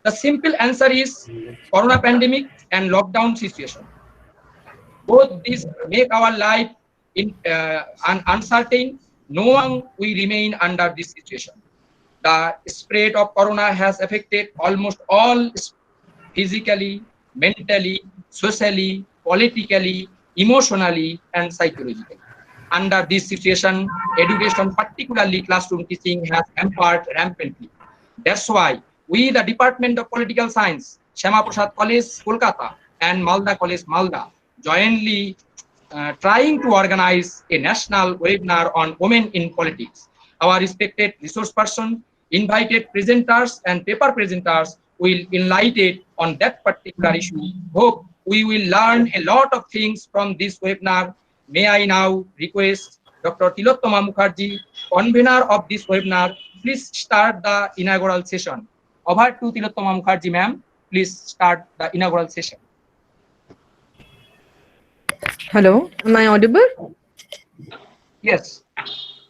The simple answer is corona pandemic and lockdown situation. Both these make our life uncertain, knowing we remain under this situation. The spread of corona has affected almost all physically, mentally, socially, politically, emotionally, and psychologically. Under this situation, education, particularly classroom teaching, has hampered rampantly. That's why we, the Department of Political Science, Syamaprasad College Kolkata, and Malda College Malda, jointly trying to organize a national webinar on women in politics. Our respected resource person, invited presenters, and paper presenters will enlighten on that particular issue. Hope we will learn a lot of things from this webinar. May I now request Dr. Tilottama Mukherjee, convener of this webinar, please start the inaugural session. Over to Tilottama Mukherjee, ma'am. Please start the inaugural session. Hello, am I audible? Yes.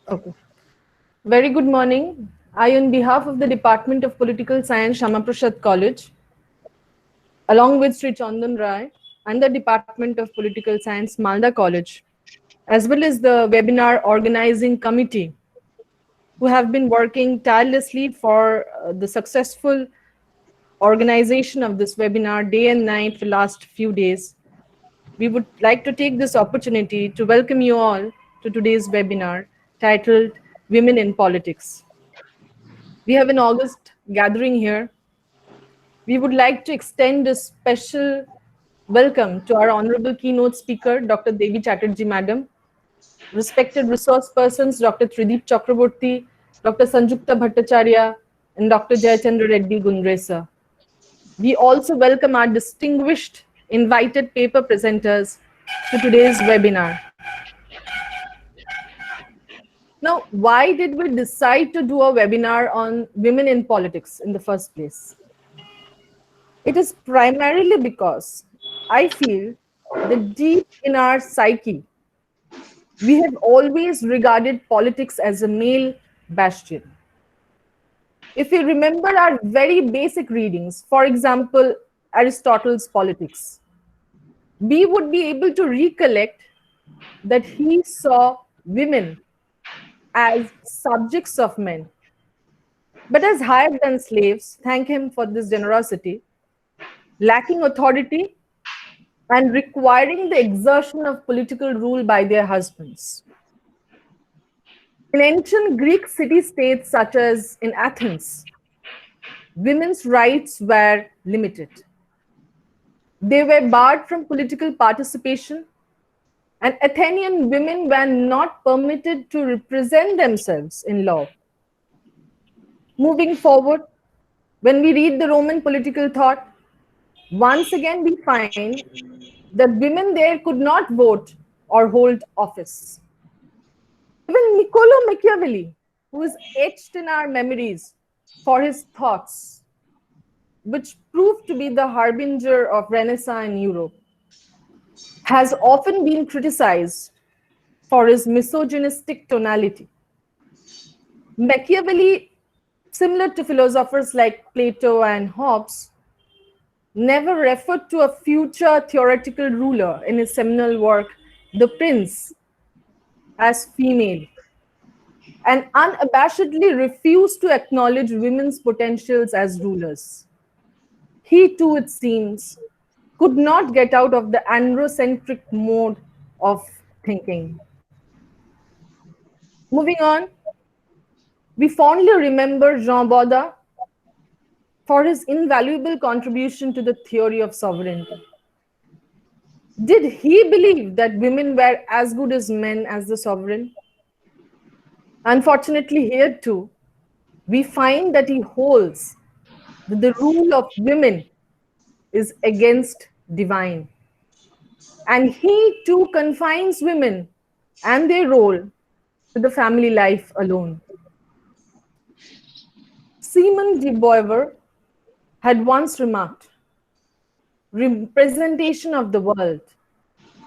Okay. Very good morning. I, on behalf of the Department of Political Science, Syamaprasad College, along with Sri Chandan Rai and the Department of Political Science, Malda College, as well as the webinar organizing committee, who have been working tirelessly for the successful organization of this webinar day and night for the last few days. We would like to take this opportunity to welcome you all to today's webinar titled Women in Politics. We have an August gathering here. We would like to extend a special welcome to our honorable keynote speaker, Dr. Devi Chatterjee Madam, respected resource persons, Dr. Trideep Chakraborty, Dr. Sanjukta Bhattacharya, and Dr. Jayachandra Reddy Gundresa. We also welcome our distinguished invited paper presenters to today's webinar. Now, why did we decide to do a webinar on women in politics in the first place? It is primarily because I feel that deep in our psyche, we have always regarded politics as a male bastion. If we remember our very basic readings, for example, Aristotle's Politics, we would be able to recollect that he saw women as subjects of men, but as hired than slaves. Thank him for this generosity, lacking authority and requiring the exertion of political rule by their husbands. In ancient Greek city-states such as in Athens, women's rights were limited. They were barred from political participation, and Athenian women were not permitted to represent themselves in law. Moving forward, when we read the Roman political thought, once again we find that women there could not vote or hold office. Even Niccolo Machiavelli, who is etched in our memories for his thoughts, which proved to be the harbinger of Renaissance in Europe, has often been criticized for his misogynistic tonality. Machiavelli, similar to philosophers like Plato and Hobbes, never referred to a future theoretical ruler in his seminal work, The Prince, as female, and unabashedly refused to acknowledge women's potentials as rulers. He too, it seems, could not get out of the androcentric mode of thinking. Moving on, we fondly remember Jean Baudin for his invaluable contribution to the theory of sovereignty. Did he believe that women were as good as men as the sovereign? Unfortunately, here too, we find that he holds that the rule of women is against divine. And he too confines women and their role to the family life alone. Simone de Beauvoir had once remarked, representation of the world,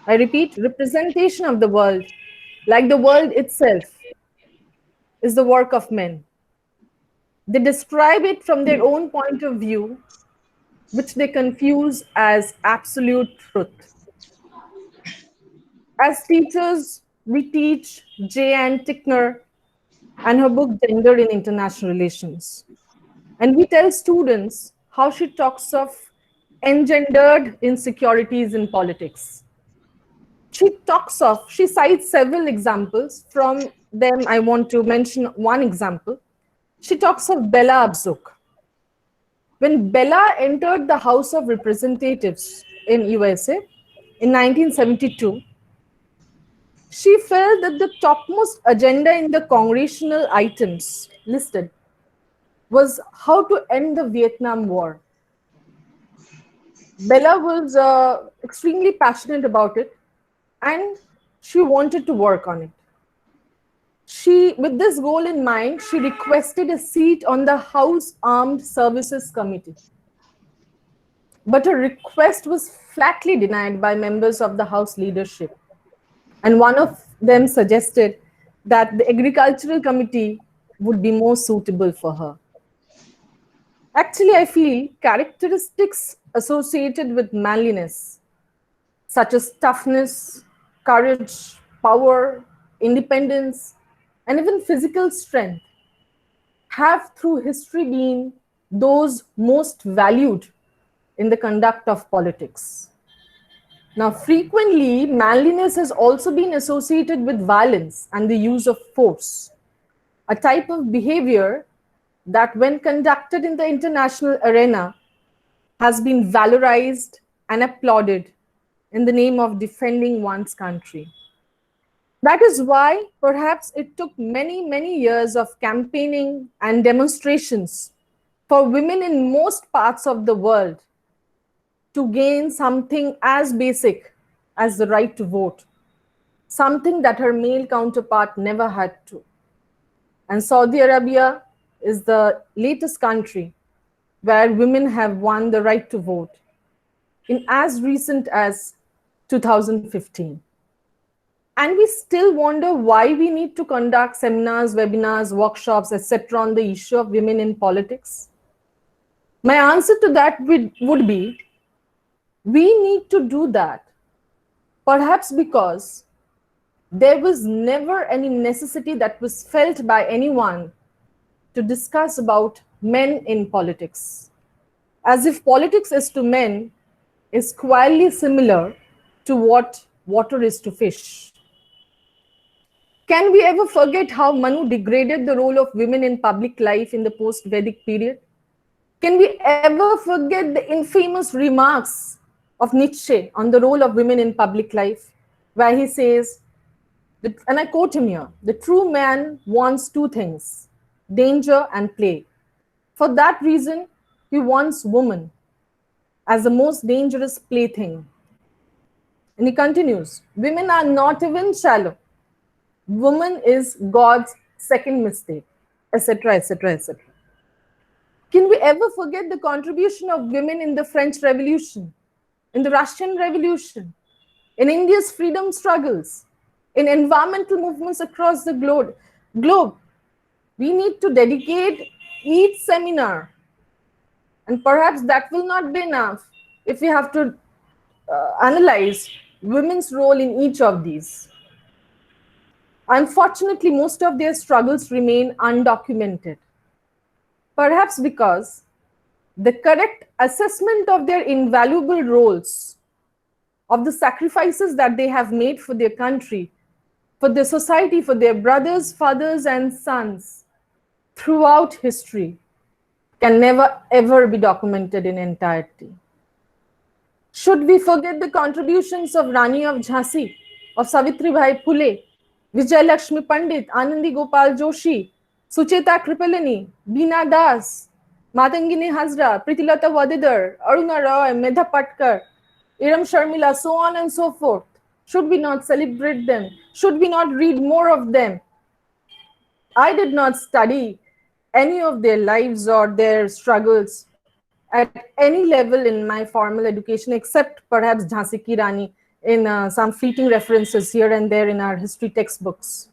I repeat, representation of the world, like the world itself, is the work of men. They describe it from their own point of view, which they confuse as absolute truth. As teachers, we teach J.N. Tickner and her book Gender in International Relations. And we tell students how she talks of engendered insecurities in politics. She cites several examples. From them, I want to mention one example. She talks of Bella Abzug. When Bella entered the House of Representatives in USA in 1972, she felt that the topmost agenda in the congressional items listed was how to end the Vietnam War. Bella was extremely passionate about it and she wanted to work on it. With this goal in mind, she requested a seat on the House Armed Services Committee. But her request was flatly denied by members of the House leadership. And one of them suggested that the Agricultural Committee would be more suitable for her. Actually, I feel characteristics associated with manliness, such as toughness, courage, power, independence, and even physical strength, have through history been those most valued in the conduct of politics. Now, frequently, manliness has also been associated with violence and the use of force, a type of behavior that, when conducted in the international arena, has been valorized and applauded in the name of defending one's country. That is why perhaps it took many, many years of campaigning and demonstrations for women in most parts of the world to gain something as basic as the right to vote, something that her male counterpart never had to. And Saudi Arabia is the latest country where women have won the right to vote in as recent as 2015. And we still wonder why we need to conduct seminars, webinars, workshops, etc. on the issue of women in politics. My answer to that would be, we need to do that, perhaps because there was never any necessity that was felt by anyone to discuss about men in politics, as if politics is to men is quite similar to what water is to fish. Can we ever forget how Manu degraded the role of women in public life in the post-Vedic period? Can we ever forget the infamous remarks of Nietzsche on the role of women in public life, where he says, and I quote him here, the true man wants two things, danger and play. For that reason, he wants woman as the most dangerous plaything. And he continues, women are not even shallow. Woman is God's second mistake, etc., etc., etc. Can we ever forget the contribution of women in the French Revolution, in the Russian Revolution, in India's freedom struggles, in environmental movements across the globe? We need to dedicate each seminar, and perhaps that will not be enough if we have to analyze women's role in each of these. Unfortunately, most of their struggles remain undocumented, perhaps because the correct assessment of their invaluable roles, of the sacrifices that they have made for their country, for their society, for their brothers, fathers, and sons throughout history, can never ever be documented in entirety. Should we forget the contributions of Rani of Jhansi, of Savitribai Phule, Vijay Lakshmi Pandit, Anandi Gopal Joshi, Sucheta Kripalani, Beena Das, Matangini Hazra, Pritilata Vadidar, Aruna Roy, Medha Patkar, Iram Sharmila, so on and so forth? Should we not celebrate them? Should we not read more of them? I did not study any of their lives or their struggles at any level in my formal education, except perhaps Jhansi Ki Rani in some fleeting references here and there in our history textbooks.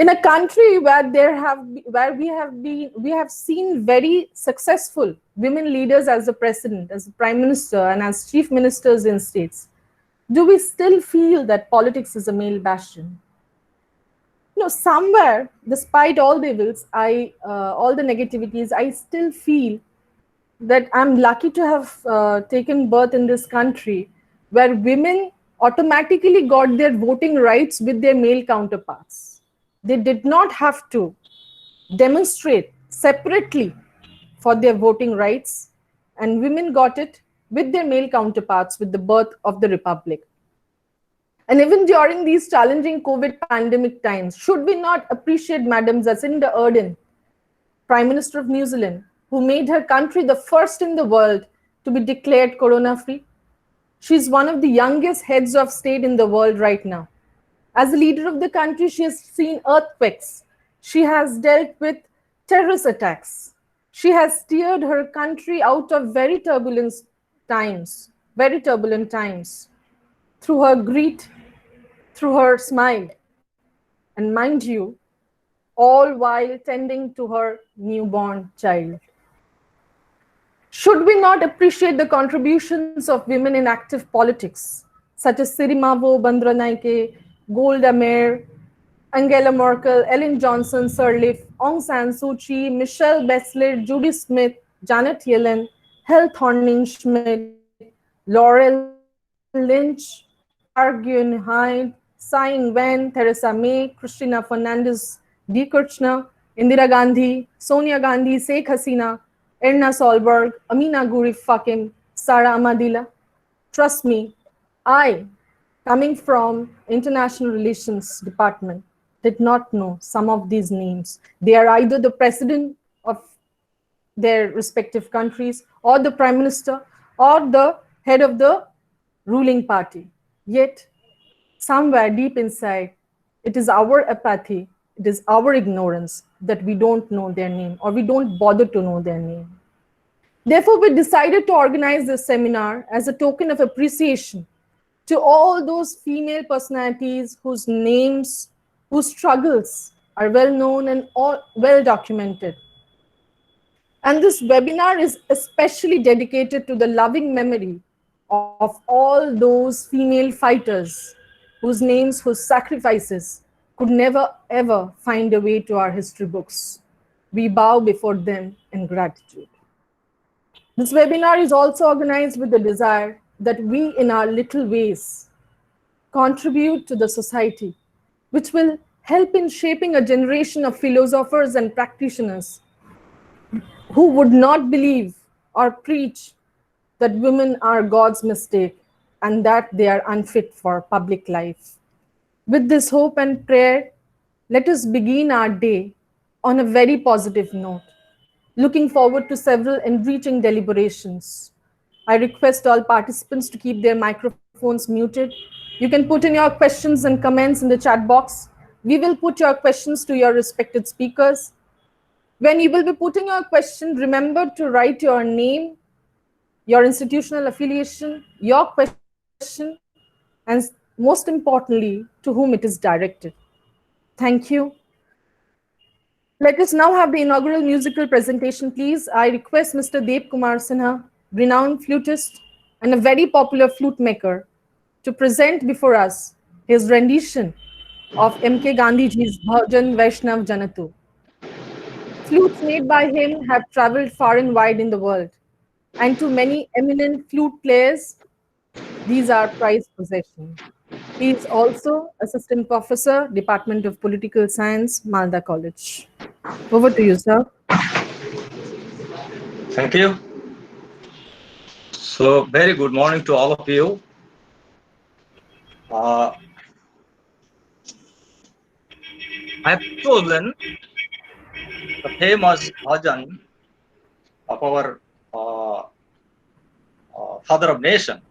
in a country where where we have seen very successful women leaders as the president, as the prime minister, and as chief ministers in states, do we still feel that politics is a male bastion? Somewhere, despite all the evils, all the negativities, I still feel that I'm lucky to have taken birth in this country where women automatically got their voting rights with their male counterparts. They did not have to demonstrate separately for their voting rights, and women got it with their male counterparts with the birth of the Republic. And even during these challenging COVID pandemic times, should we not appreciate Madam Jacinda Ardern, Prime Minister of New Zealand, who made her country the first in the world to be declared corona-free? She's one of the youngest heads of state in the world right now. As a leader of the country, she has seen earthquakes. She has dealt with terrorist attacks. She has steered her country out of very turbulent times, through her grit, through her smile, and mind you, all while tending to her newborn child. Should we not appreciate the contributions of women in active politics, such as Sirimavo Bandaranaike, Golda Meir, Angela Merkel, Ellen Johnson Sirleaf, Aung San Suu Kyi, Michelle Bachelet, Judy Smith, Janet Yellen, Helle Thorning-Schmidt, Laurel Lynch, Park Geun-hye, Tsai Ing-wen, Theresa May, Cristina Fernandez de Kirchner, Indira Gandhi, Sonia Gandhi, Sheikh Hasina, Erna Solberg, Amina Gurib Fakim, Sara Amadila. Trust me, I, coming from International Relations Department, did not know some of these names. They are either the president of their respective countries, or the prime minister, or the head of the ruling party. Yet, somewhere deep inside, it is our apathy, it is our ignorance that we don't know their name, or we don't bother to know their name. Therefore, we decided to organize this seminar as a token of appreciation to all those female personalities whose names, whose struggles are well known and well documented. And this webinar is especially dedicated to the loving memory of all those female fighters whose names, whose sacrifices could never ever find a way to our history books. We bow before them in gratitude. This webinar is also organized with the desire that we, in our little ways, contribute to the society, which will help in shaping a generation of philosophers and practitioners who would not believe or preach that women are God's mistake and that they are unfit for public life. With this hope and prayer, let us begin our day on a very positive note, looking forward to several enriching deliberations. I request all participants to keep their microphones muted. You can put in your questions and comments in the chat box. We will put your questions to your respected speakers. When you will be putting your question, remember to write your name, your institutional affiliation, your question, and most importantly, to whom it is directed. Thank you. Let us now have the inaugural musical presentation, please. I request Mr. Dev Kumar Sinha, renowned flutist and a very popular flute maker, to present before us his rendition of M.K. Gandhiji's Bhajan Vaishnav Janatu. Flutes made by him have traveled far and wide in the world, and to many eminent flute players, these are prized possessions. He is also Assistant Professor, Department of Political Science, Malda College. Over to you, sir. Thank you. So, very good morning to all of you. I've chosen the famous bhajan of our father of nation,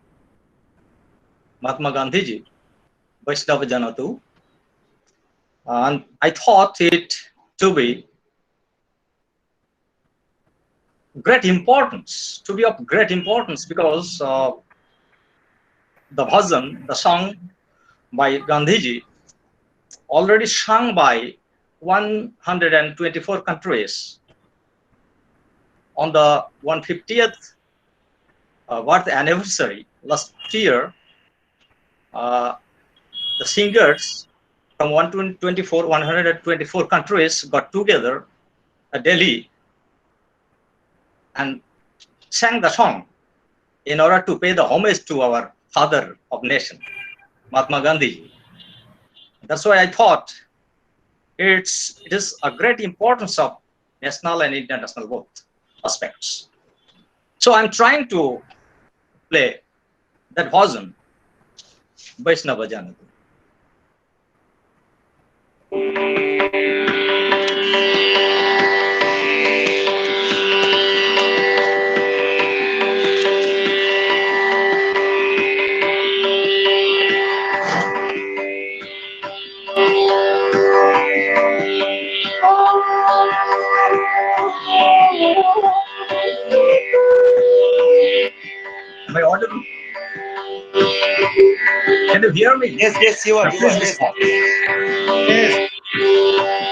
Mahatma Gandhiji, Vaishnava Janatu, and I thought it to be of great importance because the bhajan, the song by Gandhiji, already sung by 124 countries. On the 150th birth anniversary last year, the singers from 124 countries got together at Delhi and sang the song in order to pay the homage to our father of nation, Mahatma Gandhi. That's why I thought it is a great importance of national and international both aspects. So I'm trying to play that version, Vaishnava Janatu. Am I audible? Can you hear me? Yes, yes, you are. You Please are. Yes. respond. Yes.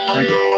Thank you.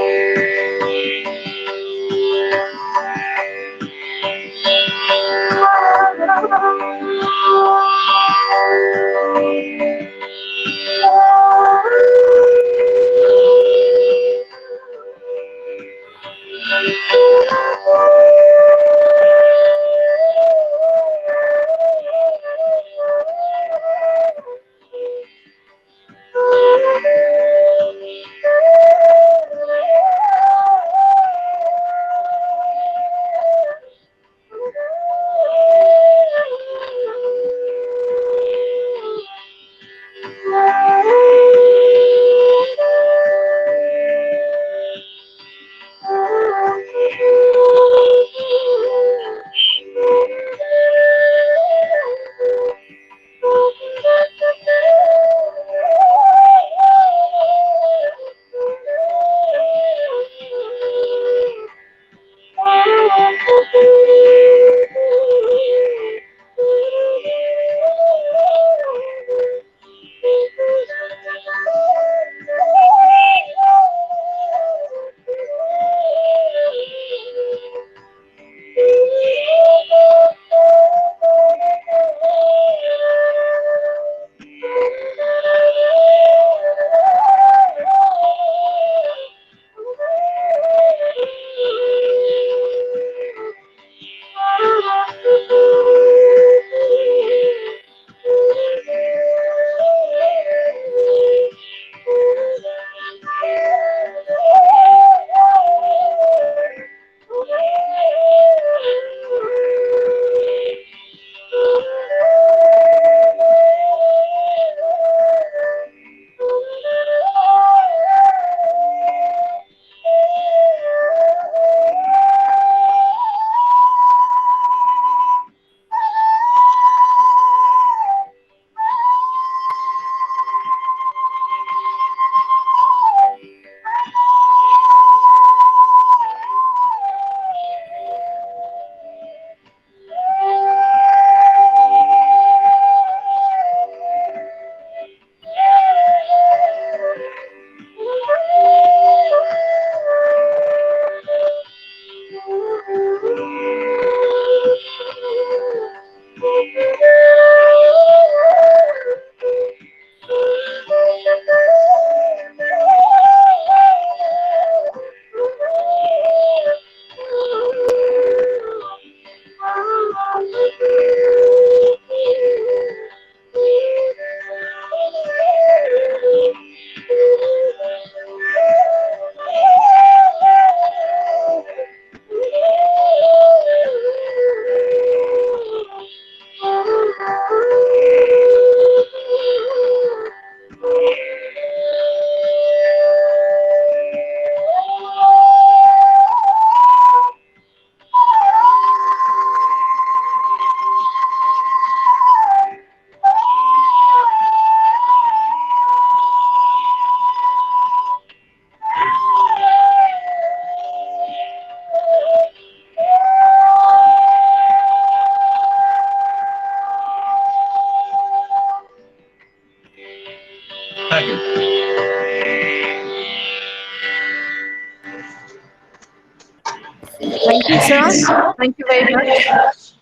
Thank you very much.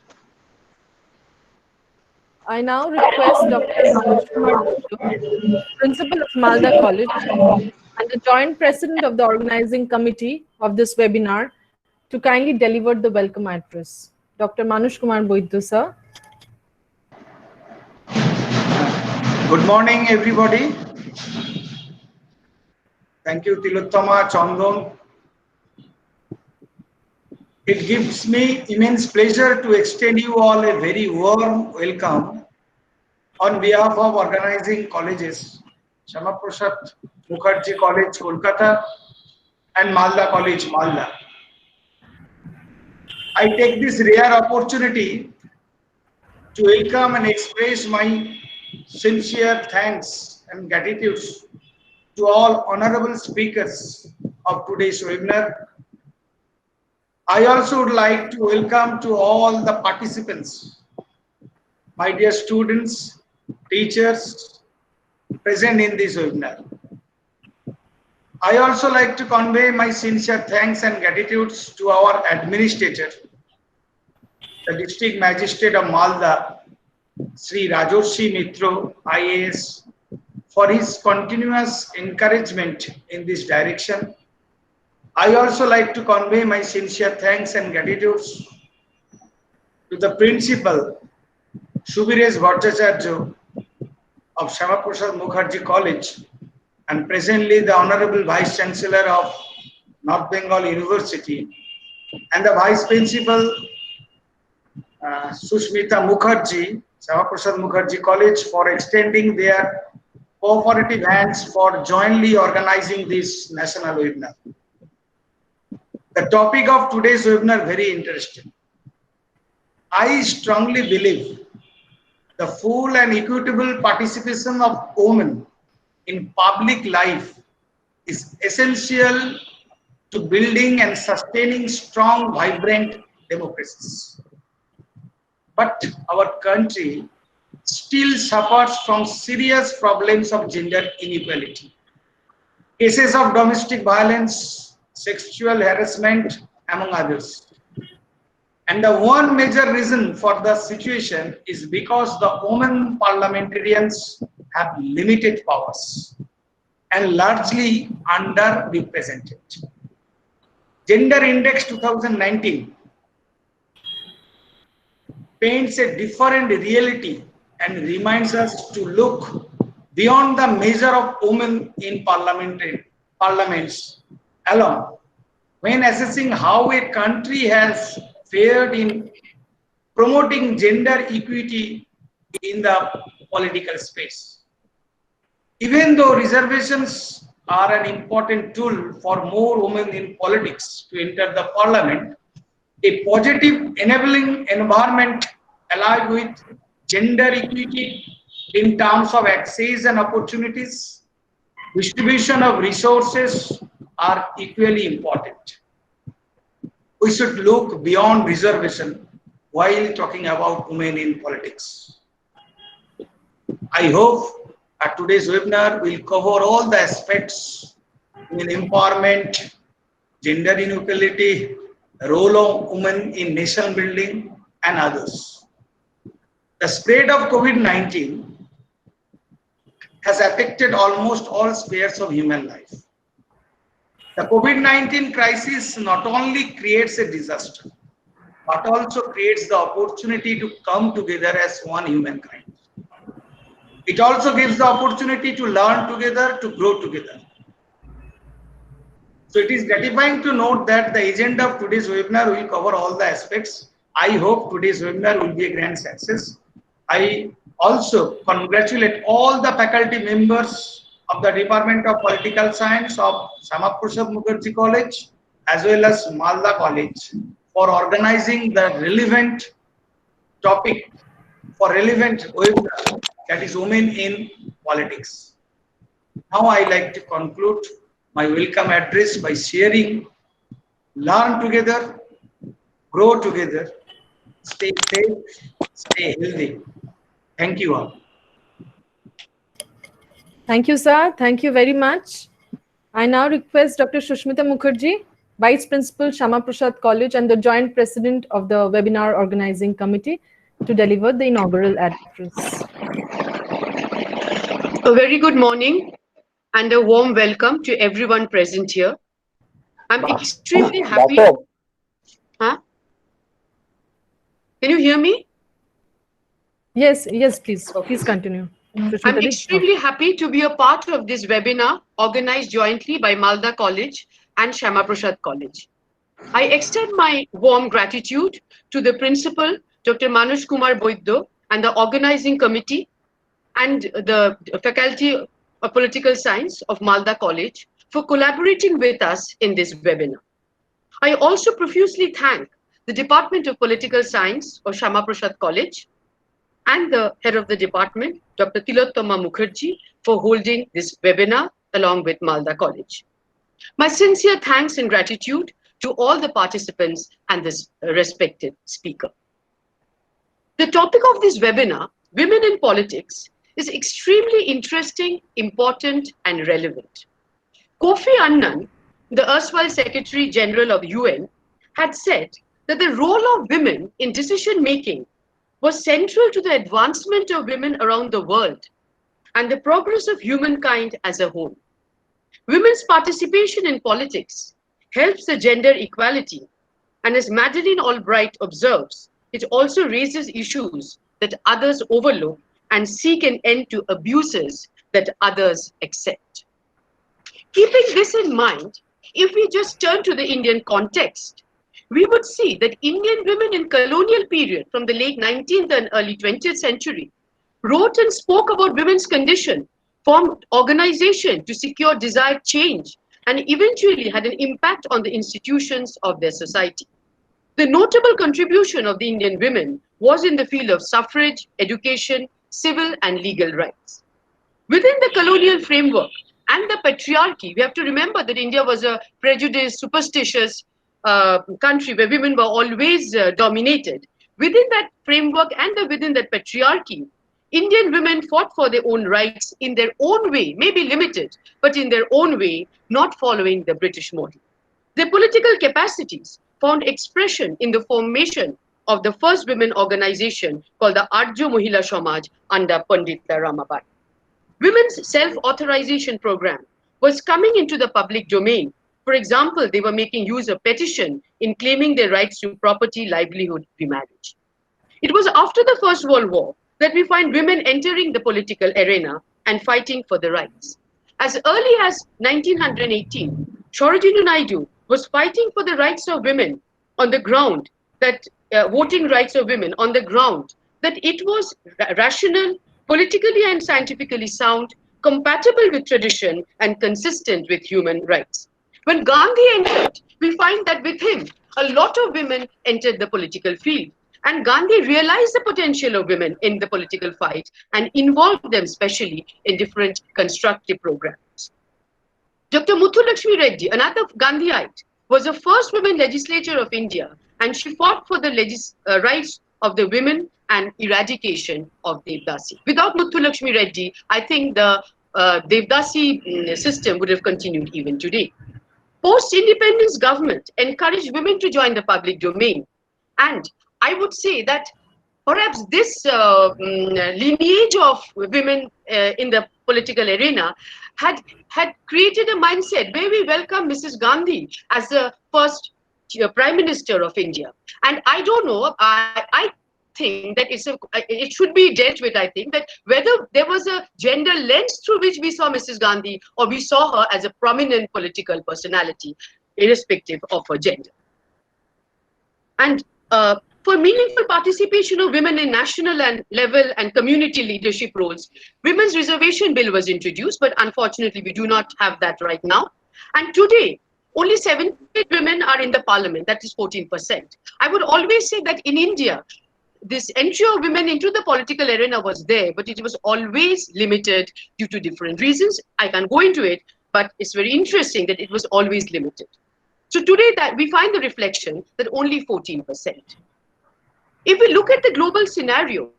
I now request Dr. Manush Kumar Gupta, Principal of Malda College and the Joint President of the Organizing Committee of this webinar, to kindly deliver the welcome address. Dr. Manush Kumar Boiddu, sir. Good morning, everybody. Thank you, Tilottama, Chandon. It gives me immense pleasure to extend you all a very warm welcome on behalf of organizing colleges, Syamaprasad College Kolkata and Malda College Malda. I take this rare opportunity to welcome and express my sincere thanks and gratitude to all honorable speakers of today's webinar. I also would like to welcome to all the participants, my dear students, teachers present in this webinar. I also like to convey my sincere thanks and gratitude to our administrator, the District Magistrate of Malda, Sri Rajorshi Mitro, IAS, for his continuous encouragement in this direction. I also like to convey my sincere thanks and gratitude to the Principal, Shubires Bhattacharya of Syamaprasad College, and presently the Honorable Vice Chancellor of North Bengal University, and the Vice Principal, Sushmita Mukherjee, Syamaprasad College, for extending their cooperative hands for jointly organizing this national webinar. The topic of today's webinar very interesting. I strongly believe the full and equitable participation of women in public life is essential to building and sustaining strong, vibrant democracies. But our country still suffers from serious problems of gender inequality. Cases of domestic violence, sexual harassment, among others. And the one major reason for the situation is because the women parliamentarians have limited powers and largely underrepresented. Gender Index 2019 paints a different reality and reminds us to look beyond the measure of women in parliaments alone when assessing how a country has fared in promoting gender equity in the political space. Even though reservations are an important tool for more women in politics to enter the parliament, a positive enabling environment aligned with gender equity in terms of access and opportunities, distribution of resources are equally important. We should look beyond reservation while talking about women in politics. I hope at today's webinar will cover all the aspects in empowerment, gender inequality, role of women in nation building, and others. The spread of COVID-19 has affected almost all spheres of human life. The COVID-19 crisis not only creates a disaster, but also creates the opportunity to come together as one humankind. It also gives the opportunity to learn together, to grow together. So it is gratifying to note that the agenda of today's webinar will cover all the aspects. I hope today's webinar will be a grand success. I also congratulate all the faculty members of the Department of Political Science of Syamaprasad College as well as Malda College for organizing the relevant topic for relevant webinar, that is women in politics. Now I like to conclude my welcome address by sharing, learn together, grow together, stay safe, stay healthy. Thank you all. Thank you, sir. Thank you very much. I now request Dr. Sushmita Mukherjee. Vice Principal, Syamaprasad College, and the Joint President of the Webinar Organizing Committee to deliver the inaugural address. A very good morning and a warm welcome to everyone present here. I'm extremely happy. Huh? Can you hear me? Yes, please. Please continue. I'm extremely happy to be a part of this webinar organized jointly by Malda College and Syamaprasad College. I extend my warm gratitude to the principal, Dr. Manoj Kumar Boiddo, and the organizing committee and the Faculty of Political Science of Malda College for collaborating with us in this webinar. I also profusely thank the Department of Political Science of Syamaprasad College and the head of the department, Dr. Tilottama Mukherjee, for holding this webinar along with Malda College. My sincere thanks and gratitude to all the participants and this respected speaker. The topic of this webinar, Women in Politics, is extremely interesting, important, and relevant. Kofi Annan, the erstwhile Secretary General of UN, had said that the role of women in decision-making was central to the advancement of women around the world and the progress of humankind as a whole. Women's participation in politics helps the gender equality, and as Madeleine Albright observes, it also raises issues that others overlook and seek an end to abuses that others accept. Keeping this in mind, if we just turn to the Indian context, we would see that Indian women in colonial period from the late 19th and early 20th century wrote and spoke about women's condition, formed organization to secure desired change, and eventually had an impact on the institutions of their society. The notable contribution of the Indian women was in the field of suffrage, education, civil and legal rights. Within the colonial framework and the patriarchy, we have to remember that India was a prejudiced, superstitious country where women were always dominated. Within that framework and within that patriarchy, Indian women fought for their own rights in their own way, maybe limited, but in their own way, not following the British model. Their political capacities found expression in the formation of the first women organization called the Arjo Mohila Samaj under Pandita Ramabai. Women's self-authorization program was coming into the public domain. For example, they were making use of petition in claiming their rights to property, livelihood, remarriage. It was after the First World War that we find women entering the political arena and fighting for the rights. As early as 1918, Sarojini Naidu was fighting for the rights of women on the ground that voting rights of women on the ground that it was rational, politically and scientifically sound, compatible with tradition and consistent with human rights. When Gandhi entered, we find that with him, a lot of women entered the political field. And Gandhi realized the potential of women in the political fight and involved them specially in different constructive programs. Dr. Muthulakshmi Reddy, another Gandhiite, was the first women legislator of India, and she fought for the rights of the women and eradication of Devdasi. Without Muthulakshmi Reddy, I think the Devdasi system would have continued even today. Post-independence government encouraged women to join the public domain. And I would say that perhaps this lineage of women in the political arena had created a mindset where we welcome Mrs. Gandhi as the first Prime Minister of India. And I don't know, I think that it should be dealt with, I think, that whether there was a gender lens through which we saw Mrs. Gandhi or we saw her as a prominent political personality, irrespective of her gender. And for meaningful participation of women in national and level and community leadership roles, Women's Reservation Bill was introduced, but unfortunately we do not have that right now. And today, only 78 women are in the parliament, that is 14%. I would always say that in India, this entry of women into the political arena was there, but it was always limited due to different reasons. I can't go into it, but it's very interesting that it was always limited. So today that we find the reflection that only 14%. If we look at the global scenario,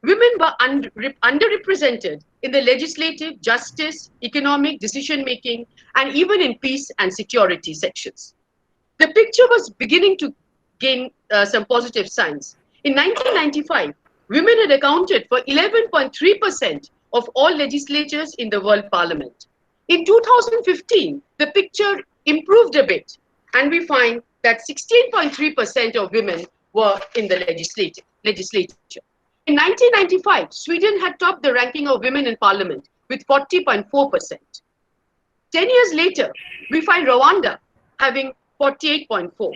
women were underrepresented in the legislative, justice, economic, decision-making, and even in peace and security sections. the picture was beginning to gain some positive signs. In 1995, women had accounted for 11.3% of all legislatures in the world parliament. In 2015, the picture improved a bit, and we find that 16.3% of women were in the legislature. In 1995, Sweden had topped the ranking of women in parliament with 40.4%. 10 years later, we find Rwanda having 48.4.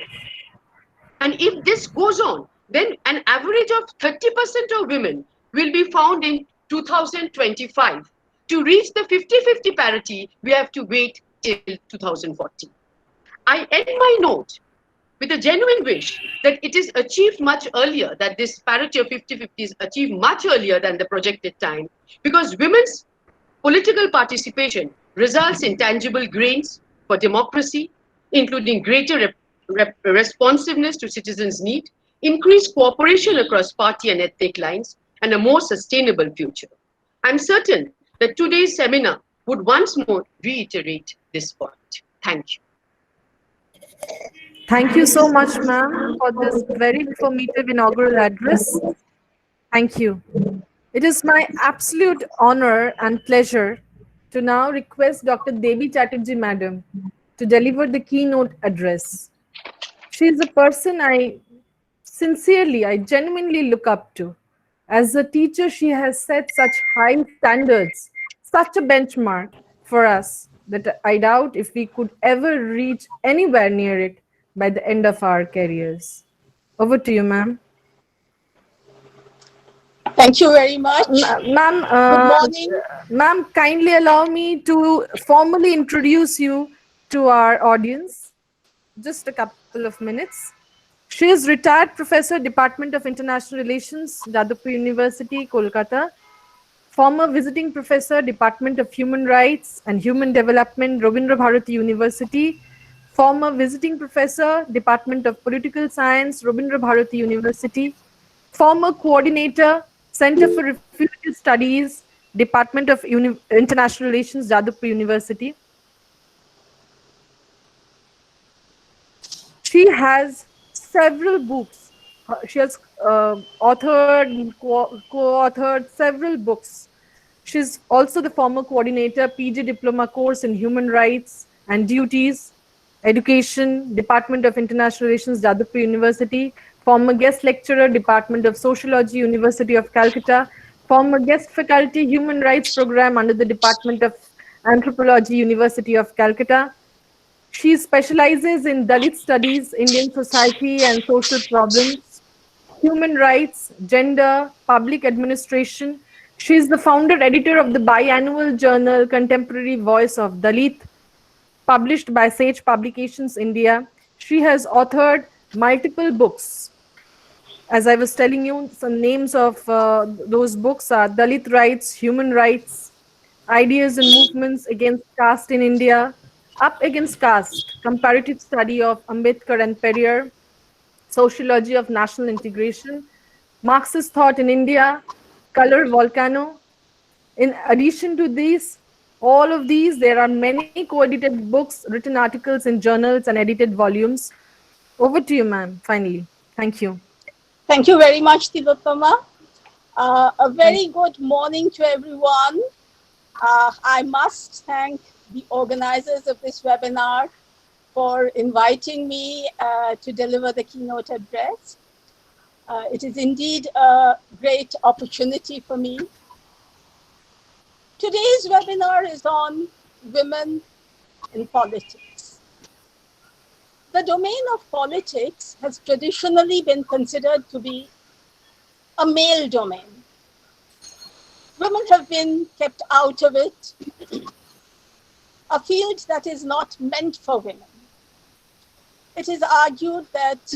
And if this goes on, then an average of 30% of women will be found in 2025. To reach the 50-50 parity, we have to wait till 2040. I end my note with a genuine wish that it is achieved much earlier, that this parity of 50-50 is achieved much earlier than the projected time, because women's political participation results in tangible gains for democracy, including greater responsiveness to citizens' need, increased cooperation across party and ethnic lines, and a more sustainable future. I'm certain that today's seminar would once more reiterate this point. Thank you. Thank you so much, ma'am, for this very informative inaugural address. Thank you. It is my absolute honor and pleasure to now request Dr. Devi Chatterjee, madam, to deliver the keynote address. She is a person I genuinely look up to. As a teacher, she has set such high standards, such a benchmark for us that I doubt if we could ever reach anywhere near it by the end of our careers. Over to you, ma'am. Thank you very much. Ma'am, Good morning. Ma'am, kindly allow me to formally introduce you to our audience. Just a couple of minutes. She is retired professor, Department of International Relations, Jadavpur University, Kolkata. Former visiting professor, Department of Human Rights and Human Development, Rabindra Bharati University. Former visiting professor, Department of Political Science, Rabindra Bharati University. Former coordinator, Center for Refugee Studies, Department of International Relations, Jadavpur University. She has several books. She has authored, co-authored several books. She's also the former coordinator, PG Diploma course in Human Rights and Duties, Education, Department of International Relations, Jadavpur University. Former guest lecturer, Department of Sociology, University of Calcutta. Former guest faculty, Human Rights Program under the Department of Anthropology, University of Calcutta. She specializes in Dalit studies, Indian society and social problems, human rights, gender, public administration. She is the founder editor of the biannual journal Contemporary Voice of Dalit, published by Sage Publications India. She has authored multiple books. As I was telling you, some names of those books are Dalit Rights, Human Rights, Ideas and Movements Against Caste in India, Up Against Caste, Comparative Study of Ambedkar and Periyar, Sociology of National Integration, Marxist Thought in India, Color Volcano. In addition to these, all of these, there are many co-edited books, written articles in journals and edited volumes. Over to you, ma'am, finally. Thank you. Thank you very much, Tilottama. A very good morning to everyone. I must thank the organizers of this webinar for inviting me to deliver the keynote address. It is indeed a great opportunity for me. Today's webinar is on women in politics. The domain of politics has traditionally been considered to be a male domain. Women have been kept out of it, a field that is not meant for women. It is argued that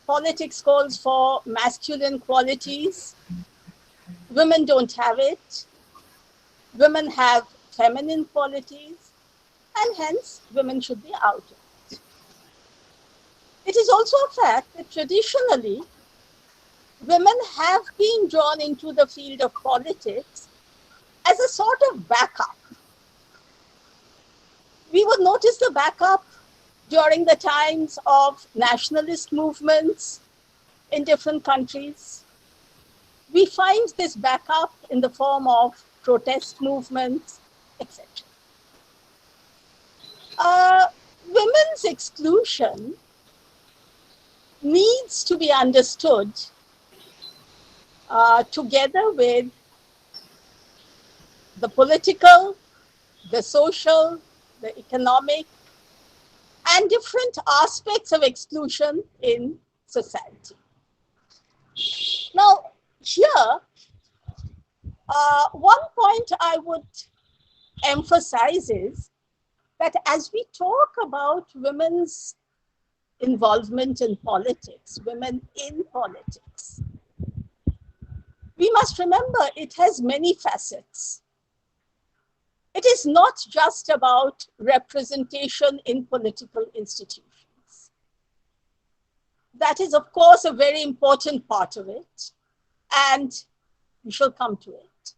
politics calls for masculine qualities. Women don't have it. Women have feminine qualities, and hence women should be out of it. It is also a fact that traditionally, women have been drawn into the field of politics as a sort of backup. We would notice the backup during the times of nationalist movements in different countries. We find this back up in the form of protest movements, etc. Women's exclusion needs to be understood together with the political, the social, the economic, and different aspects of exclusion in society. Now, here, one point I would emphasize is that as we talk about women's involvement in politics, women in politics, we must remember it has many facets. It is not just about representation in political institutions. That is, of course, a very important part of it, and we shall come to it.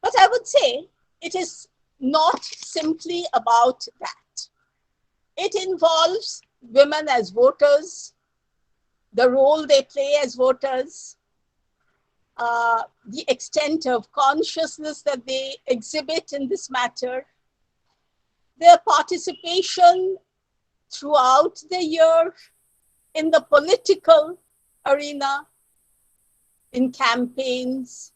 But I would say it is not simply about that. It involves women as voters, the role they play as voters, the extent of consciousness that they exhibit in this matter, their participation throughout the year in the political arena, in campaigns,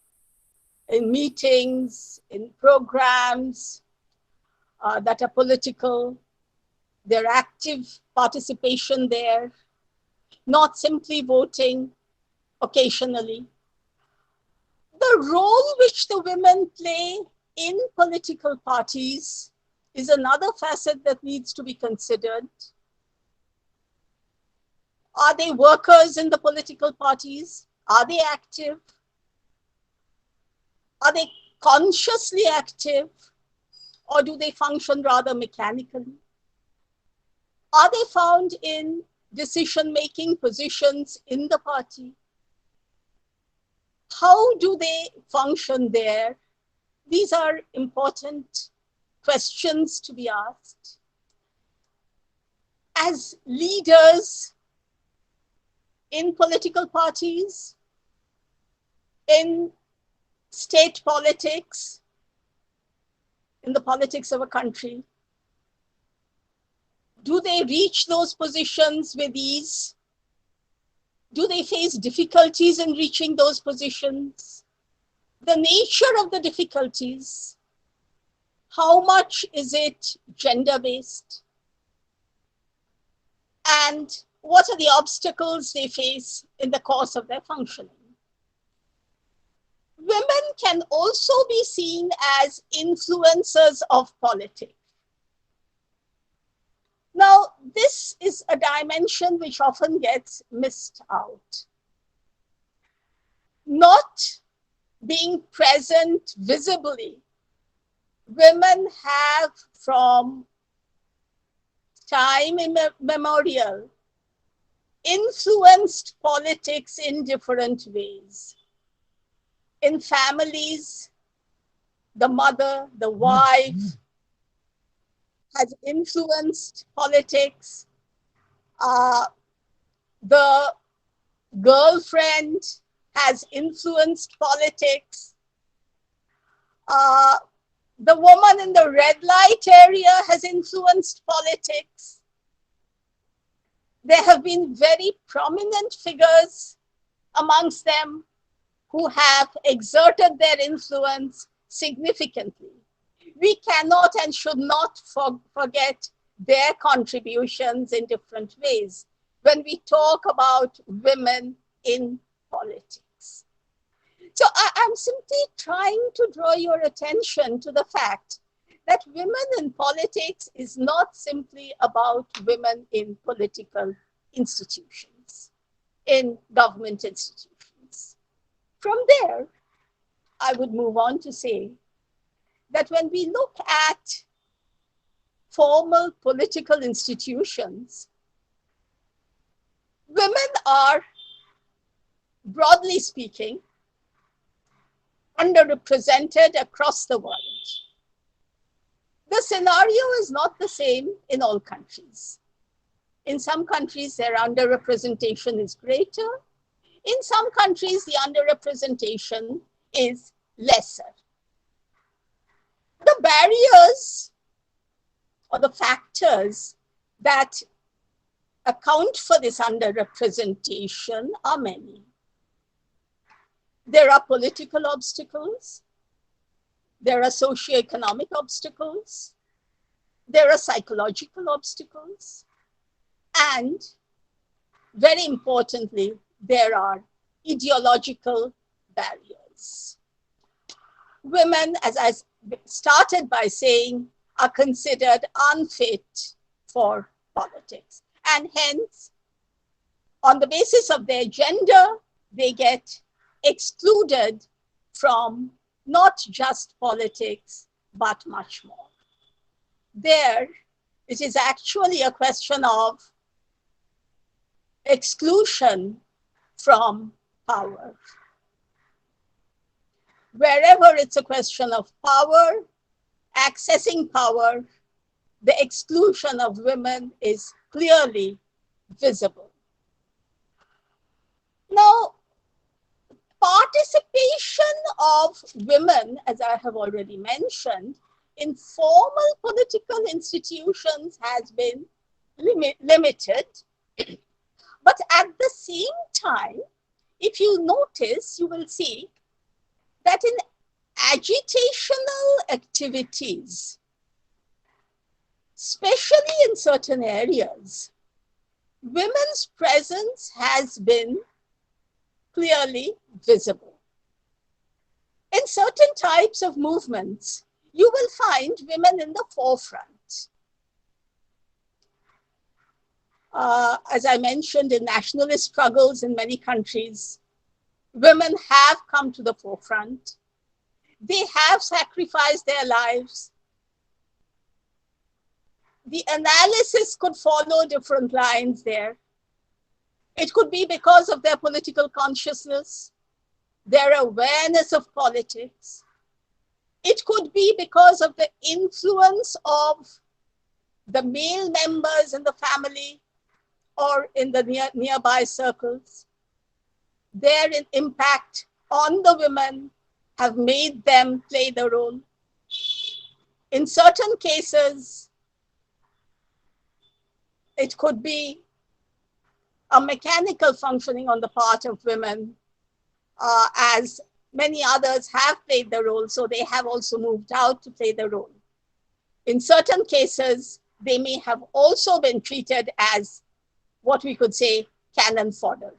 in meetings, in programs that are political, their active participation there, not simply voting occasionally. The role which the women play in political parties is another facet that needs to be considered. Are they workers in the political parties? Are they active? Are they consciously active, or do they function rather mechanically? Are they found in decision-making positions in the party? How do they function there? These are important questions to be asked. As leaders in political parties, in state politics, in the politics of a country, do they reach those positions with ease? Do they face difficulties in reaching those positions? The nature of the difficulties, how much is it gender-based? And what are the obstacles they face in the course of their functioning? Women can also be seen as influencers of politics. Now, this is a dimension which often gets missed out. Not being present visibly, women have from time immemorial influenced politics in different ways. In families, the mother, the wife, has influenced politics. The girlfriend has influenced politics. The woman in the red light area has influenced politics. There have been very prominent figures amongst them who have exerted their influence significantly. We cannot and should not forget their contributions in different ways when we talk about women in politics. So I'm simply trying to draw your attention to the fact that women in politics is not simply about women in political institutions, in government institutions. From there, I would move on to say that when we look at formal political institutions, women are, broadly speaking, underrepresented across the world. The scenario is not the same in all countries. In some countries, their underrepresentation is greater. In some countries, the underrepresentation is lesser. The barriers or the factors that account for this underrepresentation are many. There are political obstacles, there are socioeconomic obstacles, there are psychological obstacles, and very importantly, there are ideological barriers. Women, as I started by saying, are considered unfit for politics. And hence, on the basis of their gender, they get excluded from not just politics, but much more. There, it is actually a question of exclusion from power. Wherever it's a question of power, accessing power, the exclusion of women is clearly visible. Now, participation of women, as I have already mentioned, in formal political institutions has been limited. But at the same time, if you notice, you will see that in agitational activities, especially in certain areas, women's presence has been clearly visible. In certain types of movements, you will find women in the forefront. As I mentioned, in nationalist struggles in many countries, women have come to the forefront. They have sacrificed their lives. The analysis could follow different lines there. It could be because of their political consciousness, their awareness of politics. It could be because of the influence of the male members in the family or in the nearby circles. Their impact on the women have made them play the role. In certain cases, it could be a mechanical functioning on the part of women, as many others have played the role, so they have also moved out to play the role. In certain cases, they may have also been treated as what we could say cannon fodder.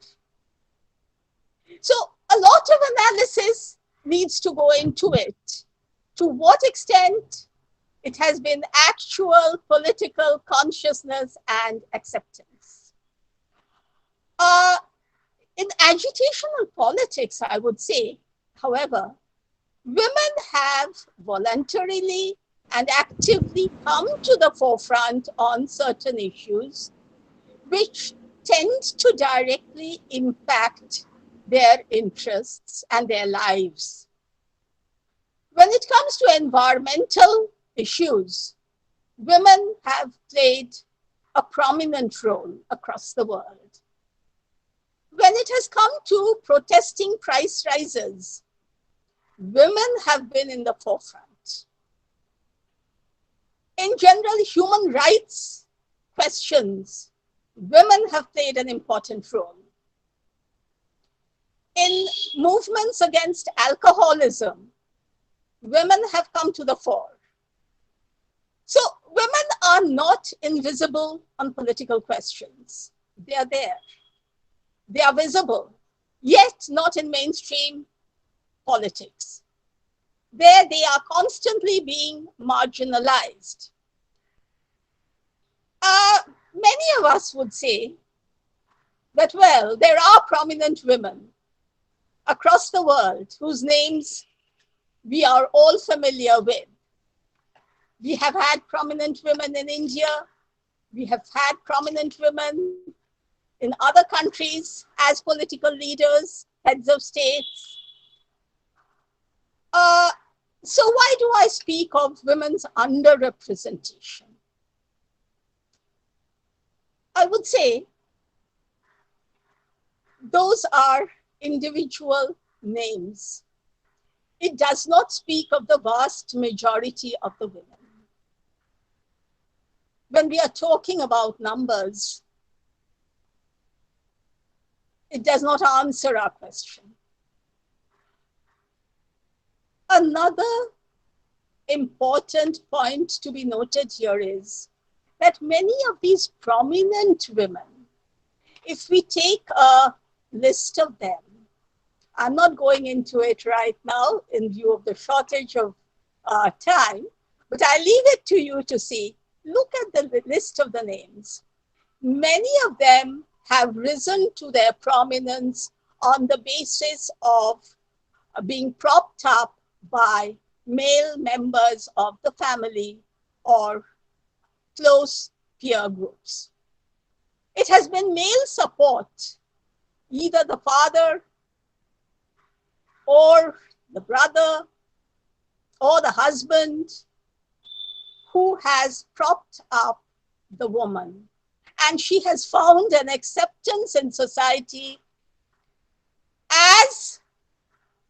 So a lot of analysis needs to go into it. To what extent it has been actual political consciousness and acceptance. In agitational politics, I would say, however, women have voluntarily and actively come to the forefront on certain issues which tend to directly impact their interests and their lives. When it comes to environmental issues, women have played a prominent role across the world. When it has come to protesting price rises, women have been in the forefront. In general, human rights questions, women have played an important role. In movements against alcoholism, women have come to the fore. So women are not invisible on political questions. They are there. They are visible, yet not in mainstream politics. There they are constantly being marginalized. Many of us would say that, well, there are prominent women across the world whose names we are all familiar with. We have had prominent women in India. We have had prominent women in other countries as political leaders, heads of states. So why do I speak of women's underrepresentation? I would say those are individual names. It does not speak of the vast majority of the women. When we are talking about numbers, it does not answer our question. Another important point to be noted here is that many of these prominent women, if we take a list of them, I'm not going into it right now in view of the shortage of time, but I leave it to you to see. Look at the list of the names. Many of them have risen to their prominence on the basis of being propped up by male members of the family or close peer groups. It has been male support, either the father or the brother or the husband, who has propped up the woman. And she has found an acceptance in society as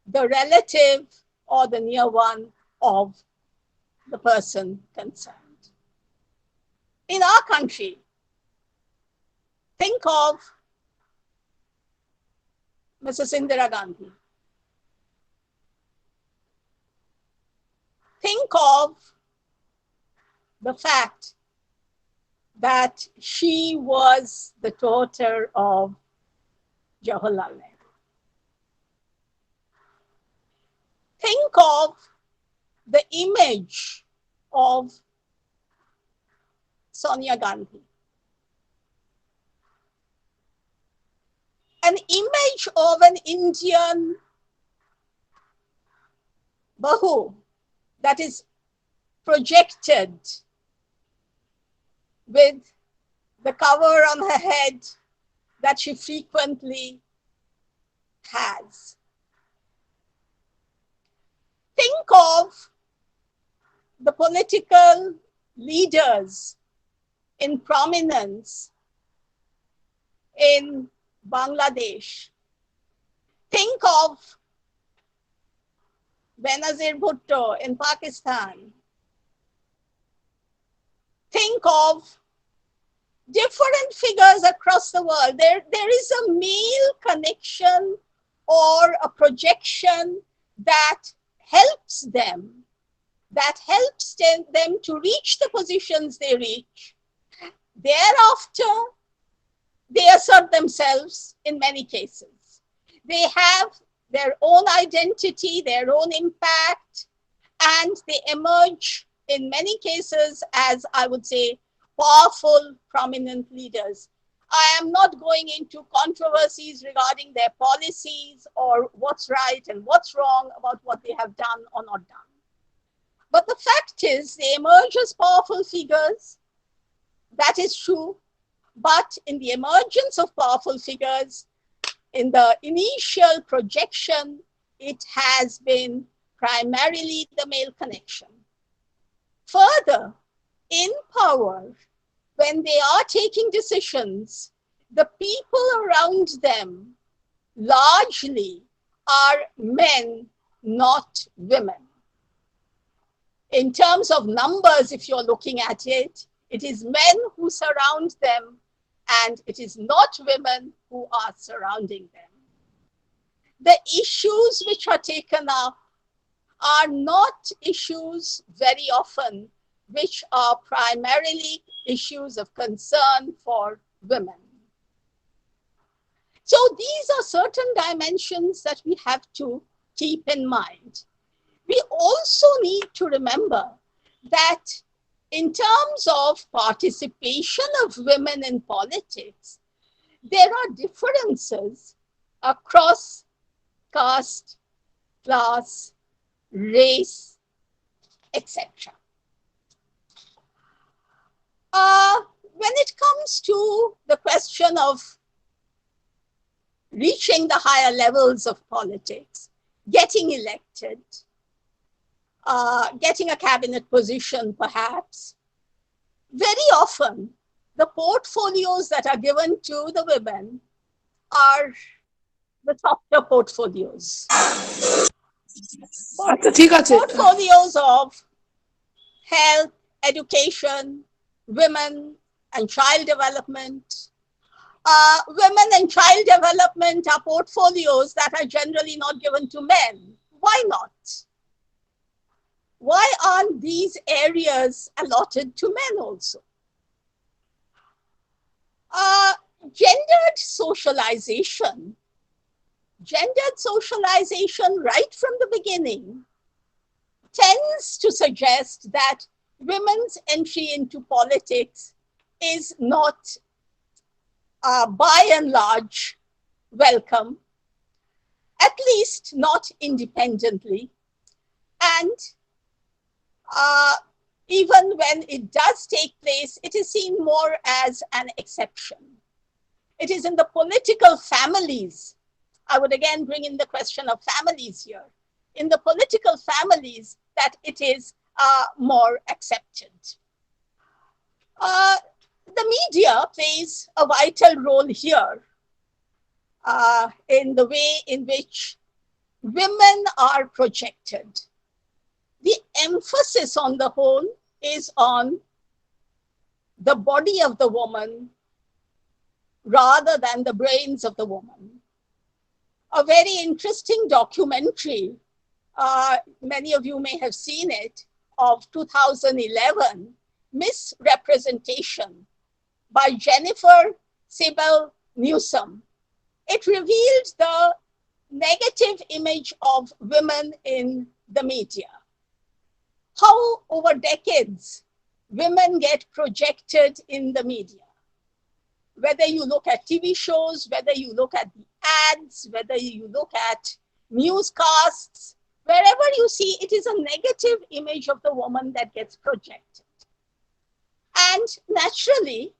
the relative or the near one of the person concerned. In our country, think of Mrs. Indira Gandhi. Think of the fact that she was the daughter of Jawaharlal Nehru. Think of the image of Sonia Gandhi. An image of an Indian Bahu that is projected with the cover on her head that she frequently has. Think of the political leaders in prominence in Bangladesh. Think of Benazir Bhutto in Pakistan. Think of different figures across the world. There is a male connection or a projection that helps them to reach the positions they reach. Thereafter, they assert themselves in many cases. They have their own identity, their own impact, and they emerge in many cases as, I would say, powerful, prominent leaders. I am not going into controversies regarding their policies or what's right and what's wrong about what they have done or not done. But the fact is, they emerge as powerful figures. That is true. But in the emergence of powerful figures, in the initial projection, it has been primarily the male connection. Further, in power, when they are taking decisions, the people around them largely are men, not women. In terms of numbers, if you're looking at it, it is men who surround them, and it is not women who are surrounding them. The issues which are taken up are not issues very often which are primarily issues of concern for women. So these are certain dimensions that we have to keep in mind. We also need to remember that in terms of participation of women in politics, there are differences across caste, class, race, etc. When it comes to the question of reaching the higher levels of politics, getting elected, getting a cabinet position perhaps, very often the portfolios that are given to the women are the top-tier portfolios. Portfolios of health, education, women and child development. Women and child development are portfolios that are generally not given to men. Why not? Why aren't these areas allotted to men also? Gendered socialization right from the beginning tends to suggest that women's entry into politics is not, by and large, welcome, at least not independently. And even when it does take place, it is seen more as an exception. It is in the political families. I would again bring in the question of families here. In the political families that it is more accepted. The media plays a vital role here in the way in which women are projected. The emphasis on the whole is on the body of the woman rather than the brains of the woman. A very interesting documentary, many of you may have seen it, of 2011, Misrepresentation by Jennifer Sibel Newsome. It revealed the negative image of women in the media. How over decades women get projected in the media. Whether you look at TV shows, whether you look at the ads, whether you look at newscasts, wherever you see, it is a negative image of the woman that gets projected. And naturally,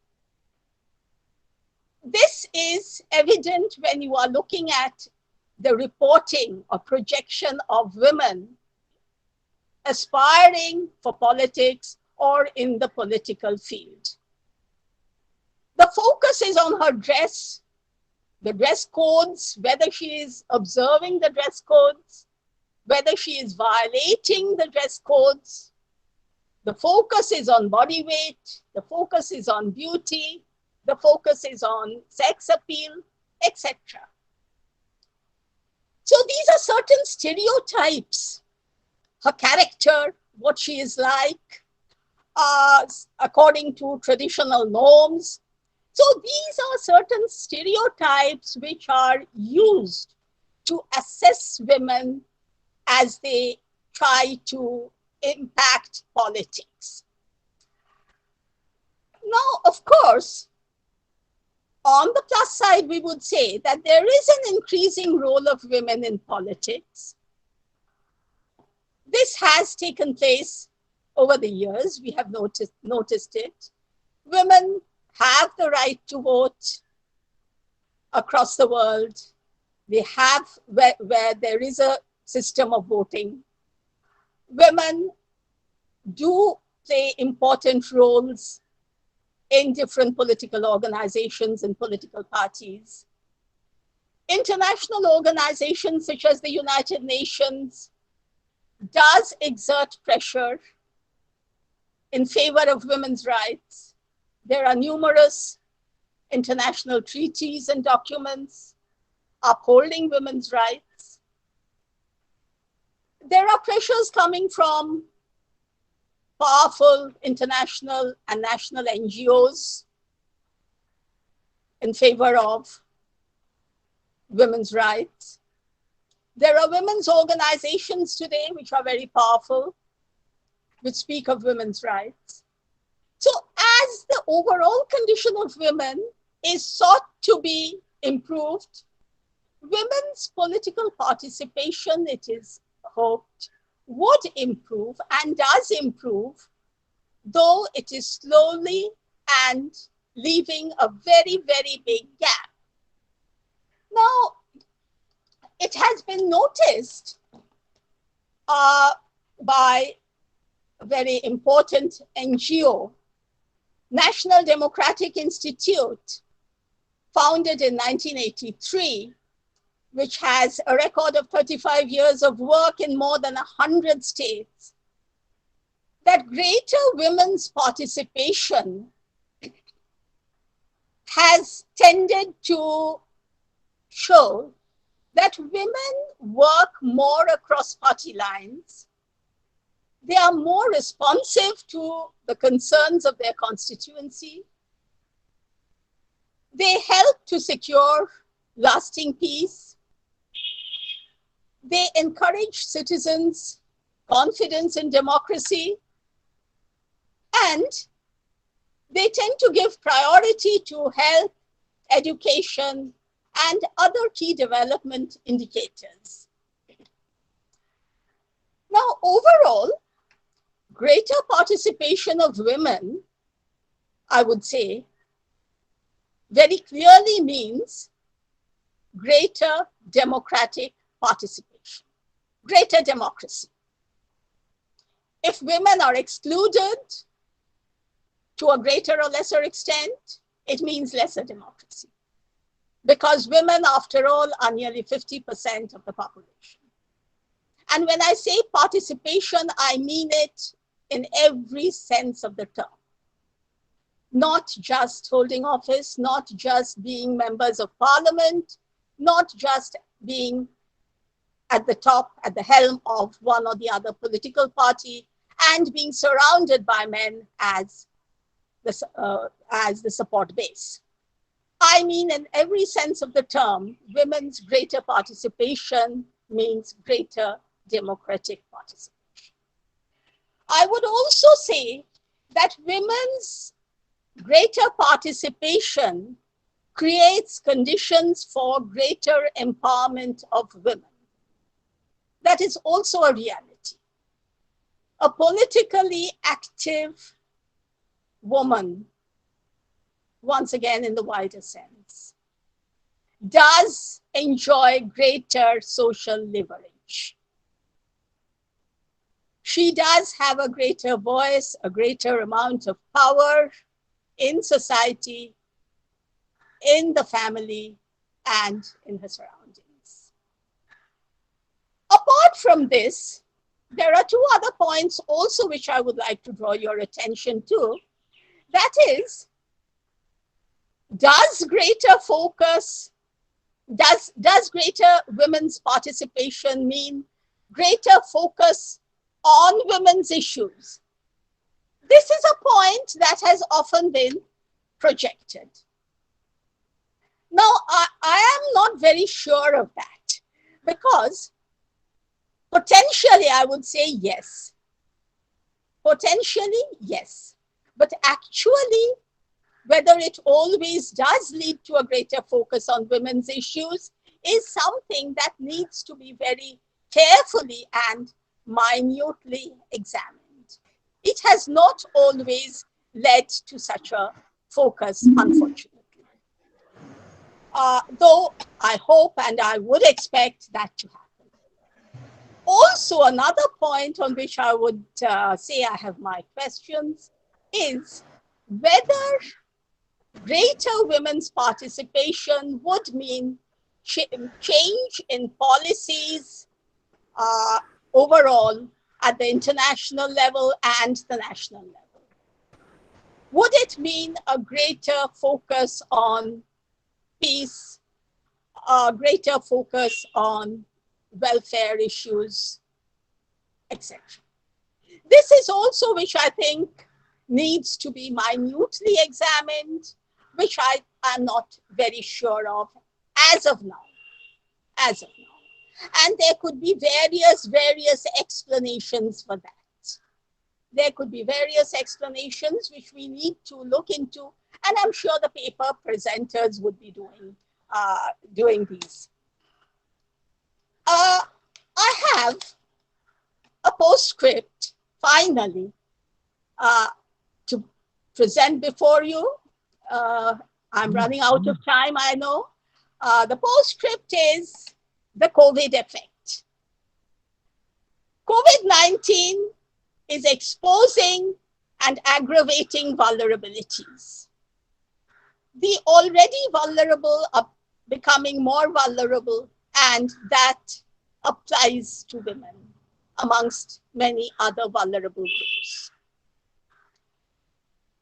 this is evident when you are looking at the reporting or projection of women aspiring for politics or in the political field. The focus is on her dress, the dress codes, whether she is observing the dress codes, whether she is violating the dress codes. The focus is on body weight, the focus is on beauty, the focus is on sex appeal, etc. So these are certain stereotypes. Her character, what she is like, according to traditional norms. So these are certain stereotypes which are used to assess women as they try to impact politics. Now, of course, on the plus side, we would say that there is an increasing role of women in politics. This has taken place over the years. We have noticed it. Women have the right to vote across the world. They have where there is a system of voting. Women do play important roles in different political organizations and political parties. International organizations such as the United Nations does exert pressure in favor of women's rights. There are numerous international treaties and documents upholding women's rights. There are pressures coming from powerful international and national NGOs in favor of women's rights. There are women's organizations today which are very powerful, which speak of women's rights. So as the overall condition of women is sought to be improved, women's political participation, it is hoped, would improve and does improve, though it is slowly and leaving a very, very big gap. Now, it has been noticed by a very important NGO, National Democratic Institute, founded in 1983, which has a record of 35 years of work in more than 100 states, that greater women's participation has tended to show that women work more across party lines. They are more responsive to the concerns of their constituency. They help to secure lasting peace. They encourage citizens' confidence in democracy, and they tend to give priority to health, education, and other key development indicators. Now, overall, greater participation of women, I would say, very clearly means greater democratic participation, greater democracy. If women are excluded to a greater or lesser extent, it means lesser democracy. Because women, after all, are nearly 50% of the population. And when I say participation, I mean it in every sense of the term. Not just holding office, not just being members of parliament, not just being at the top, at the helm of one or the other political party, and being surrounded by men as the support base. I mean, in every sense of the term, women's greater participation means greater democratic participation. I would also say that women's greater participation creates conditions for greater empowerment of women. That is also a reality. A politically active woman, once again in the wider sense, does enjoy greater social leverage. She does have a greater voice, a greater amount of power in society, in the family, and in her surroundings. Apart from this, there are two other points also which I would like to draw your attention to. That is, does greater women's participation mean greater focus on women's issues? This is a point that has often been projected. Now, I am not very sure of that, because potentially I would say yes. Potentially, yes. But actually, whether it always does lead to a greater focus on women's issues is something that needs to be very carefully and minutely examined. It has not always led to such a focus, unfortunately. Though I hope and I would expect that to happen. Also, another point on which I would say I have my questions is whether greater women's participation would mean change in policies overall at the international level and the national level. Would it mean a greater focus on peace, a greater focus on welfare issues, etc.? This is also which I think needs to be minutely examined, which I am not very sure of as of now. And there could be various explanations for that. There could be various explanations which we need to look into, and I'm sure the paper presenters would be doing these. I have a postscript, finally, to present before you. I'm running out of time, I know. The postscript is the COVID effect. COVID-19 is exposing and aggravating vulnerabilities. The already vulnerable are becoming more vulnerable, and that applies to women amongst many other vulnerable groups.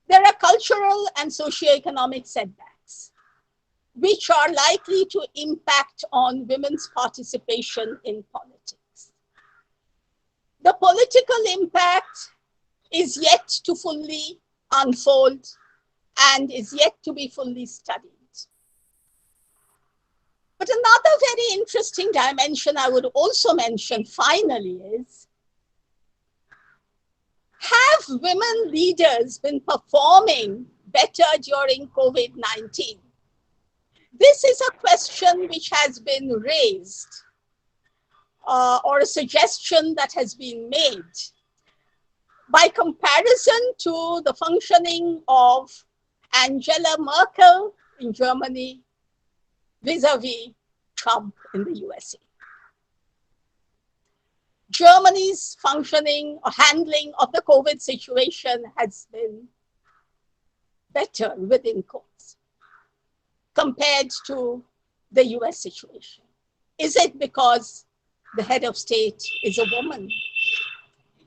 There are cultural and socioeconomic setbacks, which are likely to impact on women's participation in politics. The political impact is yet to fully unfold and is yet to be fully studied. But another very interesting dimension I would also mention finally is, have women leaders been performing better during COVID-19? This is a question which has been raised, or a suggestion that has been made by comparison to the functioning of Angela Merkel in Germany vis-a-vis Trump in the USA. Germany's functioning or handling of the COVID situation has been better, within quotes, compared to the US situation. Is it because the head of state is a woman?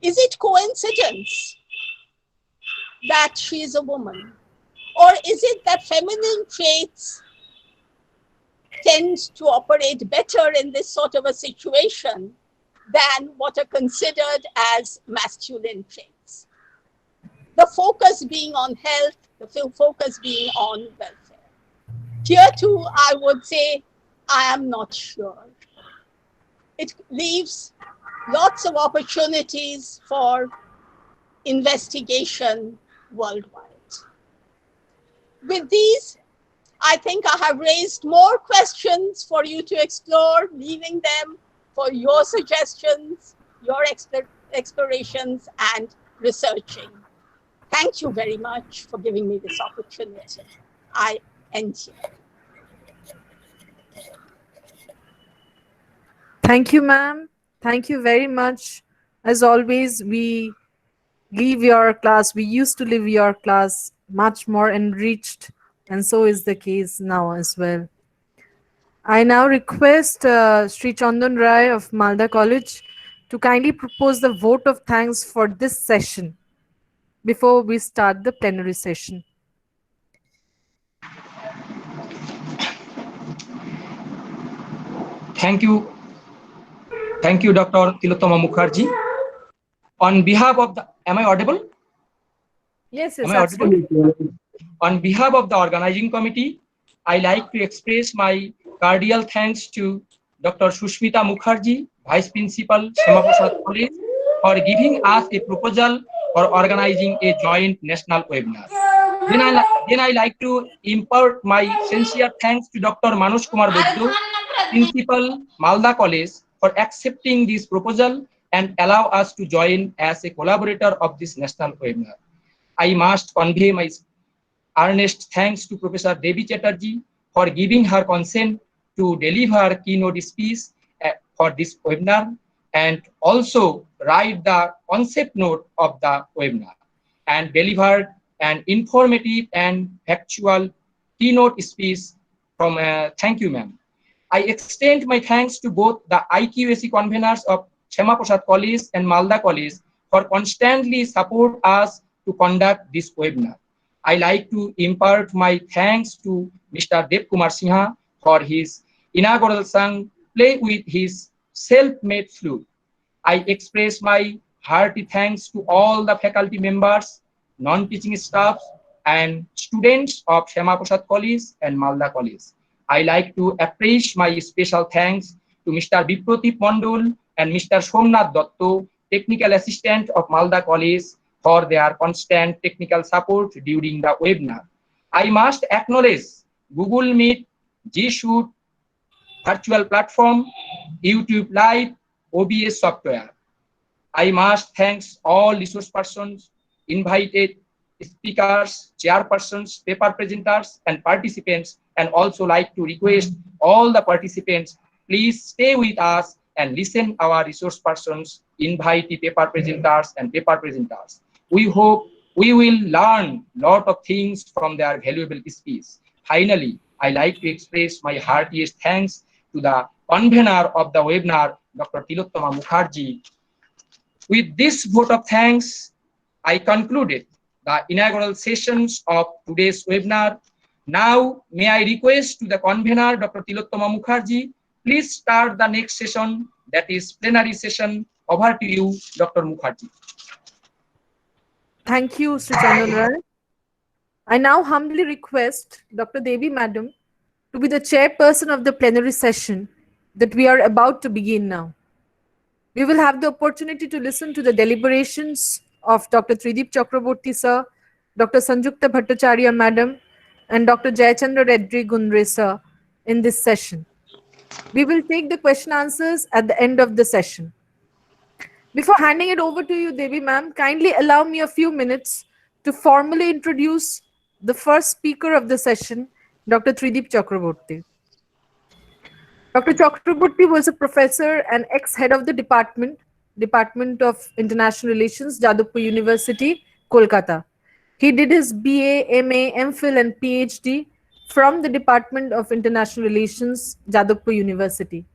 Is it coincidence that she is a woman? Or is it that feminine traits tend to operate better in this sort of a situation than what are considered as masculine traits? The focus being on health, the focus being on welfare. Here too, I would say, I am not sure. It leaves lots of opportunities for investigation worldwide. With these, I think I have raised more questions for you to explore, leaving them for your suggestions, your explorations, and researching. Thank you very much for giving me this opportunity. I end here. Thank you, ma'am. Thank you very much. As always, we leave your class, we used to leave your class much more enriched, and so is the case now as well. I now request Sri Chandan Rai of Malda College to kindly propose the vote of thanks for this session before we start the plenary session. Thank you, Dr. Tilottama Mukherjee. On behalf of the, am I audible? Yes, Am yes, I audible? absolutely. On behalf of the organizing committee, I like to express my cordial thanks to Dr. Sushmita Mukherjee, Vice Principal, Syamaprasad College, for giving us a proposal for organizing a joint national webinar. Then I like to impart my sincere thanks to Dr. Manoj Kumar Boddo, Principal, Malda College, for accepting this proposal and allow us to join as a collaborator of this national webinar. I must convey my earnest thanks to Professor Devi Chatterjee for giving her consent to deliver keynote speech for this webinar, and also write the concept note of the webinar and delivered an informative and factual keynote speech from thank you, ma'am. I extend my thanks to both the IQAC conveners of Syamaprasad College and Malda College for constantly support us to conduct this webinar. I like to impart my thanks to Mr. Dev Kumar Sinha for his inaugural song, Play with His Self-Made Flute. I express my hearty thanks to all the faculty members, non-teaching staff, and students of Syamaprasad College and Malda College. I like to appraise my special thanks to Mr. Biprotip Mondol and Mr. Somnath Dotto, Technical Assistant of Malda College, for their constant technical support during the webinar. I must acknowledge Google Meet, G Suite, virtual platform, YouTube Live, OBS software. I must thank all resource persons, invited speakers, chairpersons, paper presenters, and participants, and also like to request all the participants, please stay with us and listen our resource persons, invite the paper presenters and paper presenters. We hope we will learn lot of things from their valuable speech. Finally, I like to express my heartiest thanks to the convener of the webinar, Dr. Tilottama Mukherjee. With this vote of thanks, I concluded the inaugural sessions of today's webinar. Now, may I request to the convener, Dr. Tilottama Mukherjee, please start the next session, that is plenary session. Over to you, Dr. Mukherjee. Thank you, Sri Chandra. I now humbly request Dr. Devi Madam to be the chairperson of the plenary session that we are about to begin now. We will have the opportunity to listen to the deliberations of Dr. Tridip Chakraborty sir, Dr. Sanjukta Bhattacharya Madam, and Dr. Jayachandra Reddy Gundre sir in this session. We will take the question answers at the end of the session. Before handing it over to you, Devi ma'am, kindly allow me a few minutes to formally introduce the first speaker of the session, Dr. Tridip Chakraborty. Dr. Chakraborty was a professor and ex-head of the Department of International Relations, Jadavpur University, Kolkata. He did his BA, MA, MPhil and PhD from the Department of International Relations, Jadavpur University.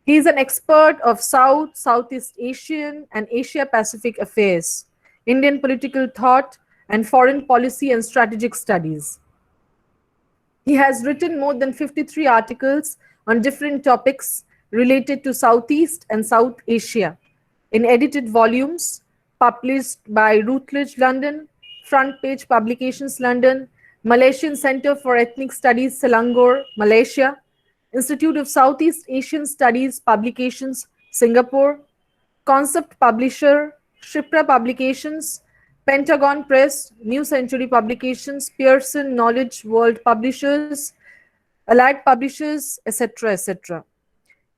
He is an expert of South, Southeast Asian and Asia-Pacific affairs, Indian political thought, and foreign policy and strategic studies. He has written more than 53 articles on different topics related to Southeast and South Asia in edited volumes published by Routledge London, Front Page Publications London, Malaysian Centre for Ethnic Studies Selangor, Malaysia, Institute of Southeast Asian Studies Publications, Singapore, Concept Publisher, Shipra Publications, Pentagon Press, New Century Publications, Pearson Knowledge World Publishers, Allied Publishers, etc., etc.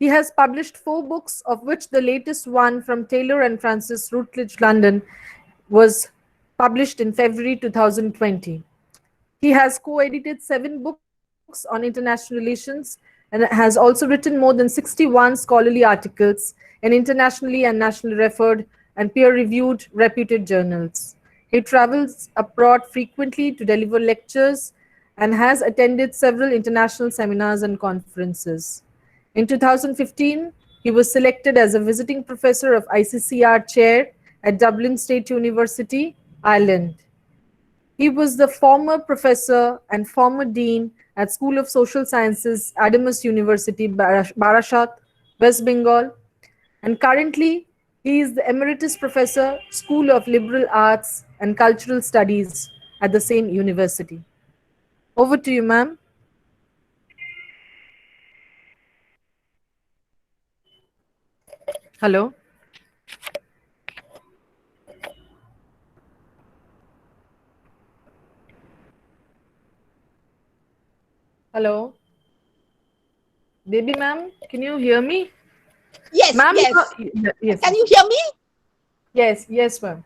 He has published 4 books, of which the latest one from Taylor and Francis Routledge, London, was published in February 2020. He has co-edited 7 books on international relations and has also written more than 61 scholarly articles in internationally and nationally referred and peer-reviewed reputed journals. He travels abroad frequently to deliver lectures and has attended several international seminars and conferences. In 2015, he was selected as a visiting professor of ICCR chair at Dublin State University, Ireland. He was the former professor and former dean at School of Social Sciences, Adamas University, Barashat, West Bengal, and currently he is the emeritus professor, School of Liberal Arts and Cultural Studies at the same university. Over to you, ma'am. Hello. Hello. Baby ma'am, can you hear me? Yes, Ma'am, yes. Yes. Can you hear me? Yes, ma'am.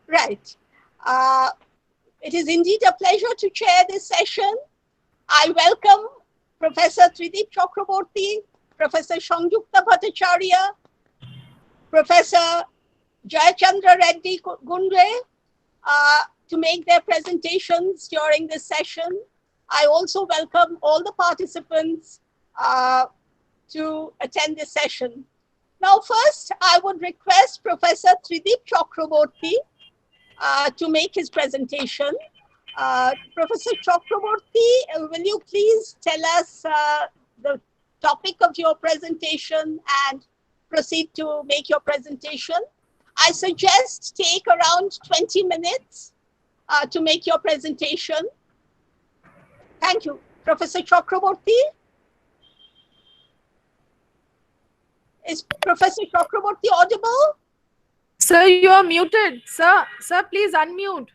Right. It is indeed a pleasure to chair this session. I welcome Professor Tridip Chakraborty, Professor Sanjukta Bhattacharya, Professor Jayachandra Reddy Gundre to make their presentations during this session. I also welcome all the participants to attend this session. Now, first, I would request Professor Tridip Chakraborty to make his presentation. Professor Chakraborty, will you please tell us the topic of your presentation and proceed to make your presentation? I suggest take around 20 minutes to make your presentation. Thank you. Professor Chakraborty? Is Professor Chakraborty audible? Sir, you are muted. Sir, please unmute.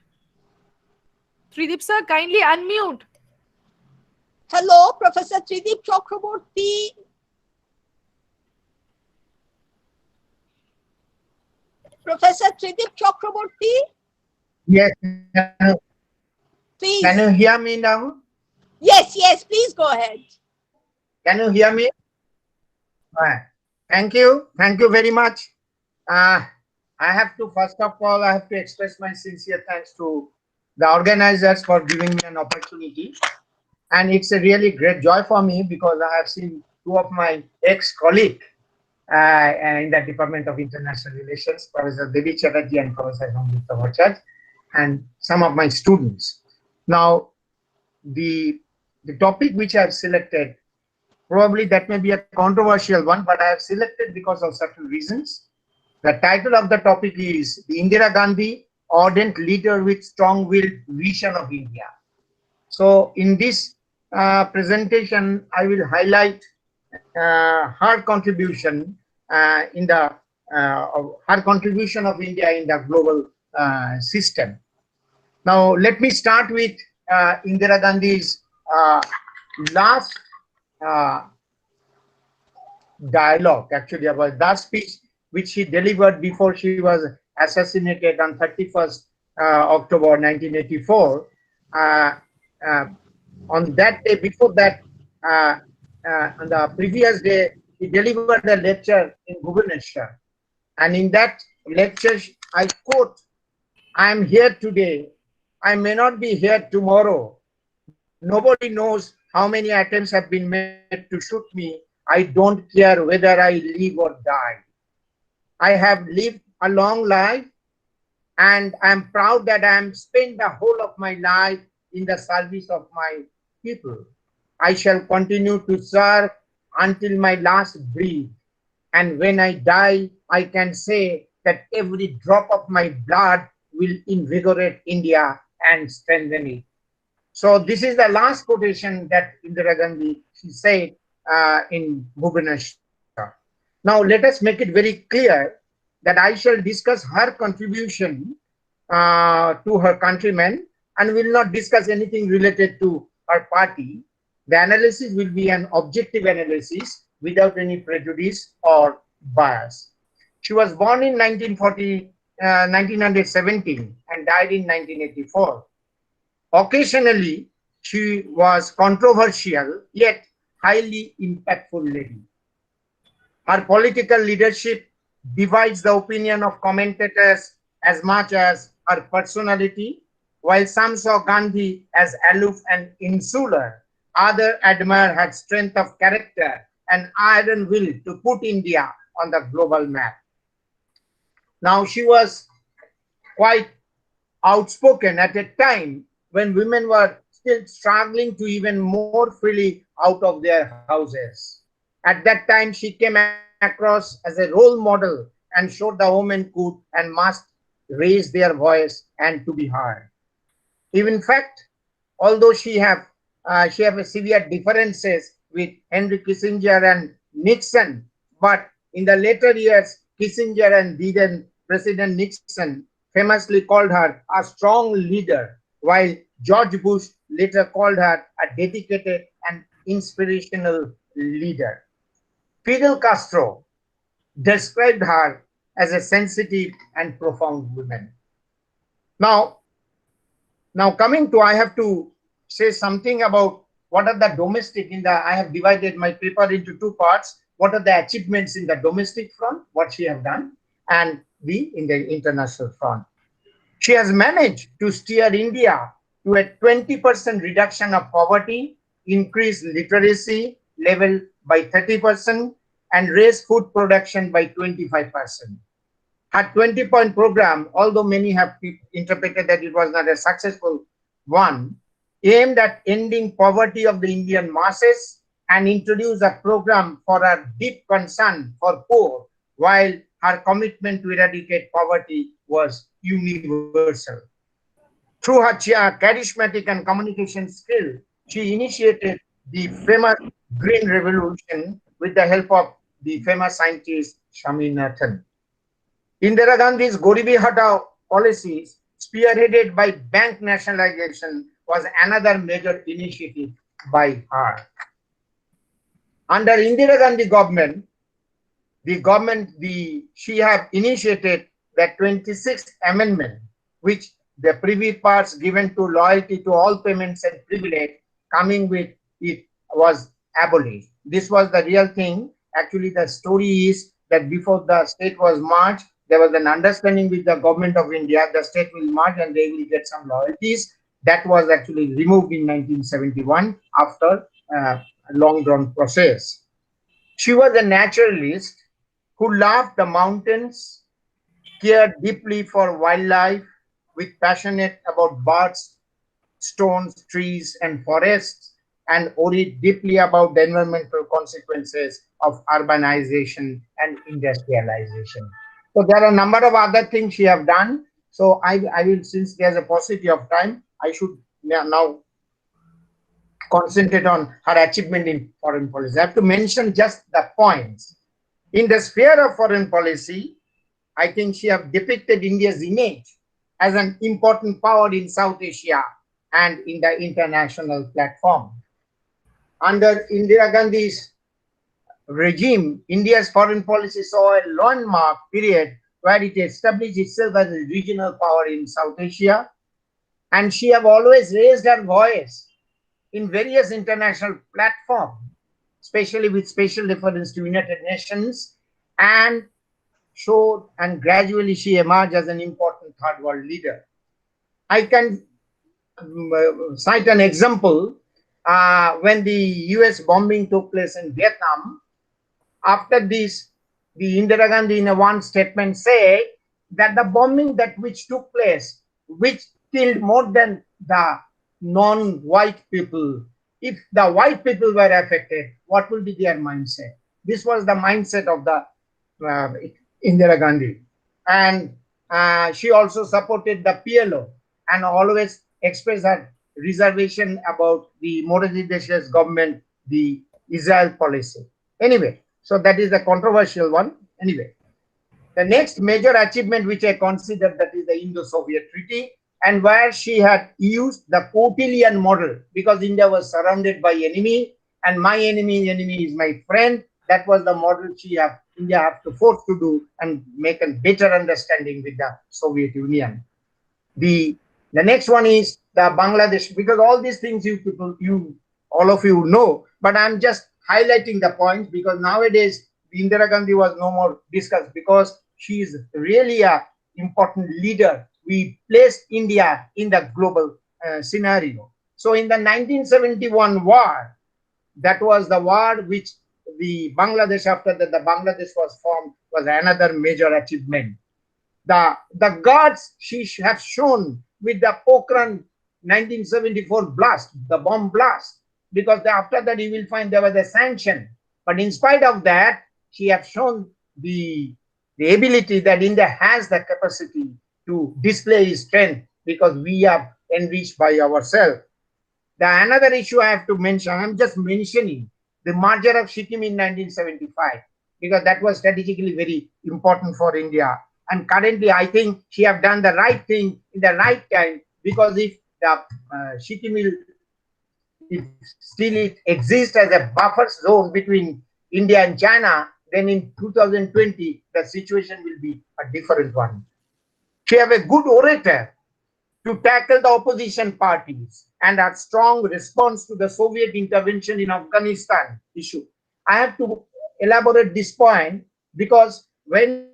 Tridip sir, kindly unmute. Hello, Professor Tridip Chakraborty. Professor Tridip Chakraborty? Yes. Please. Can you hear me now? Yes, please go ahead. Can you hear me? Right. Thank you. Thank you very much. Uh, I have to, first of all, I have to express my sincere thanks to the organizers for giving me an opportunity. And it's a really great joy for me because I have seen two of my ex-colleagues in the Department of International Relations, Professor Devi Chatterjee and Professor Ramgupta Bhattacharya, and some of my students. Now, the topic which I have selected, probably that may be a controversial one, but I have selected because of certain reasons. The title of the topic is the Indira Gandhi, ardent leader with strong-willed vision of India. So in this presentation, I will highlight her contribution in the her contribution of India in the global system. Now, let me start with Indira Gandhi's last uh, dialogue, actually, about that speech which she delivered before she was assassinated on 31st October 1984. Uh, uh, on that day, before that, on the previous day, he delivered a lecture in Bhubaneswar. And in that lecture, I quote, "I am here today. I may not be here tomorrow. Nobody knows how many attempts have been made to shoot me. I don't care whether I live or die. I have lived a long life and I'm proud that I am spent the whole of my life in the service of my people. I shall continue to serve until my last breath. And when I die, I can say that every drop of my blood will invigorate India and strengthen it." So this is the last quotation that Indira Gandhi she said in Bhubaneswar. Now let us make it very clear that I shall discuss her contribution to her countrymen and will not discuss anything related to her party. The analysis will be an objective analysis without any prejudice or bias. She was born in 1917 and died in 1984. Occasionally, she was controversial yet highly impactful lady. Her political leadership divides the opinion of commentators as much as her personality. While some saw Gandhi as aloof and insular, others admire her strength of character and iron will to put India on the global map. Now, she was quite outspoken at a time when women were still struggling to even more freely out of their houses. At that time, she came across as a role model and showed the women could and must raise their voice and to be heard. In fact, although she have a severe differences with Henry Kissinger and Nixon, but in the later years, Kissinger and then President Nixon famously called her a strong leader, while George Bush later called her a dedicated and inspirational leader. Fidel Castro described her as a sensitive and profound woman. Now, coming to, I have to say something about what are the domestic in the, I have divided my paper into two parts. What are the achievements in the domestic front, what she has done, and in the international front. She has managed to steer India to a 20% reduction of poverty, increase literacy level by 30%, and raise food production by 25%. Her 20-point program, although many have interpreted that it was not a successful one, aimed at ending poverty of the Indian masses and introduced a program for her deep concern for poor, while her commitment to eradicate poverty was universal. Through her charismatic and communication skill, she initiated the famous Green Revolution with the help of the famous scientist Swaminathan. Indira Gandhi's Garibi Hatao policies, spearheaded by bank nationalization, was another major initiative by her. Under Indira Gandhi government, she have initiated the 26th Amendment, which the privy parts given to loyalty to all payments and privilege coming with it was abolished. This was the real thing, Actually, the story is that before the state was merged, there was an understanding with the government of India. The state will merge and they will get some loyalties. That was actually removed in 1971 after a long drawn process. She was a naturalist who loved the mountains, cared deeply for wildlife, with passionate about birds, stones, trees, and forests, and worried deeply about the environmental consequences of urbanization and industrialization. So there are a number of other things she have done. So I will, since there's a paucity of time, I should now concentrate on her achievement in foreign policy. I have to mention just the points. In the sphere of foreign policy, I think she have depicted India's image as an important power in South Asia and in the international platform. Under Indira Gandhi's regime, India's foreign policy saw a landmark period where it established itself as a regional power in South Asia, and she have always raised her voice in various international platforms, especially with special reference to United Nations, and showed and gradually she emerged as an important third world leader. I can cite an example when the US bombing took place in Vietnam. After this, the Indira Gandhi in a one statement say that the bombing that which took place, which killed more than the non-white people, if the white people were affected, what will be their mindset? This was the mindset of the Indira Gandhi. And she also supported the PLO and always expressed her reservation about the Modi Desai's government, the Israel policy. Anyway, so that is a controversial one. Anyway, the next major achievement which I consider, that is the Indo-Soviet Treaty, and where she had used the Kautilyan model, because India was surrounded by enemy and my enemy is my friend. That was the model India have to force to do and make a better understanding with the Soviet Union. The next one is the Bangladesh, because all these things all of you know, but I'm just highlighting the points because nowadays Indira Gandhi was no more discussed because she is really a important leader. We placed India in the global scenario. So in the 1971 war, that was the war which the Bangladesh, after that the Bangladesh was formed, was another major achievement. The guards she has shown with the Pokhran 1974 blast, the bomb blast, because after that you will find there was a sanction. But in spite of that, she has shown the ability that India has the capacity to display its strength because we are enriched by ourselves. Another issue I have to mention, I'm just mentioning the merger of Sikkim in 1975 because that was strategically very important for India. And currently, I think she have done the right thing in the right time, because if the Sikkim will still exists as a buffer zone between India and China, then in 2020, the situation will be a different one. She have a good orator to tackle the opposition parties and a strong response to the Soviet intervention in Afghanistan issue. I have to elaborate this point because when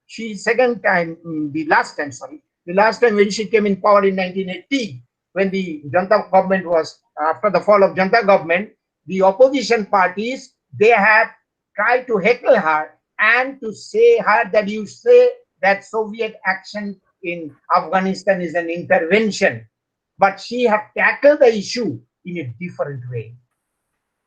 she the last time when she came in power in 1980, when the Janta government was, after the fall of Janta government, the opposition parties, they have tried to heckle her and to say her that you say that Soviet action in Afghanistan is an intervention, but she have tackled the issue in a different way.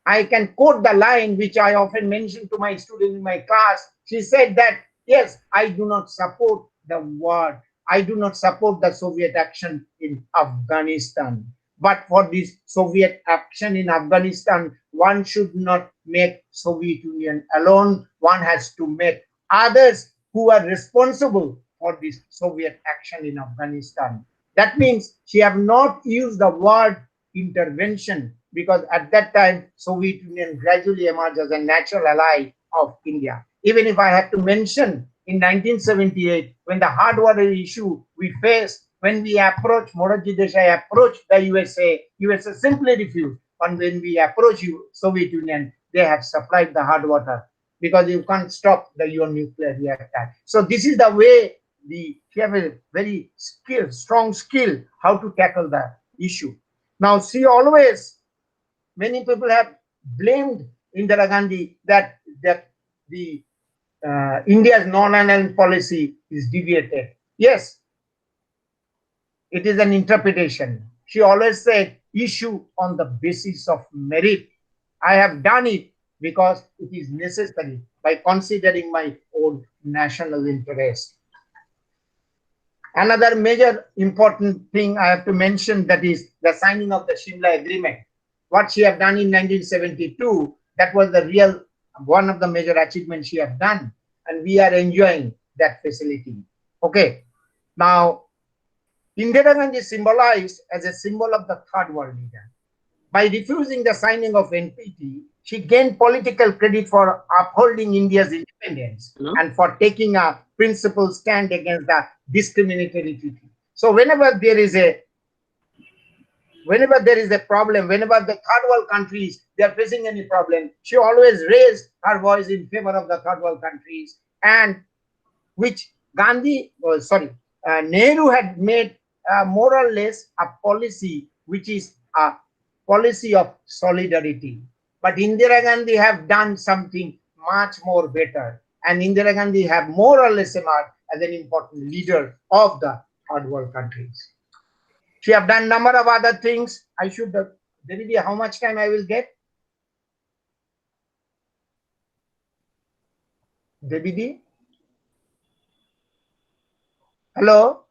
I can quote the line which I often mention to my students in my class. She said that, yes, I do not support the war. I do not support the Soviet action in Afghanistan. But for this Soviet action in Afghanistan, one should not make Soviet Union alone. One has to make others who are responsible for this Soviet action in Afghanistan. That means she have not used the word intervention, because at that time, Soviet Union gradually emerged as a natural ally of India. Even if I had to mention in 1978, when the hard water issue we faced, when we approached, Modi Desai approached the USA simply refused. And when we approached Soviet Union, they have supplied the hard water, because you can't stop your nuclear reactor. So this is the way she have a very strong skill how to tackle the issue. Now, she always, many people have blamed Indira Gandhi that the India's non-aligned policy is deviated. Yes, it is an interpretation. She always said, issue on the basis of merit. I have done it because it is necessary by considering my own national interest. Another major important thing I have to mention, that is the signing of the Shimla Agreement. What she have done in 1972, that was the real one of the major achievements she have done, and we are enjoying that facility. Okay, now Indira Gandhi is symbolized as a symbol of the third world leader. By refusing the signing of NPT, she gained political credit for upholding India's independence and for taking a principled stand against the discriminatory treaty. So whenever there is a problem, whenever the third world countries, they are facing any problem, she always raised her voice in favor of the third world countries, and which Nehru had made more or less a policy which is a policy of solidarity. But Indira Gandhi have done something much more better, and Indira Gandhi have more or less emerged as an important leader of the third world countries. She have done number of other things. I should, Devi, how much time I will get? Devi? Hello?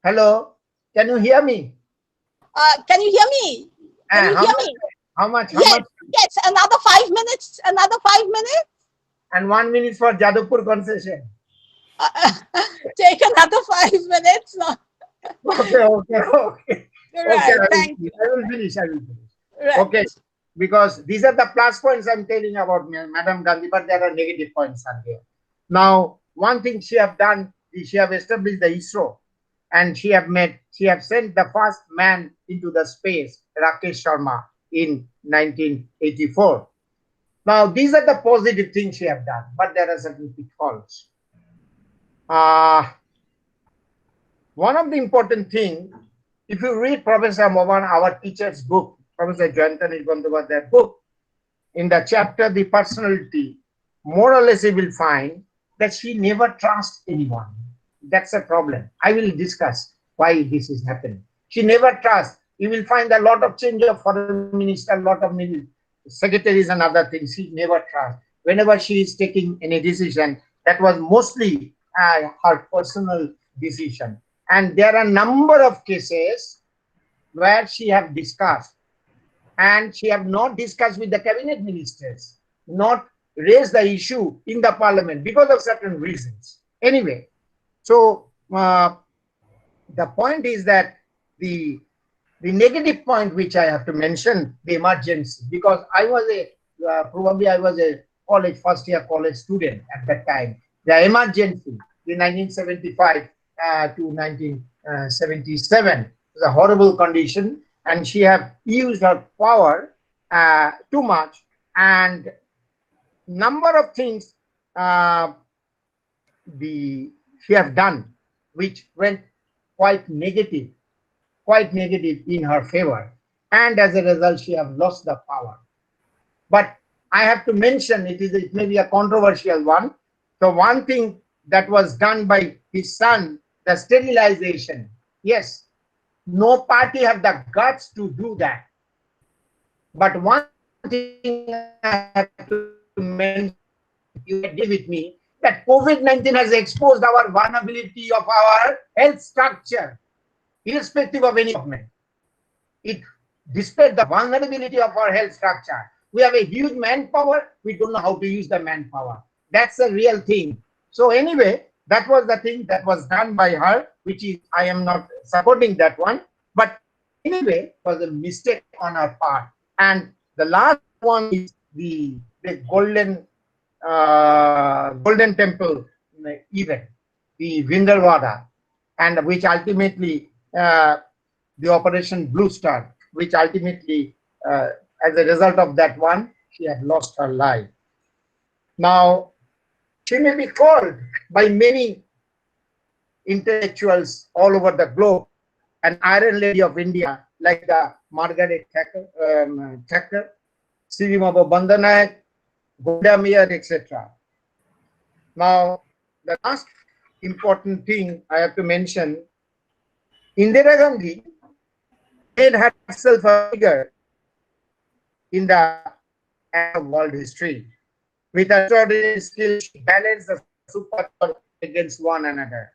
Hello? Can you hear me? Can you hear me? Can you hear me? How much? Yes, another 5 minutes. Another 5 minutes. And 1 minute for Jadavpur concession. Take another 5 minutes. Okay. Right, thank you. I will finish. Right. Okay, because these are the plus points I'm telling about Madam Gandhi, but there are negative points are there. Now, one thing she have done is she have established the ISRO, and she have sent the first man into the space, Rakesh Sharma, in 1984. Now, these are the positive things she have done, but there are certain pitfalls. One of the important things, if you read Professor Mohan, our teacher's book, Professor Jayantani Bandyopadhyay's book, in the chapter The Personality, more or less you will find that she never trusts anyone. That's a problem. I will discuss why this is happening. She never trusts. You will find a lot of change of foreign minister, a lot of secretaries and other things. She never trusts. Whenever she is taking any decision, that was mostly her personal decision. And there are a number of cases where she have discussed, and she have not discussed with the cabinet ministers, not raised the issue in the parliament because of certain reasons. Anyway, so the point is that the negative point which I have to mention, the emergency, because I was probably I was a first year college student at that time. The emergency in 1975 to 1977 was a horrible condition, and she have used her power too much, and number of things she have done which went quite negative in her favor, and as a result she have lost the power. But I have to mention, it may be a controversial one. So one thing that was done by his son, the sterilization. Yes, no party have the guts to do that. But one thing I have to mention, you agree with me, that COVID-19 has exposed our vulnerability of our health structure, irrespective of any government. It displayed the vulnerability of our health structure. We have a huge manpower. We don't know how to use the manpower. That's a real thing. So anyway, that was the thing that was done by her, which is, I am not supporting that one. But anyway, it was a mistake on her part. And the last one is the golden temple event, the Vindalwada, and which ultimately the Operation Blue Star, which ultimately as a result of that one, she had lost her life. Now, she may be called by many intellectuals all over the globe an Iron Lady of India, like the Margaret Thatcher, Syamaprasad Bandanayak, Golda Meir, etc. Now, the last important thing I have to mention, Indira Gandhi made herself a figure in the world history. With extraordinary skill, she balanced the superpower against one another.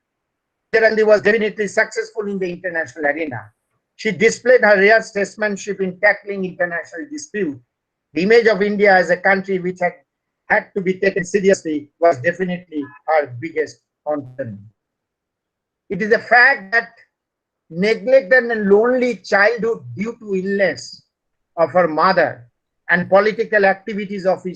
Indira Gandhi was definitely successful in the international arena. She displayed her rare statesmanship in tackling international disputes. The image of India as a country which had to be taken seriously was definitely her biggest concern. It is a fact that neglected and lonely childhood due to illness of her mother and political activities of her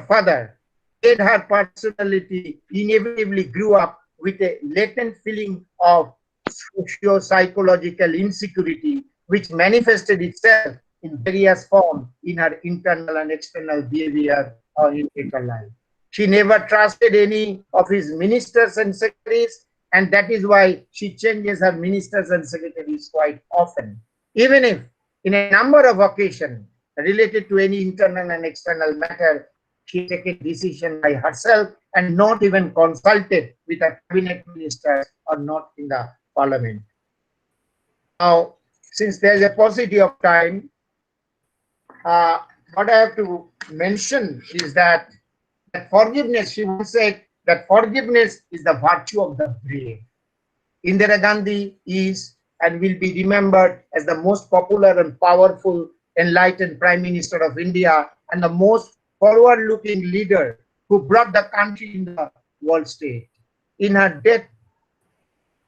father, made her personality inevitably grew up with a latent feeling of socio-psychological insecurity, which manifested itself in various forms in her internal and external behavior or in her life. She never trusted any of his ministers and secretaries, and that is why she changes her ministers and secretaries quite often. Even if in a number of occasions related to any internal and external matter, she takes a decision by herself and not even consulted with her cabinet ministers or not in the parliament. Now, since there is a paucity of time, what I have to mention is that forgiveness, she once said that forgiveness is the virtue of the brave. Indira Gandhi is and will be remembered as the most popular and powerful, enlightened Prime Minister of India and the most forward-looking leader who brought the country in the world stage. In her death,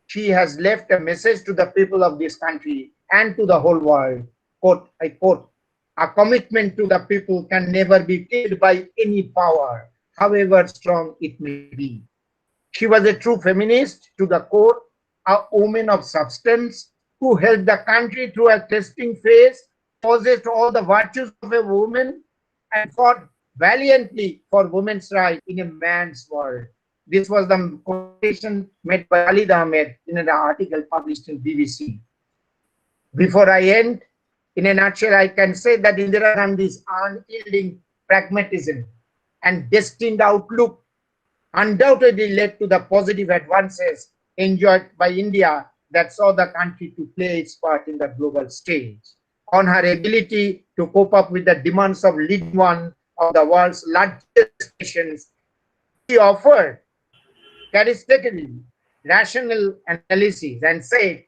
she has left a message to the people of this country and to the whole world. Quote, I quote, "A commitment to the people can never be killed by any power, however strong it may be." She was a true feminist to the core, a woman of substance who helped the country through a testing phase, possessed all the virtues of a woman, and fought valiantly for women's rights in a man's world. This was the quotation made by Khalid Ahmed in an article published in BBC. Before I end, in a nutshell, I can say that Indira Gandhi's unyielding pragmatism and destined outlook undoubtedly led to the positive advances enjoyed by India that saw the country to play its part in the global stage. On her ability to cope up with the demands of leading one of the world's largest nations, she offered charismatically rational analysis and said,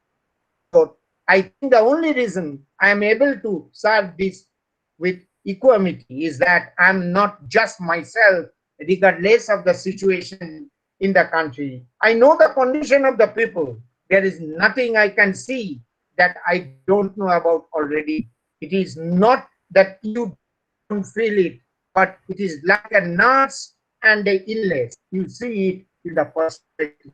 "I think the only reason I am able to serve this with equanimity is that I am not just myself, regardless of the situation in the country. I know the condition of the people. There is nothing I can see that I don't know about already. It is not that you don't feel it, but it is like a nurse and an illness. You see it in the perspective."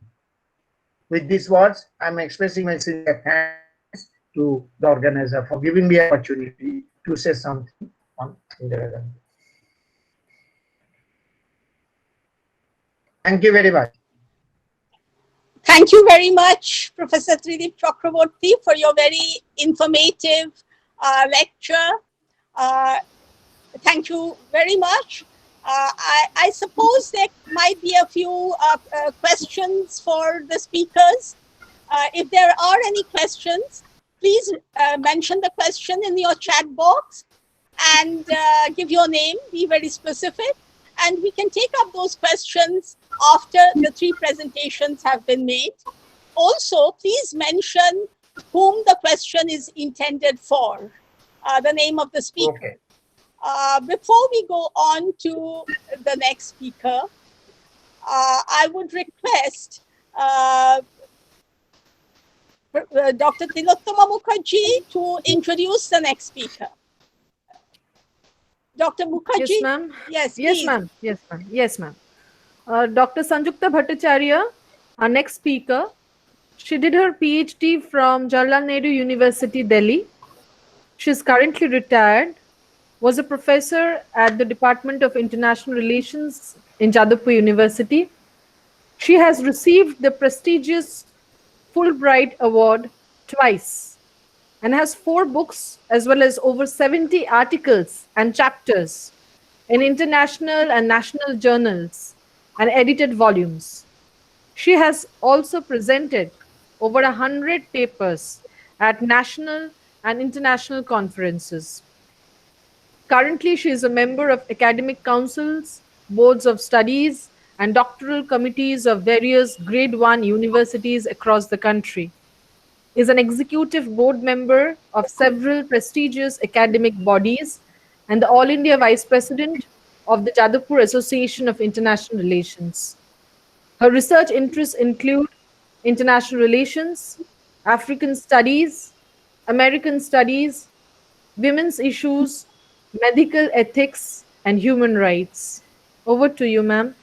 With these words, I am expressing my sincere thanks to the organizer for giving me an opportunity to say something on Indira Gandhi. Thank you very much. Thank you very much, Professor Tridip Chakraborty, for your very informative lecture. Thank you very much. I suppose there might be a few questions for the speakers. If there are any questions, please mention the question in your chat box and give your name, be very specific, and we can take up those questions after the three presentations have been made. Also, please mention whom the question is intended for, the name of the speaker. Okay. Before we go on to the next speaker, I would request Dr. Tilottama Mukherjee to introduce the next speaker. Dr. Mukherjee? Yes, ma'am. Yes, Yes, please. ma'am. Yes, ma'am. Yes, ma'am. Dr. Sanjukta Bhattacharya, our next speaker. She did her PhD from Jawaharlal Nehru University, Delhi. She is currently retired. was a professor at the Department of International Relations in Jadavpur University. She has received the prestigious Fulbright Award twice and has 4 books as well as over 70 articles and chapters in international and national journals and edited volumes. She has also presented over 100 papers at national and international conferences. Currently, she is a member of academic councils, boards of studies, and doctoral committees of various grade 1 universities across the country. Is an executive board member of several prestigious academic bodies and the All India Vice President of the Jadavpur Association of International Relations. Her research interests include international relations, African studies, American studies, women's issues, medical ethics, and human rights. Over to you, ma'am.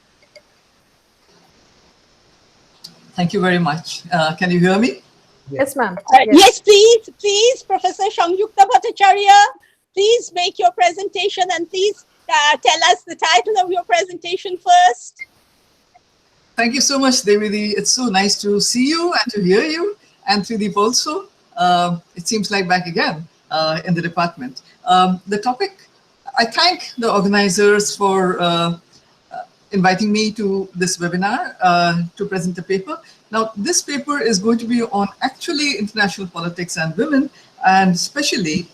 Thank you very much. Can you hear me? Yes, ma'am. Yes, please, Professor Shangyukta Bhattacharya, please make your presentation and please tell us the title of your presentation first. Thank you so much, Devidi. It's so nice to see you and to hear you, and Trideep also. It seems like back again in the department. The topic, I thank the organizers for inviting me to this webinar to present a paper. Now, this paper is going to be on actually international politics and women, and especially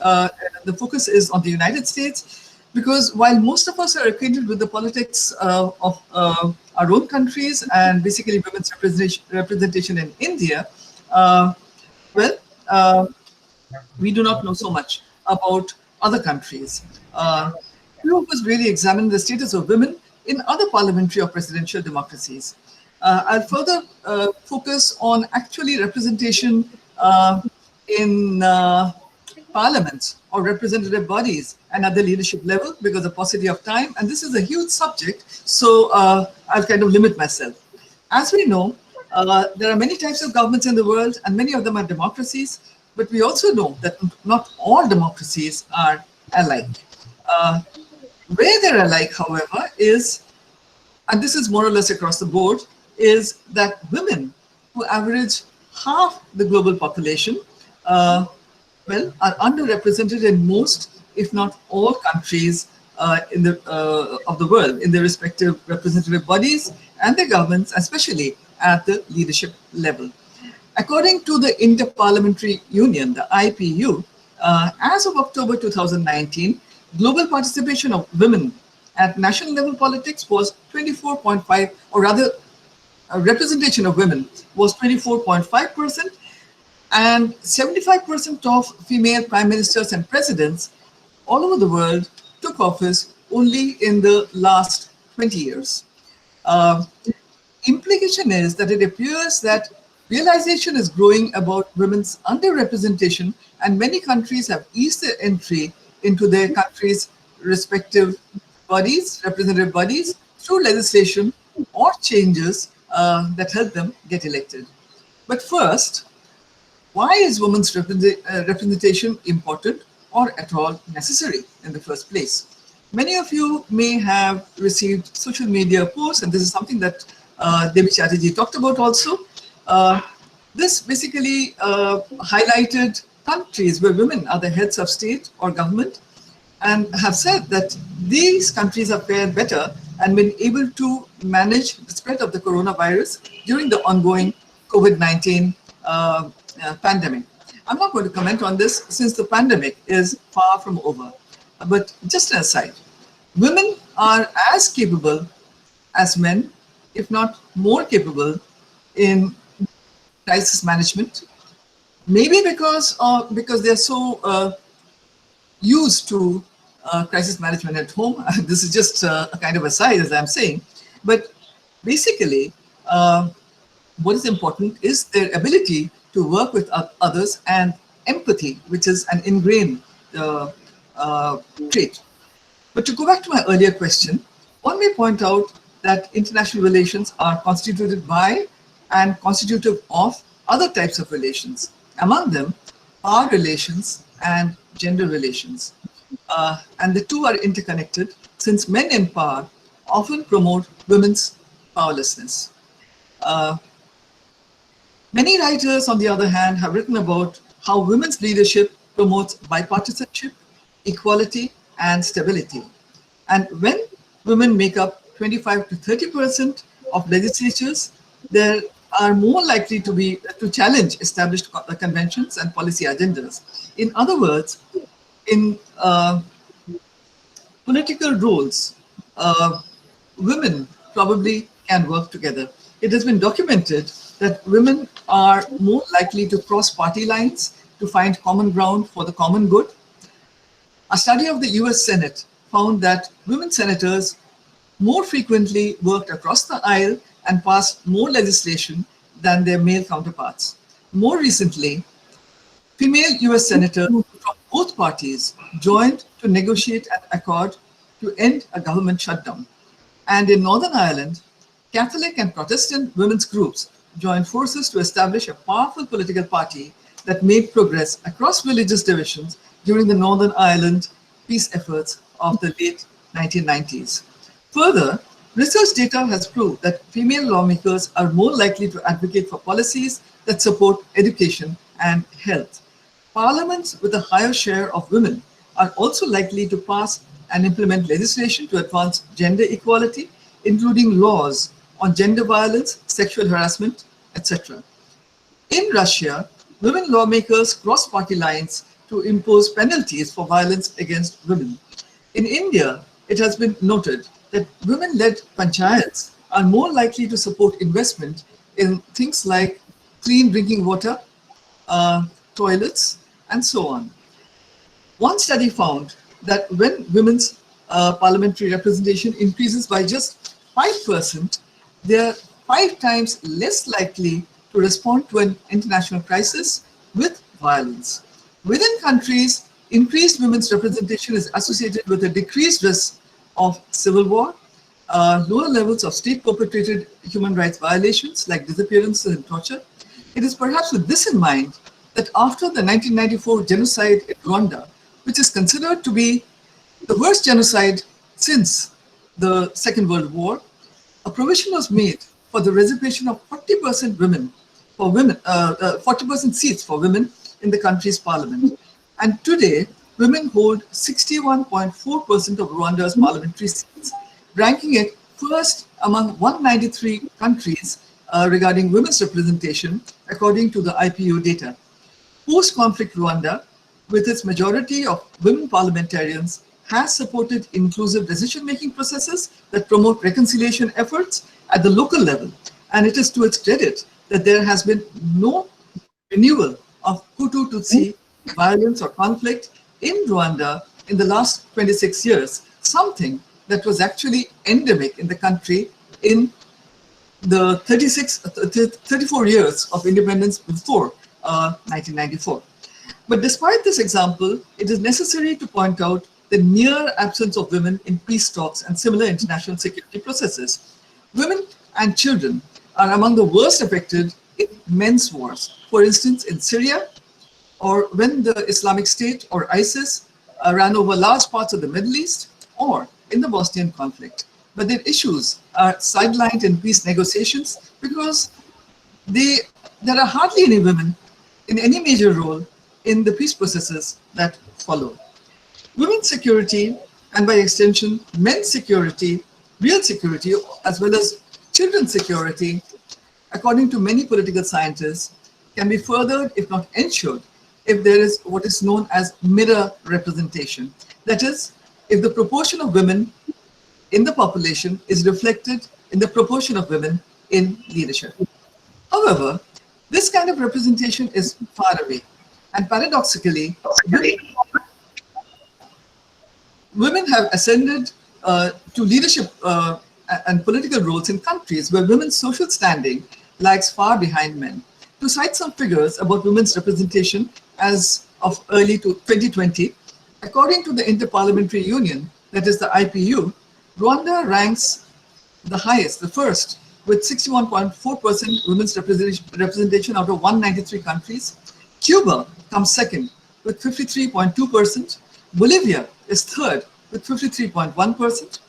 the focus is on the United States, because while most of us are acquainted with the politics of our own countries and basically women's representation in India, we do not know so much about other countries. Few of us really examine the status of women in other parliamentary or presidential democracies. I'll further focus on actually representation in parliaments or representative bodies and at the leadership level because of paucity of time. And this is a huge subject, so I'll kind of limit myself. As we know, there are many types of governments in the world and many of them are democracies, but we also know that not all democracies are alike. Where they're alike, however, is, and this is more or less across the board, is that women who average half the global population, are underrepresented in most, if not all countries of the world in their respective representative bodies and their governments, especially at the leadership level. According to the Inter-Parliamentary Union, the IPU, as of October 2019, global participation of women at national level politics was 24.5, or rather, representation of women was 24.5%, and 75% of female prime ministers and presidents all over the world took office only in the last 20 years. Implication is that it appears that realization is growing about women's underrepresentation, and many countries have eased their entry into their countries' respective bodies, representative bodies, through legislation or changes that help them get elected. But first, why is women's representation important or at all necessary in the first place? Many of you may have received social media posts, and this is something that Devi Chatterjee talked about also. This basically highlighted countries where women are the heads of state or government, and have said that these countries have fared better and been able to manage the spread of the coronavirus during the ongoing COVID-19 pandemic. I'm not going to comment on this since the pandemic is far from over. But just an aside, women are as capable as men, if not more capable, in crisis management. Maybe because they're so used to crisis management at home. This is just a kind of aside, as I'm saying. But basically, what is important is their ability to work with others and empathy, which is an ingrained trait. But to go back to my earlier question, one may point out that international relations are constituted by and constitutive of other types of relations. Among them, power relations and gender relations. and the two are interconnected, since men in power often promote women's powerlessness. Many writers, on the other hand, have written about how women's leadership promotes bipartisanship, equality, and stability. And when women make up 25 to 30% of legislatures, they are more likely to challenge established conventions and policy agendas. In other words, in political roles, women probably can work together. It has been documented that women are more likely to cross party lines to find common ground for the common good. A study of the US Senate found that women senators more frequently worked across the aisle and passed more legislation than their male counterparts. More recently, female US senators from both parties joined to negotiate an accord to end a government shutdown. And in Northern Ireland, Catholic and Protestant women's groups joined forces to establish a powerful political party that made progress across religious divisions during the Northern Ireland peace efforts of the late 1990s. Further, research data has proved that female lawmakers are more likely to advocate for policies that support education and health. Parliaments with a higher share of women are also likely to pass and implement legislation to advance gender equality, including laws on gender violence, sexual harassment, etc. In Russia, women lawmakers cross party lines to impose penalties for violence against women. In India, it has been noted that women-led panchayats are more likely to support investment in things like clean drinking water, toilets, and so on. One study found that when women's parliamentary representation increases by just 5%, they are 5 times less likely to respond to an international crisis with violence. Within countries, increased women's representation is associated with a decreased risk of civil war, lower levels of state-perpetrated human rights violations like disappearances and torture. It is perhaps with this in mind that after the 1994 genocide in Rwanda, which is considered to be the worst genocide since the Second World War, a provision was made for the reservation of 40% 40% seats for women in the country's parliament. And today, women hold 61.4% of Rwanda's parliamentary seats, ranking it first among 193 countries regarding women's representation, according to the IPU data. Post-conflict Rwanda, with its majority of women parliamentarians, has supported inclusive decision-making processes that promote reconciliation efforts at the local level. And it is to its credit that there has been no renewal of Hutu-Tutsi violence or conflict in Rwanda in the last 26 years, something that was actually endemic in the country in the 34 years of independence before 1994. But despite this example, it is necessary to point out the near absence of women in peace talks and similar international security processes. Women and children are among the worst affected in men's wars. For instance, in Syria, or when the Islamic State or ISIS ran over large parts of the Middle East, or in the Bosnian conflict. But their issues are sidelined in peace negotiations because there are hardly any women in any major role in the peace processes that follow. Women's security, and by extension, men's security, real security, as well as children's security, according to many political scientists, can be furthered, if not ensured, if there is what is known as mirror representation. That is, if the proportion of women in the population is reflected in the proportion of women in leadership. However, this kind of representation is far away. And paradoxically, women have ascended to leadership and political roles in countries where women's social standing lags far behind men. To cite some figures about women's representation as of early to 2020, according to the Interparliamentary Union, that is the IPU, Rwanda ranks the highest, the first, with 61.4% women's representation out of 193 countries. Cuba comes second with 53.2%, Bolivia is third with 53.1%.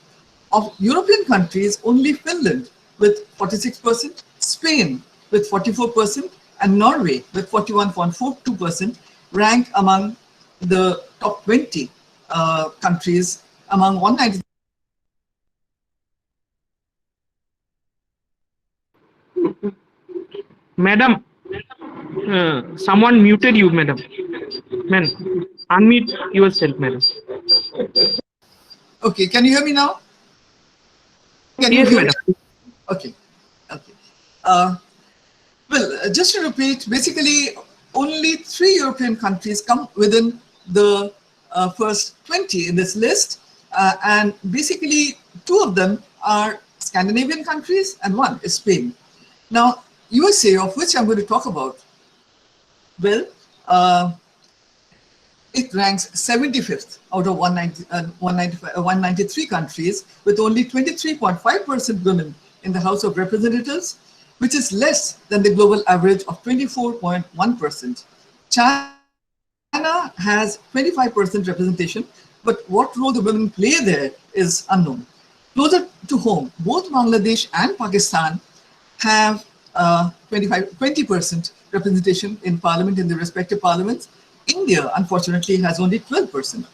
Of European countries, only Finland with 46%, Spain with 44%, and Norway with 41.42% rank among the top 20 countries among 190. Madam, someone muted you, madam. Man, unmute yourself, madam. Okay, can you hear me now? Can you Yes, hear madam. me? Okay, okay. Well, just to repeat, basically only 3 European countries come within the first 20 in this list, and basically 2 of them are Scandinavian countries and 1 is Spain. Now, USA, of which I'm going to talk about, well, it ranks 75th out of 193 countries, with only 23.5% women in the House of Representatives, which is less than the global average of 24.1%. China has 25% representation, but what role the women play there is unknown. Closer to home, both Bangladesh and Pakistan have 20% representation in parliament, in their respective parliaments. India, unfortunately, has only 12%.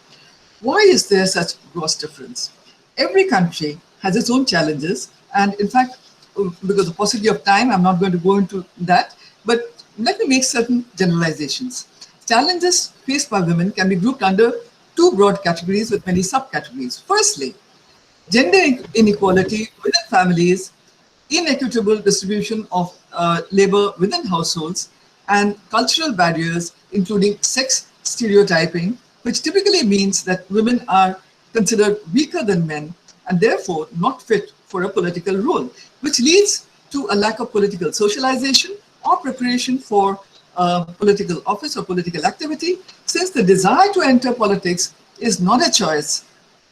Why is there such gross difference? Every country has its own challenges, and in fact, because of paucity of time, I'm not going to go into that, but let me make certain generalizations. Challenges faced by women can be grouped under 2 broad categories with many subcategories. Firstly, gender inequality within families, inequitable distribution of labor within households, and cultural barriers, including sex stereotyping, which typically means that women are considered weaker than men and therefore not fit for a political role, which leads to a lack of political socialization or preparation for political office or political activity, since the desire to enter politics is not a choice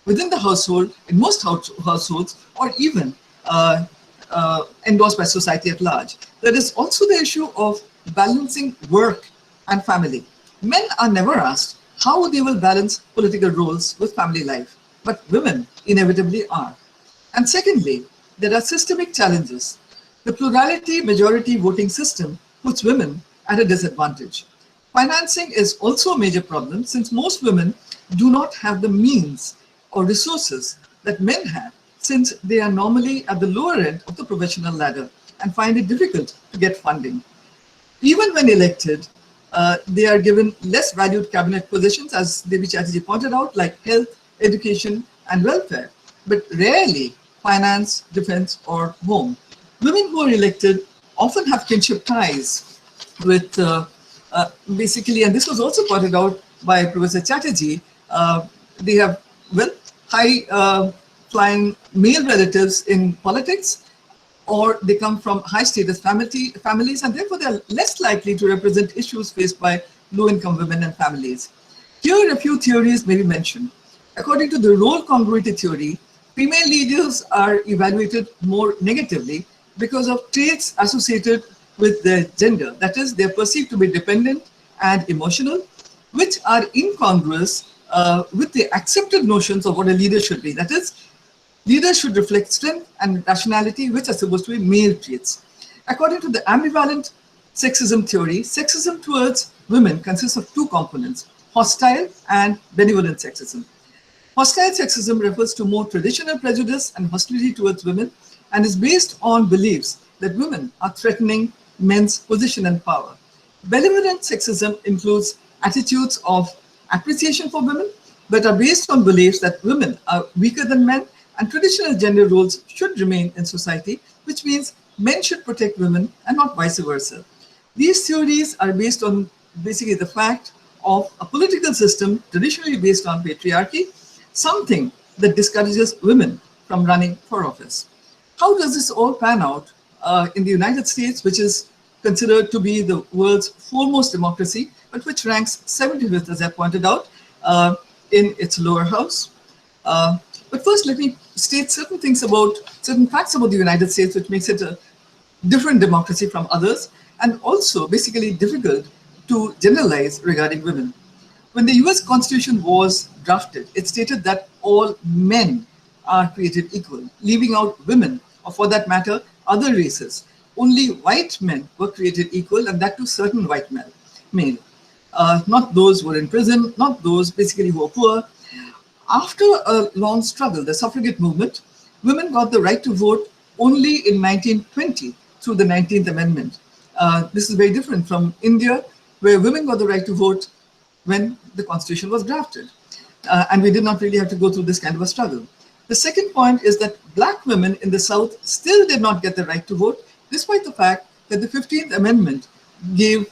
within the household, in most households, or even endorsed by society at large. There is also the issue of balancing work and family. Men are never asked how they will balance political roles with family life, but women inevitably are. And secondly, there are systemic challenges. The plurality majority voting system puts women at a disadvantage. Financing is also a major problem, since most women do not have the means or resources that men have, since they are normally at the lower end of the professional ladder and find it difficult to get funding. Even when elected, they are given less valued cabinet positions, as Devi Chatterjee pointed out, like health, education, and welfare, but rarely finance, defense, or home. Women who are elected often have kinship ties with basically, and this was also pointed out by Professor Chatterjee, they have, well, high flying male relatives in politics, or they come from high status families, and therefore they are less likely to represent issues faced by low income women and families. Here a few theories may be mentioned. According to the role congruity theory, female leaders are evaluated more negatively because of traits associated with their gender. That is, they are perceived to be dependent and emotional, which are incongruous with the accepted notions of what a leader should be. That is, leaders should reflect strength and rationality, which are supposed to be male traits. According to the ambivalent sexism theory, sexism towards women consists of 2 components, hostile and benevolent sexism. Hostile sexism refers to more traditional prejudice and hostility towards women and is based on beliefs that women are threatening men's position and power. Benevolent sexism includes attitudes of appreciation for women, but are based on beliefs that women are weaker than men and traditional gender roles should remain in society, which means men should protect women and not vice versa. These theories are based on basically the fact of a political system traditionally based on patriarchy, something that discourages women from running for office. How does this all pan out in the United States, which is considered to be the world's foremost democracy, but which ranks 75th, as I pointed out, in its lower house? But first, let me state certain facts about the United States, which makes it a different democracy from others, and also basically difficult to generalize regarding women. When the US Constitution was drafted, it stated that all men are created equal, leaving out women, or for that matter, other races. Only white men were created equal, and that to certain white male. Not those who were in prison, not those basically who were poor. After a long struggle, the suffragette movement, women got the right to vote only in 1920 through the 19th Amendment. This is very different from India, where women got the right to vote when the constitution was drafted. And we did not really have to go through this kind of a struggle. The second point is that black women in the South still did not get the right to vote, despite the fact that the 15th Amendment gave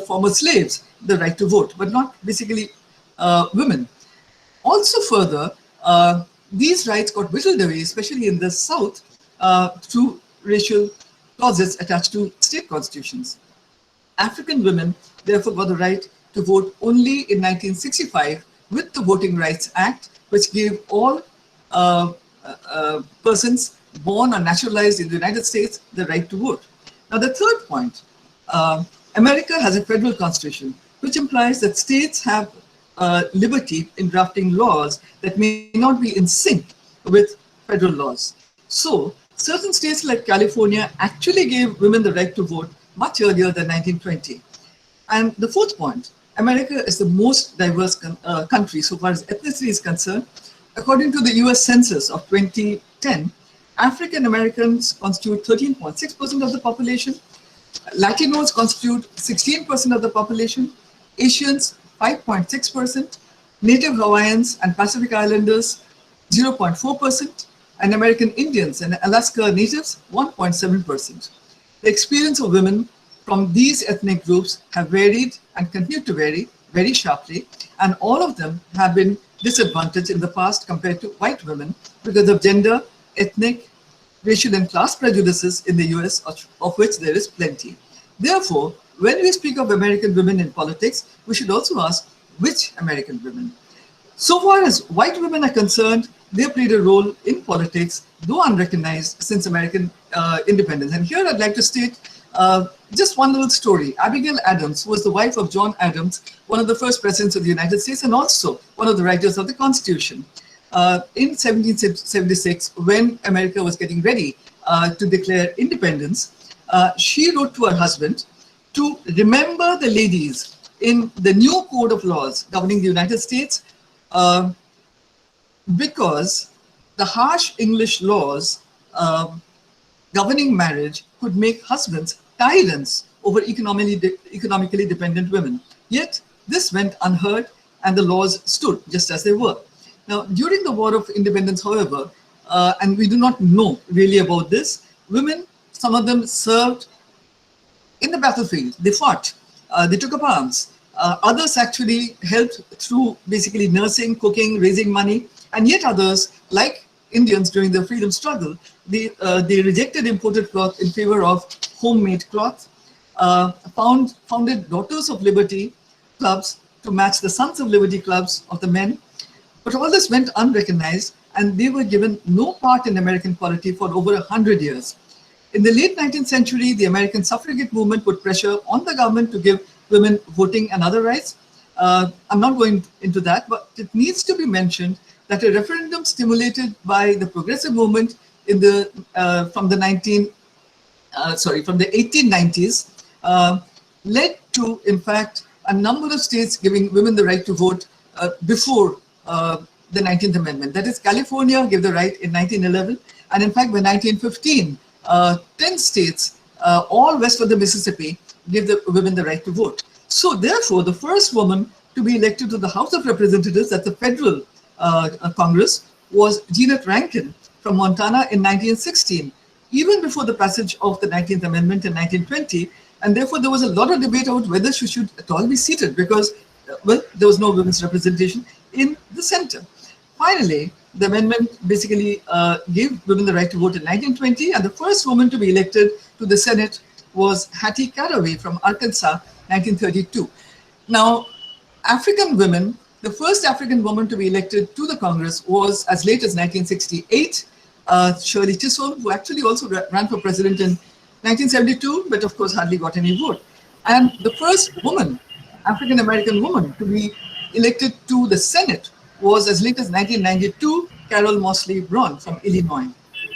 former slaves the right to vote, but not basically women. Also further, these rights got whittled away, especially in the South, through racial clauses attached to state constitutions. African women therefore got the right to vote only in 1965 with the Voting Rights Act, which gave all persons born or naturalized in the United States the right to vote. Now, the third point, America has a federal constitution, which implies that states have liberty in drafting laws that may not be in sync with federal laws. So, certain states like California actually gave women the right to vote much earlier than 1920. And the fourth point, America is the most diverse country so far as ethnicity is concerned. According to the US Census of 2010, African Americans constitute 13.6% of the population, Latinos constitute 16% of the population, Asians 5.6%, Native Hawaiians and Pacific Islanders 0.4%, and American Indians and Alaska Natives 1.7%. The experience of women from these ethnic groups have varied and continue to vary very sharply, and all of them have been disadvantaged in the past compared to white women because of gender, ethnic, racial and class prejudices in the US, of which there is plenty. Therefore, when we speak of American women in politics, we should also ask which American women. So far as white women are concerned, they played a role in politics, though unrecognized, since American independence. And here I'd like to state just one little story. Abigail Adams, who was the wife of John Adams, one of the first presidents of the United States and also one of the writers of the Constitution. In 1776, when America was getting ready to declare independence, she wrote to her husband to remember the ladies in the new code of laws governing the United States, because the harsh English laws governing marriage could make husbands tyrants over economically dependent women. Yet this went unheard and the laws stood just as they were. Now, during the War of Independence, however, and we do not know really about this, women, some of them served in the battlefield. They fought, they took up arms. Others actually helped through basically nursing, cooking, raising money, and yet others, like Indians during the freedom struggle, they rejected imported cloth in favor of homemade cloth, founded Daughters of Liberty clubs to match the Sons of Liberty clubs of the men. But all this went unrecognized, and they were given no part in American polity for over 100 years. In the late 19th century, the American suffragette movement put pressure on the government to give women voting and other rights. I'm not going into that, but it needs to be mentioned that a referendum stimulated by the progressive movement in the from the 1890s led to, in fact, a number of states giving women the right to vote before the 19th Amendment. That is, California gave the right in 1911, and in fact, by 1915, 10 states, all west of the Mississippi, gave the women the right to vote. So therefore, the first woman to be elected to the House of Representatives at the federal Congress was Jeanette Rankin from Montana in 1916, even before the passage of the 19th Amendment in 1920. And therefore, there was a lot of debate about whether she should at all be seated because, well, there was no women's representation in the center. Finally, the amendment basically gave women the right to vote in 1920, and the first woman to be elected to the Senate was Hattie Caraway from Arkansas, 1932. Now, African women, the first African woman to be elected to the Congress was as late as 1968, Shirley Chisholm, who actually also ran for president in 1972, but of course hardly got any vote. And the first woman African American woman to be elected to the Senate was, as late as 1992, Carol Mosley Braun from Illinois.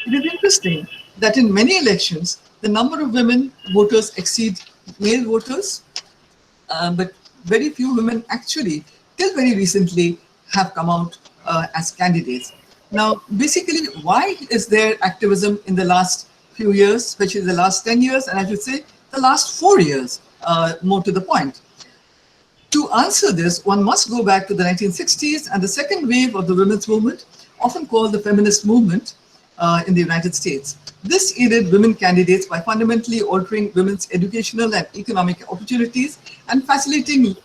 It is interesting that in many elections, the number of women voters exceeds male voters, but very few women actually, till very recently, have come out as candidates. Now, basically, why is there activism in the last few years, especially the last 10 years, and I should say the last 4 years, more to the point? To answer this, one must go back to the 1960s and the second wave of the women's movement, often called the feminist movement in the United States. This aided women candidates by fundamentally altering women's educational and economic opportunities and facilitating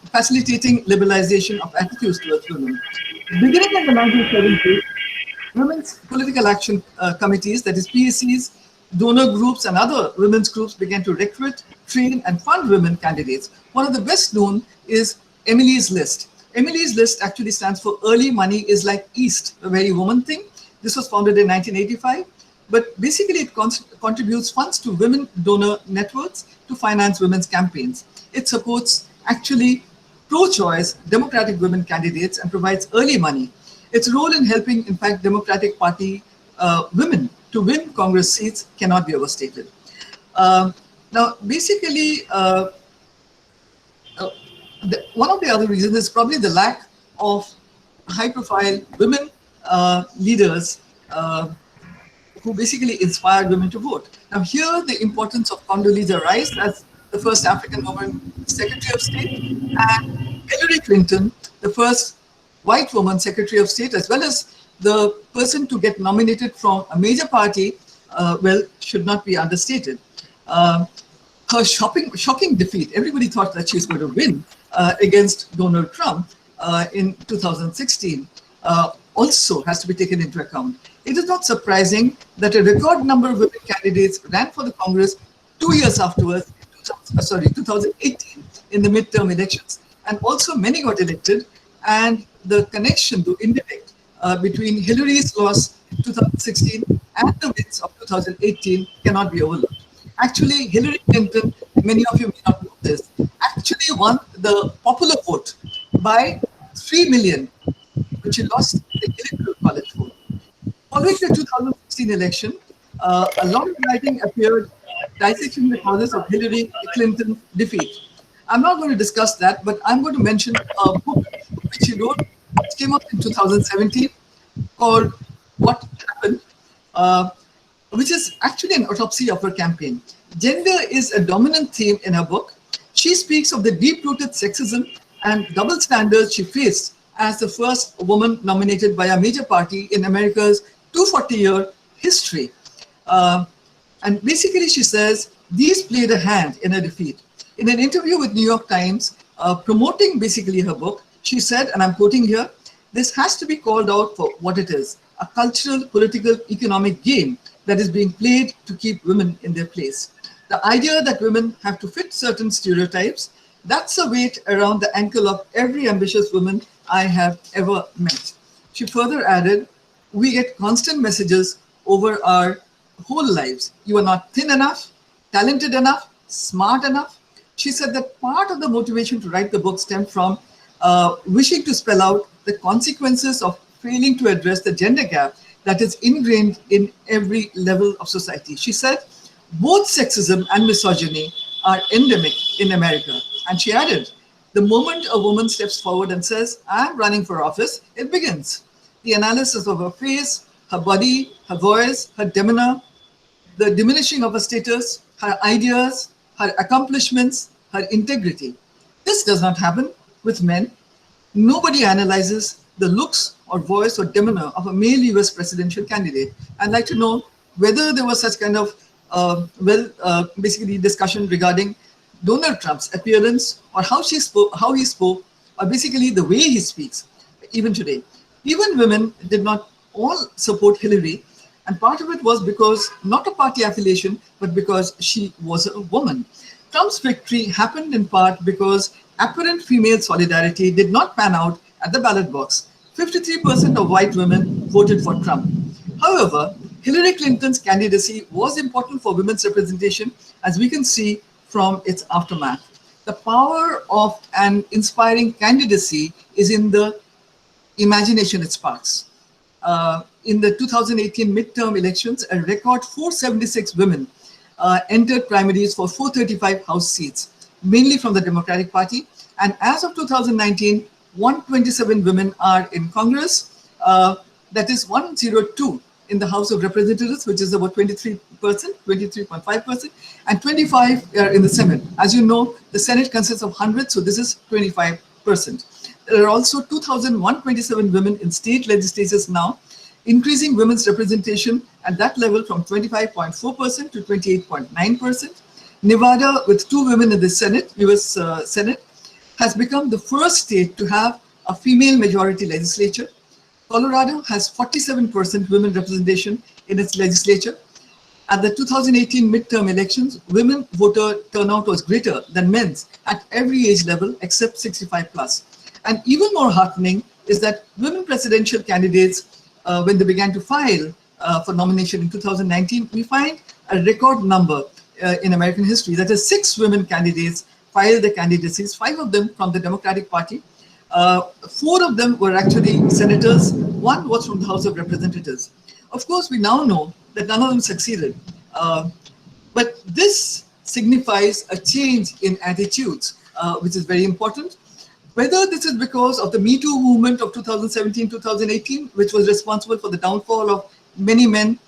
liberalization of attitudes towards women. Beginning in the 1970s, women's political action committees, that is PACs, donor groups, and other women's groups began to recruit, train, and fund women candidates. One of the best known is Emily's List. Emily's List actually stands for Early Money is Like East, a very woman thing. This was founded in 1985, but basically it contributes funds to women donor networks to finance women's campaigns. It supports actually pro-choice Democratic women candidates and provides early money. Its role in helping, in fact, Democratic Party women to win Congress seats cannot be overstated. Now, basically, one of the other reasons is probably the lack of high-profile women leaders who basically inspired women to vote. Now, here the importance of Condoleezza Rice as the first African woman Secretary of State, and Hillary Clinton, the first white woman Secretary of State, as well as the person to get nominated from a major party, well, should not be understated. Her shocking defeat, everybody thought that she was going to win against Donald Trump in 2016, also has to be taken into account. It is not surprising that a record number of women candidates ran for the Congress 2 years afterwards, 2018, in the midterm elections, and also many got elected, and the connection to indirect between Hillary's loss in 2016 and the wins of 2018 cannot be overlooked. Actually, Hillary Clinton, many of you may not know this, actually won the popular vote by 3 million, which she lost the electoral college vote. Following the 2016 election, a lot of writing appeared dissecting the causes of Hillary Clinton's defeat. I'm not going to discuss that, but I'm going to mention a book which she wrote, which came out in 2017, called What Happened, which is actually an autopsy of her campaign. Gender is a dominant theme in her book. She speaks of the deep-rooted sexism and double standards she faced as the first woman nominated by a major party in America's 240-year history. And basically she says, these played a hand in her defeat. In an interview with New York Times, promoting basically her book, she said, and I'm quoting here, "This has to be called out for what it is, a cultural, political, economic game that is being played to keep women in their place. The idea that women have to fit certain stereotypes, that's a weight around the ankle of every ambitious woman I have ever met." She further added, "We get constant messages over our whole lives. You are not thin enough, talented enough, smart enough." She said that part of the motivation to write the book stemmed from wishing to spell out the consequences of failing to address the gender gap that is ingrained in every level of society. She said, both sexism and misogyny are endemic in America. And she added, the moment a woman steps forward and says, I'm running for office, it begins. The analysis of her face, her body, her voice, her demeanor, the diminishing of her status, her ideas, her accomplishments, her integrity. This does not happen with men. Nobody analyzes the looks or voice or demeanor of a male US presidential candidate. I'd like to know whether there was such kind of basically discussion regarding Donald Trump's appearance or how he spoke, or basically the way he speaks, even today. Even women did not all support Hillary, and part of it was because, not a party affiliation, but because she was a woman. Trump's victory happened in part because apparent female solidarity did not pan out at the ballot box. 53% of white women voted for Trump. However, Hillary Clinton's candidacy was important for women's representation, as we can see from its aftermath. The power of an inspiring candidacy is in the imagination it sparks. In the 2018 midterm elections, a record 476 women entered primaries for 435 House seats, mainly from the Democratic Party. And as of 2019, 127 women are in Congress. That is 102 in the House of Representatives, which is about 23%, 23.5%, and 25 are in the Senate. As you know, the Senate consists of 100, so this is 25%. There are also 2,127 women in state legislatures now, increasing women's representation at that level from 25.4% to 28.9%. Nevada, with 2 women in the Senate, US Senate, has become the first state to have a female majority legislature. Colorado has 47% women representation in its legislature. At the 2018 midterm elections, women voter turnout was greater than men's at every age level except 65 plus. And even more heartening is that women presidential candidates, when they began to file for nomination in 2019, we find a record number in American history. That is 6 women candidates filed their candidacies, 5 of them from the Democratic Party. 4 of them were actually senators. 1 was from the House of Representatives. Of course, we now know that none of them succeeded. But this signifies a change in attitudes, which is very important. Whether this is because of the Me Too movement of 2017-2018, which was responsible for the downfall of many men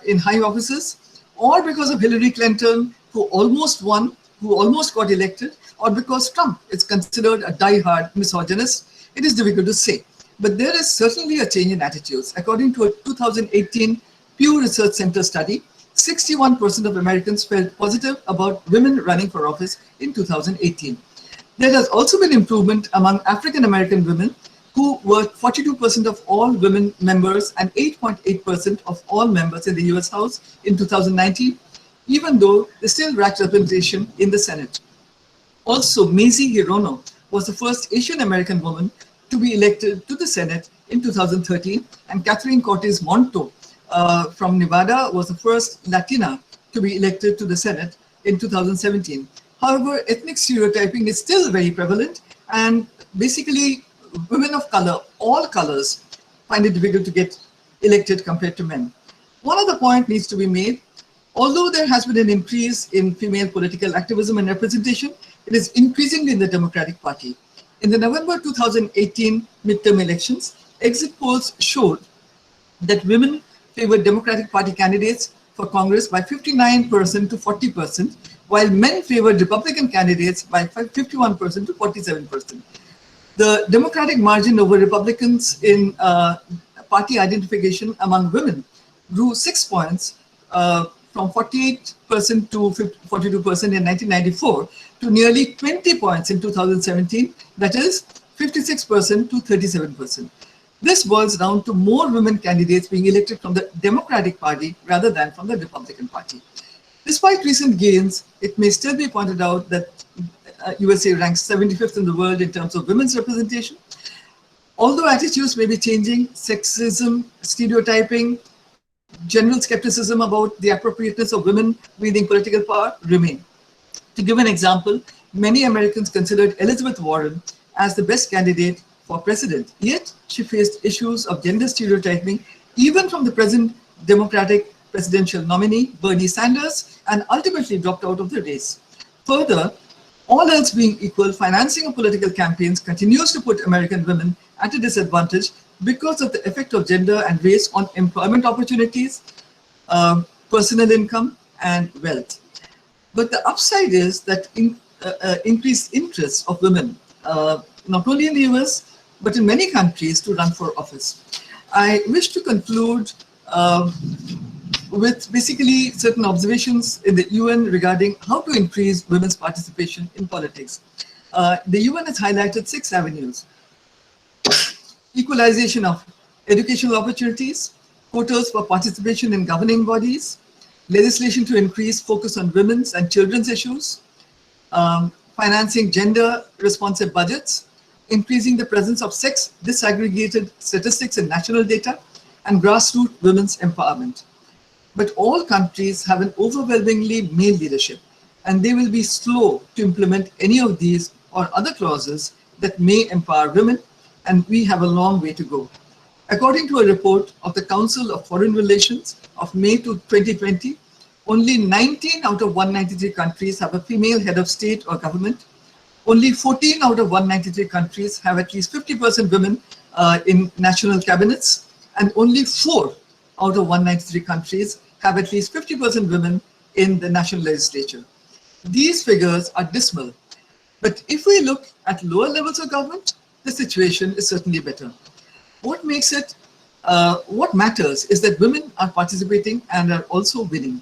in high offices, or because of Hillary Clinton, who almost won, who almost got elected, or because Trump is considered a die-hard misogynist, it is difficult to say. But there is certainly a change in attitudes. According to a 2018 Pew Research Center study, 61% of Americans felt positive about women running for office in 2018. There has also been improvement among African American women, who were 42% of all women members and 8.8% of all members in the US House in 2019, even though they still lacked representation in the Senate. Also, Mazie Hirono was the first Asian American woman to be elected to the Senate in 2013, and Catherine Cortez Monto from Nevada was the first Latina to be elected to the Senate in 2017. However, ethnic stereotyping is still very prevalent, and basically women of color, all colors, find it difficult to get elected compared to men. One other point needs to be made. Although there has been an increase in female political activism and representation, it is increasingly in the Democratic Party. In the November 2018 midterm elections, exit polls showed that women favored Democratic Party candidates for Congress by 59% to 40%, while men favored Republican candidates by 51% to 47%. The Democratic margin over Republicans in party identification among women grew 6 points from 48% to 42% in 1994 to nearly 20 points in 2017, that is 56% to 37%. This boils down to more women candidates being elected from the Democratic Party rather than from the Republican Party. Despite recent gains, it may still be pointed out that USA ranks 75th in the world in terms of women's representation. Although attitudes may be changing, sexism, stereotyping, general skepticism about the appropriateness of women wielding political power remain. To give an example, many Americans considered Elizabeth Warren as the best candidate for president, yet she faced issues of gender stereotyping even from the present Democratic presidential nominee, Bernie Sanders, and ultimately dropped out of the race. Further, all else being equal, financing of political campaigns continues to put American women at a disadvantage because of the effect of gender and race on employment opportunities, personal income, and wealth. But the upside is that increased interest of women, not only in the US, but in many countries, to run for office. I wish to conclude with basically certain observations in the UN regarding how to increase women's participation in politics. The UN has highlighted 6 avenues: equalization of educational opportunities, quotas for participation in governing bodies, legislation to increase focus on women's and children's issues, financing gender-responsive budgets, increasing the presence of sex disaggregated statistics in national data, and grassroots women's empowerment. But all countries have an overwhelmingly male leadership, and they will be slow to implement any of these or other clauses that may empower women, and we have a long way to go. According to a report of the Council of Foreign Relations of May 2020, only 19 out of 193 countries have a female head of state or government. Only 14 out of 193 countries have at least 50% women in national cabinets, and only 4 out of 193 countries have at least 50% women in the national legislature. These figures are dismal, but if we look at lower levels of government, the situation is certainly better. What matters is that women are participating and are also winning.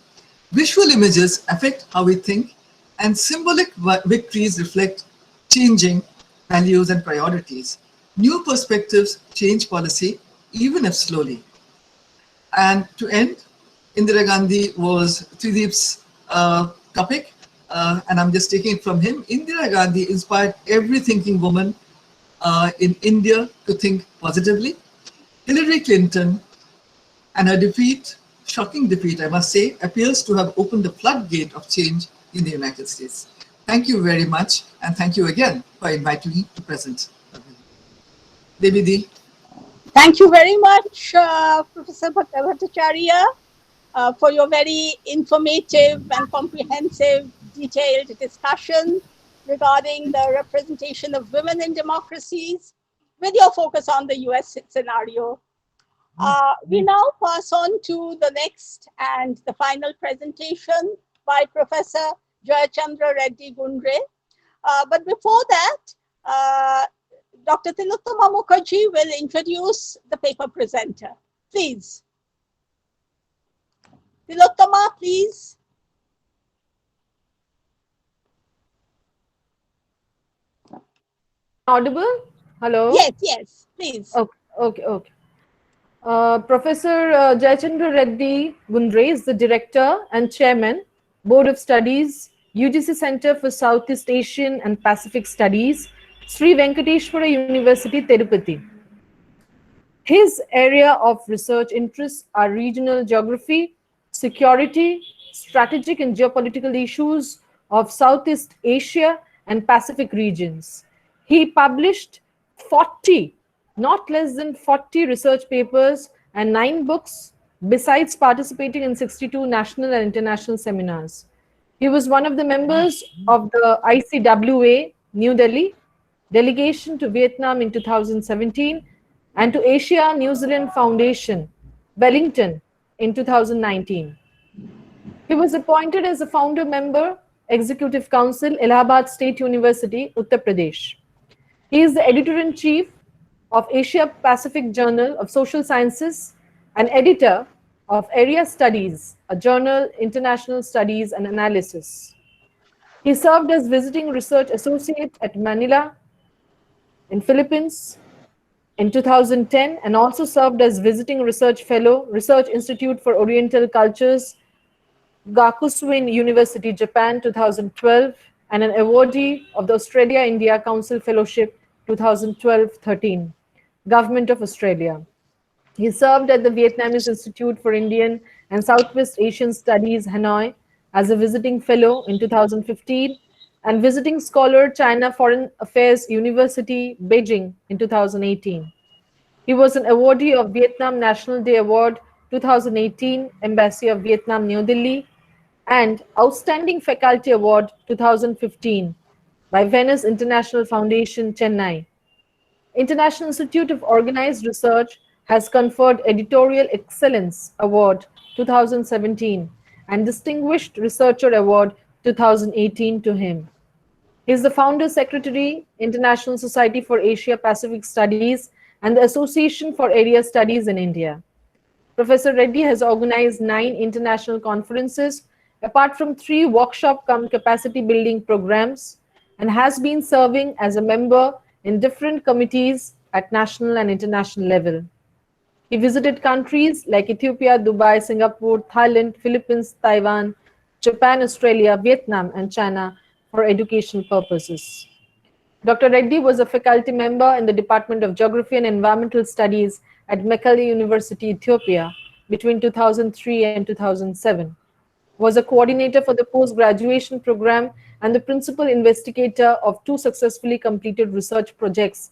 Visual images affect how we think, and symbolic victories reflect changing values and priorities. New perspectives change policy, even if slowly. And to end, Indira Gandhi was Trideep's topic, and I'm just taking it from him. Indira Gandhi inspired every thinking woman in India to think positively. Hillary Clinton and her defeat, shocking defeat, I must say, appears to have opened the floodgate of change in the United States. Thank you very much, and thank you again for inviting me to present. Devi Di. Thank you very much, Professor Bhattacharya, for your very informative and comprehensive, detailed discussion regarding the representation of women in democracies, with your focus on the US scenario. We now pass on to the next and the final presentation by Professor Jayachandra Reddy Gundre. But before that, Dr. Tilottama Mukherjee will introduce the paper presenter. Please. Tilottama, please. Audible? Hello? Yes, please. Okay. Professor Jayachandra Reddy Gundre is the Director and Chairman, Board of Studies, UGC Center for Southeast Asian and Pacific Studies, Sri Venkateshwara University, Tirupati. His area of research interests are regional geography, security, strategic and geopolitical issues of Southeast Asia and Pacific regions. He published 40, not less than 40 research papers and 9 books, besides participating in 62 national and international seminars. He was one of the members of the ICWA, New Delhi, delegation to Vietnam in 2017, and to Asia New Zealand Foundation, Wellington, in 2019. He was appointed as a founder member, Executive Council, Allahabad State University, Uttar Pradesh. He is the editor-in-chief of Asia Pacific Journal of Social Sciences and editor of Area Studies, a journal, International Studies and Analysis. He served as visiting research associate at Manila in Philippines in 2010, and also served as visiting research fellow, Research Institute for Oriental Cultures, Gakushūin University, Japan, 2012, and an awardee of the Australia-India Council Fellowship 2012-13, Government of Australia. He served at the Vietnamese Institute for Indian and Southwest Asian Studies, Hanoi, as a visiting fellow in 2015, and visiting scholar, China Foreign Affairs University, Beijing, in 2018. He was an awardee of Vietnam National Day Award 2018, Embassy of Vietnam, New Delhi, and Outstanding Faculty Award 2015 by Venice International Foundation, Chennai. International Institute of Organized Research has conferred Editorial Excellence Award 2017 and Distinguished Researcher Award 2018 to him. He is the founder secretary, International Society for Asia Pacific Studies and the Association for Area Studies in India. Professor Reddy has organized 9 international conferences, apart from 3 workshop cum capacity building programs, and has been serving as a member in different committees at national and international level. He visited countries like Ethiopia, Dubai, Singapore, Thailand, Philippines, Taiwan, Japan, Australia, Vietnam, and China for educational purposes. Dr. Reddy was a faculty member in the Department of Geography and Environmental Studies at Mekelle University, Ethiopia, between 2003 and 2007. was a coordinator for the post-graduation program and the principal investigator of 2 successfully completed research projects,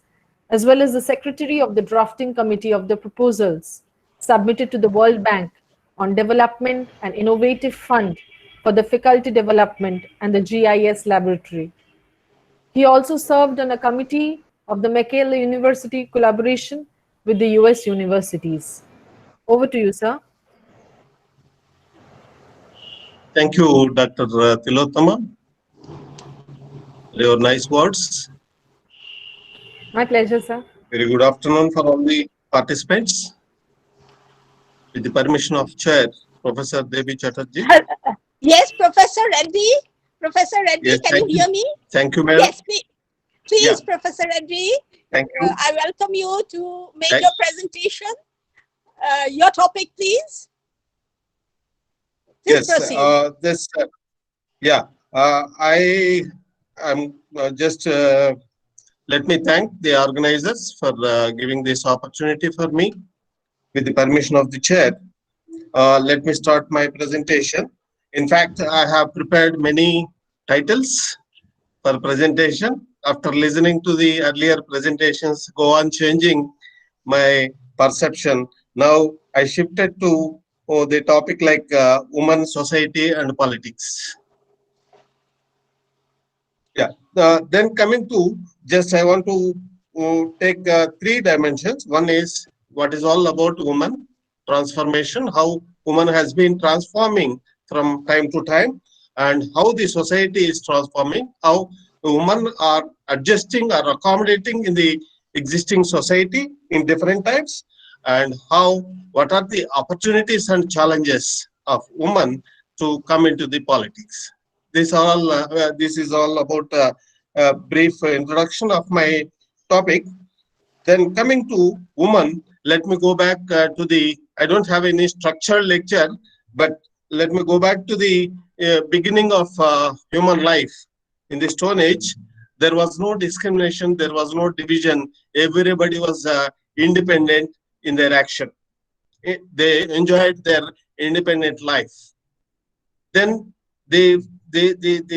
as well as the secretary of the drafting committee of the proposals submitted to the World Bank on Development and Innovative Fund for the Faculty Development and the GIS Laboratory. He also served on a committee of the McGill University collaboration with the US universities. Over to you, sir. Thank you, Dr. Tilottama, for your nice words. My pleasure, sir. Very good afternoon for all the participants. With the permission of Chair, Professor Devi Chatterjee. Yes, Professor Reddy. Professor Reddy, Yes, can you hear me? Thank you, ma'am. Yes, please, Yeah. Professor Reddy. Thank you. I welcome you to make Thank- your presentation. Your topic, please. Please Yes, proceed. I am just let me thank the organizers for giving this opportunity for me. With the permission of the chair, let me start my presentation. In fact, I have prepared many titles for presentation. After listening to the earlier presentations, go on changing my perception. Now I shifted to the topic like women, society, and politics. Yeah. Then coming to just I want to take 3 dimensions. One is what is all about woman transformation, how woman has been transforming from time to time, and how the society is transforming, how women are adjusting or accommodating in the existing society in different types, and how what are the opportunities and challenges of women to come into the politics. This is all about a brief introduction of my topic. Then coming to woman, let me go back to the, I don't have any structured lecture, but let me go back to the beginning of human life. In the Stone Age, there was no discrimination, there was no division. Everybody was independent in their action. They enjoyed their independent life. Then the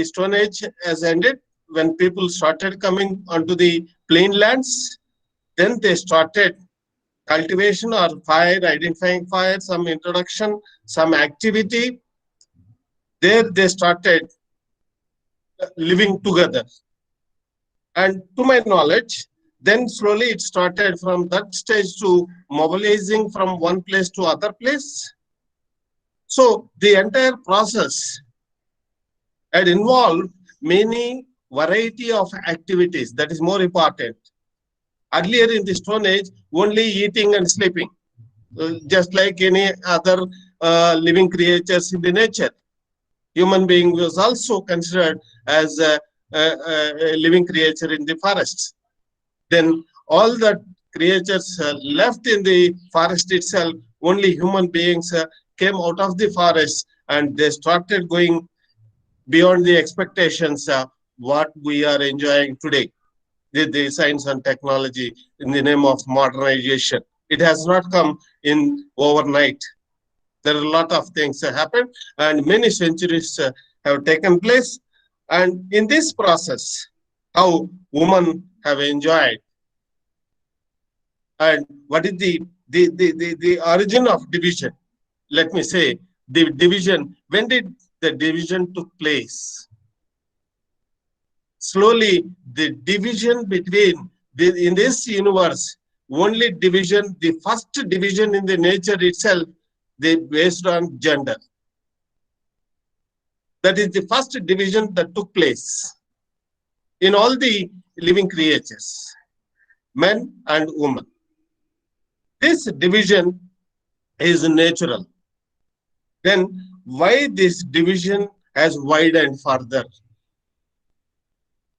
Stone Age has ended when people started coming onto the plain lands. Then they started cultivation or fire, identifying fire, some introduction, some activity. There they started living together. And to my knowledge, then slowly it started from that stage to mobilizing from one place to other place. So the entire process had involved many variety of activities. That is more important. Earlier in the Stone Age, only eating and sleeping, just like any other living creatures in the nature. Human being was also considered as a living creature in the forests. Then all the creatures left in the forest itself, only human beings came out of the forest and they started going beyond the expectations what we are enjoying today. The science and technology in the name of modernization. It has not come in overnight. There are a lot of things that happened and many centuries have taken place. And in this process, how women have enjoyed and what is the origin of division? Let me say the division. When did the division took place? Slowly, the division between in this universe, only division, the first division in the nature itself, they based on gender. That is the first division that took place in all the living creatures, men and women. This division is natural. Then why this division has widened further?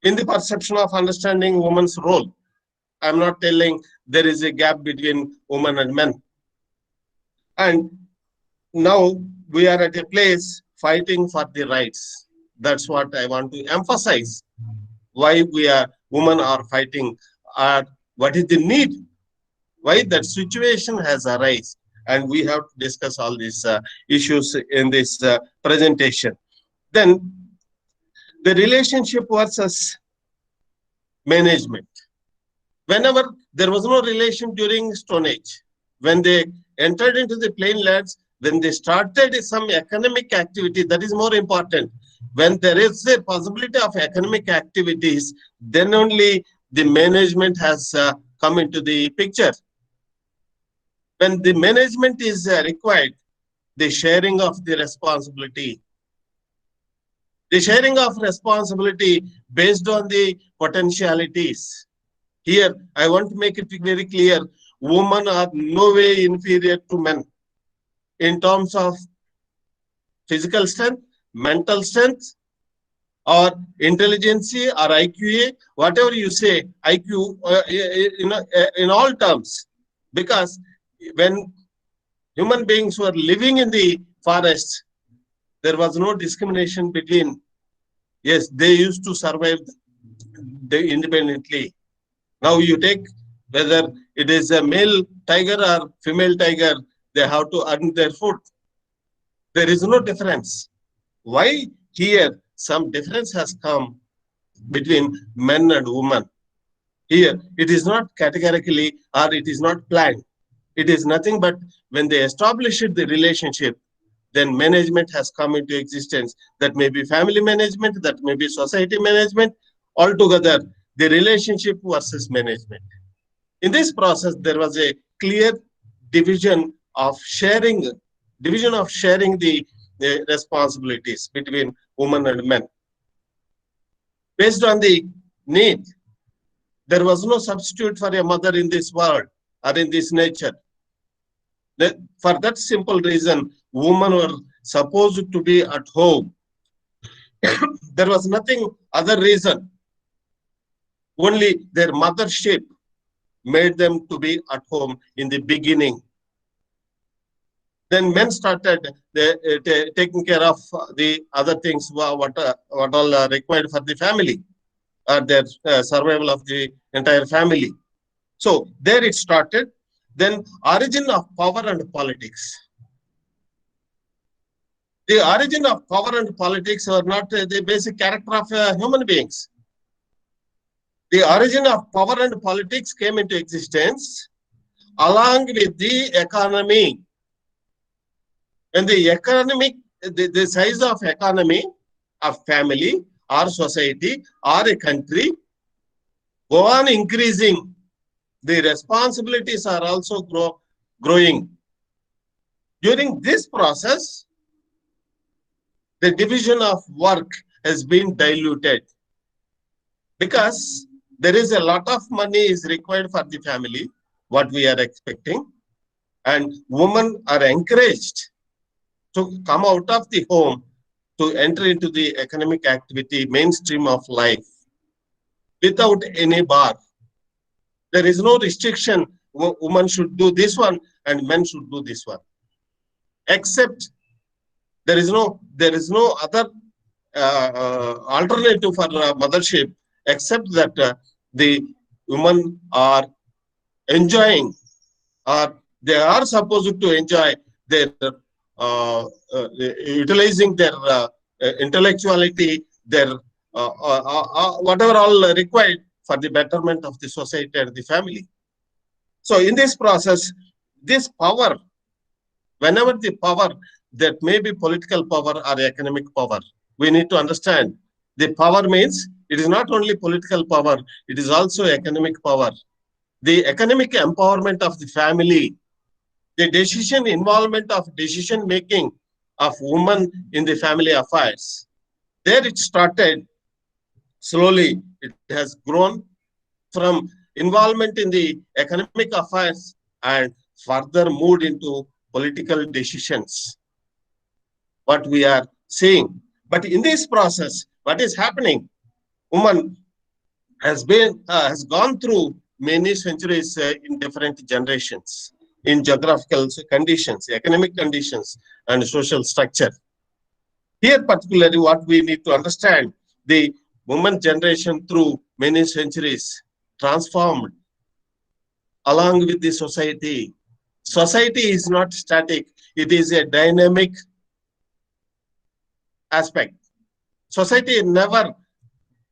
In the perception of understanding woman's role, I'm not telling there is a gap between women and men. And now we are at a place fighting for the rights. That's what I want to emphasize. Why women are fighting, what is the need? Why that situation has arisen. and we have to discuss all these issues in this presentation. Then the relationship versus management. Whenever there was no relation during Stone Age, when they entered into the plain lands, when they started some economic activity, that is more important. When there is a possibility of economic activities, then only the management has come into the picture. When the management is required, the sharing of the responsibility. The sharing of responsibility based on the potentialities. Here, I want to make it very clear, women are no way inferior to men in terms of physical strength, mental strength, or intelligence, or IQA, whatever you say, IQ, in all terms. Because when human beings were living in the forest, there was no discrimination between, yes, they used to survive independently. Now you take whether it is a male tiger or female tiger, they have to earn their food. There is no difference. Why here some difference has come between men and women? Here it is not categorically or it is not planned. It is nothing but when they established the relationship, then management has come into existence. That may be family management, that may be society management, altogether the relationship versus management. In this process, there was a clear division of sharing the responsibilities between women and men. Based on the need, there was no substitute for a mother in this world or in this nature. For that simple reason, women were supposed to be at home. There was nothing other reason. Only their mothership made them to be at home in the beginning. Then men started taking care of the other things, what all are required for the family, or their survival of the entire family. So there it started. Then origin of power and politics. The origin of power and politics are not the basic character of human beings. The origin of power and politics came into existence along with the economy. When the economic, the size of economy of family or society or a country go on increasing, the responsibilities are also growing. During this process, the division of work has been diluted because there is a lot of money is required for the family, what we are expecting, and women are encouraged to come out of the home to enter into the economic activity mainstream of life without any bar. There is no restriction, women should do this one and men should do this one. Except there is no other alternative for mothership except that the women are enjoying, or they are supposed to enjoy their utilizing their intellectuality, their whatever all required for the betterment of the society and the family. So in this process, this power, whenever the power, that may be political power or economic power, we need to understand the power means it is not only political power, it is also economic power. The economic empowerment of the family, the decision involvement of decision making of women in the family affairs. There it started slowly. It has grown from involvement in the economic affairs and further moved into political decisions. What we are seeing. But in this process, what is happening? Woman has gone through many centuries in different generations, in geographical conditions, economic conditions, and social structure. Here, particularly, what we need to understand, the woman generation through many centuries transformed along with the society. Society is not static. It is a dynamic aspect. Society is never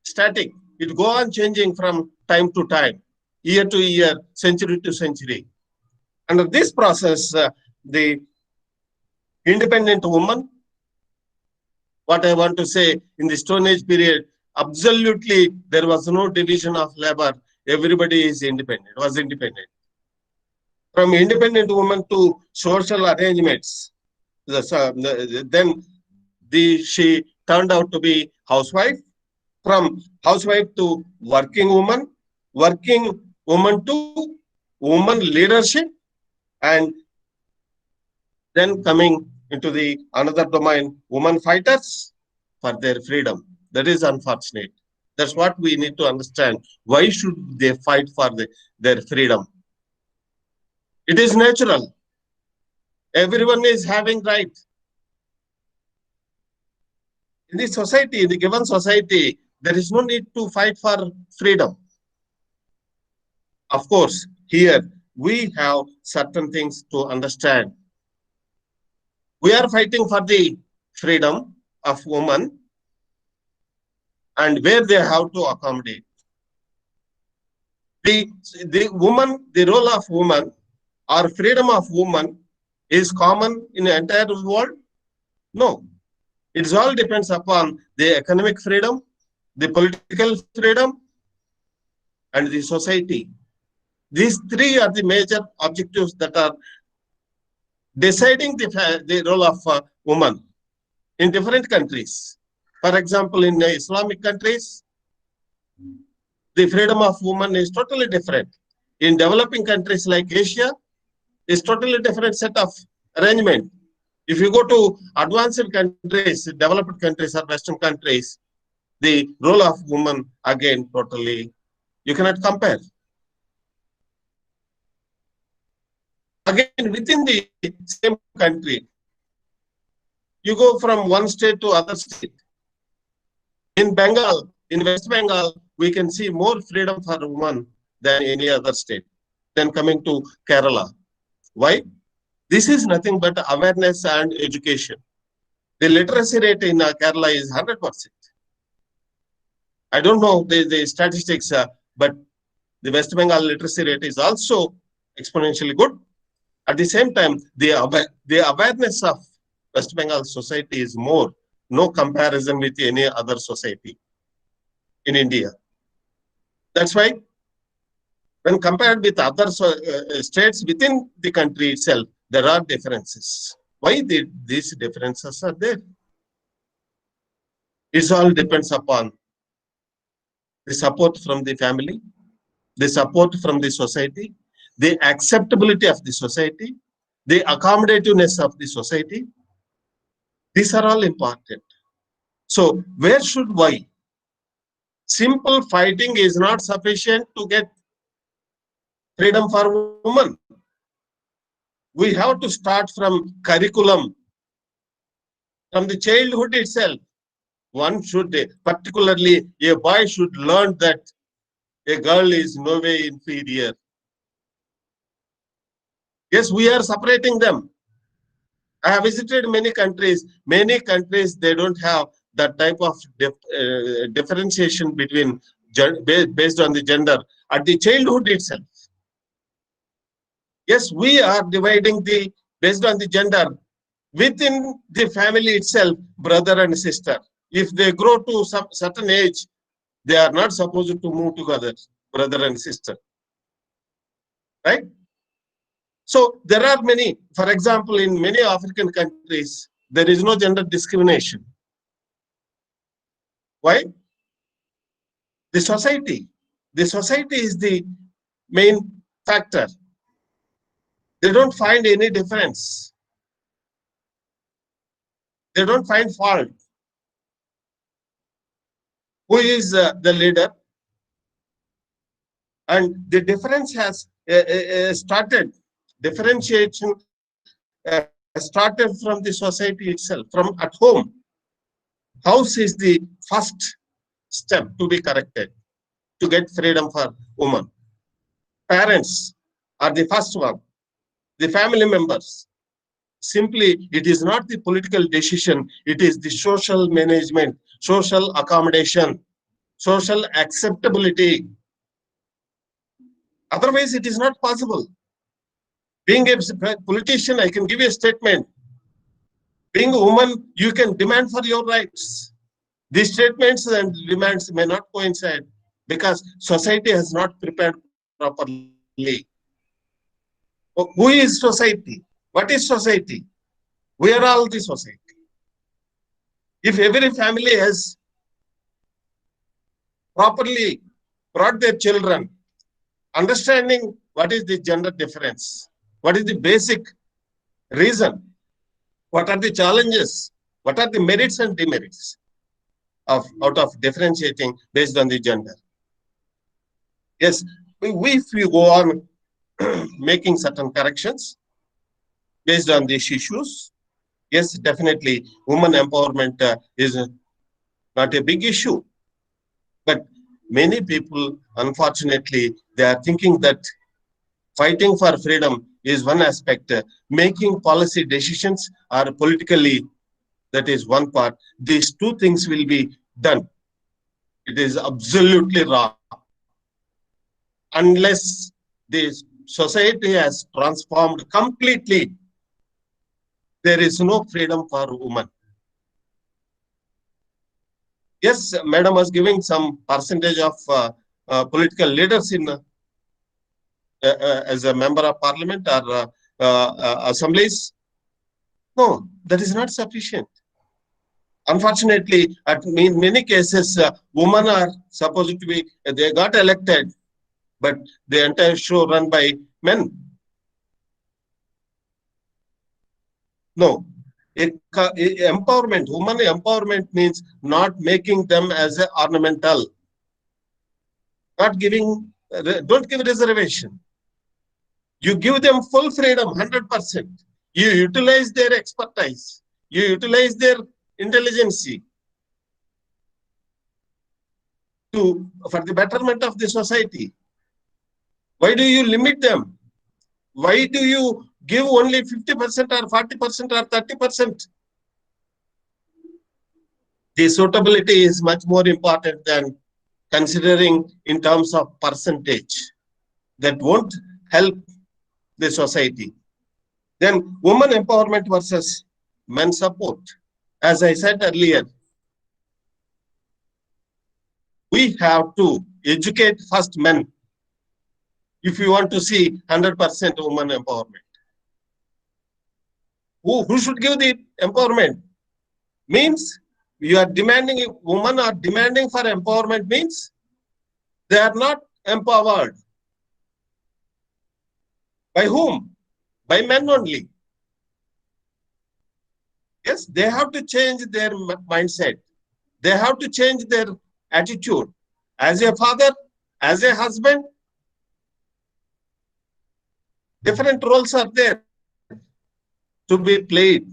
static. It go on changing from time to time, year to year, century to century. Under this process, the independent woman, what I want to say, in the Stone Age period, absolutely there was no division of labor. Everybody is independent, was independent. From independent woman to social arrangements, then she turned out to be housewife. From housewife to working woman to woman leadership, and then coming into the another domain, women fighters for their freedom. That is unfortunate. That's what we need to understand. Why should they fight for their freedom? It is natural. Everyone is having right. In the society, in the given society, there is no need to fight for freedom. Of course, here we have certain things to understand. We are fighting for the freedom of women and where they have to accommodate. The role of woman or freedom of woman is common in the entire world? No. It all depends upon the economic freedom, the political freedom, and the society. These three are the major objectives that are deciding the role of woman in different countries. For example, in Islamic countries, the freedom of woman is totally different. In developing countries like Asia, it's totally different set of arrangement. If you go to advanced countries, developed countries or Western countries, the role of woman again totally, you cannot compare. Again, within the same country, you go from one state to other state. In Bengal, in West Bengal, we can see more freedom for women than any other state. Then coming to Kerala. Why? This is nothing but awareness and education. The literacy rate in Kerala is 100%. I don't know the statistics, but the West Bengal literacy rate is also exponentially good. At the same time, the awareness of West Bengal society is more, no comparison with any other society in India. That's why when compared with other states within the country itself, there are differences. Why these differences are there? It all depends upon the support from the family, the support from the society, the acceptability of the society, the accommodativeness of the society. These are all important. So where should why? Simple fighting is not sufficient to get freedom for women. We have to start from curriculum, from the childhood itself. One should, particularly a boy should learn that a girl is no way inferior. Yes, we are separating them. I have visited many countries. Many countries, they don't have that type of differentiation between based on the gender at the childhood itself. Yes, we are dividing based on the gender within the family itself, brother and sister. If they grow to some certain age, they are not supposed to move together, brother and sister. Right? So there are many, for example, in many African countries, there is no gender discrimination. Why? The society. The society is the main factor. They don't find any difference. They don't find fault. Who is the leader? And the difference has started, differentiation started from the society itself, from at home. House is the first step to be corrected, to get freedom for women. Parents are the first one. the family members. Simply, it is not the political decision, it is the social management, social accommodation, social acceptability. Otherwise, it is not possible. Being a politician, I can give you a statement. Being a woman, you can demand for your rights. These statements and demands may not coincide because society has not prepared properly. Who is society? What is society? We are all the society. If every family has properly brought their children, understanding what is the gender difference, what is the basic reason, what are the challenges, what are the merits and demerits out of differentiating based on the gender. Yes, if we go on making certain corrections based on these issues, yes, definitely women empowerment is not a big issue. But many people, unfortunately, they are thinking that fighting for freedom is one aspect. Making policy decisions are politically, that is one part. These two things will be done. It is absolutely wrong. Unless the society has transformed completely, there is no freedom for women. Yes, Madam was giving some percentage of political leaders in as a member of parliament or assemblies. No, that is not sufficient. Unfortunately, in many cases, women are supposed to be, they got elected, but the entire show run by men. No, empowerment, women empowerment means not making them as a ornamental, not giving, don't give reservation. You give them full freedom, 100%. You utilize their expertise. You utilize their intelligence for the betterment of the society. Why do you limit them? Why do you give only 50% or 40% or 30%? The suitability is much more important than considering in terms of percentage. That won't help the society. Then women empowerment versus men support. As I said earlier, we have to educate first men if you want to see 100% women empowerment. Who should give the empowerment? Means you are demanding, women are demanding for empowerment means they are not empowered. By whom? By men only. Yes, they have to change their mindset. They have to change their attitude. As a father, as a husband, different roles are there to be played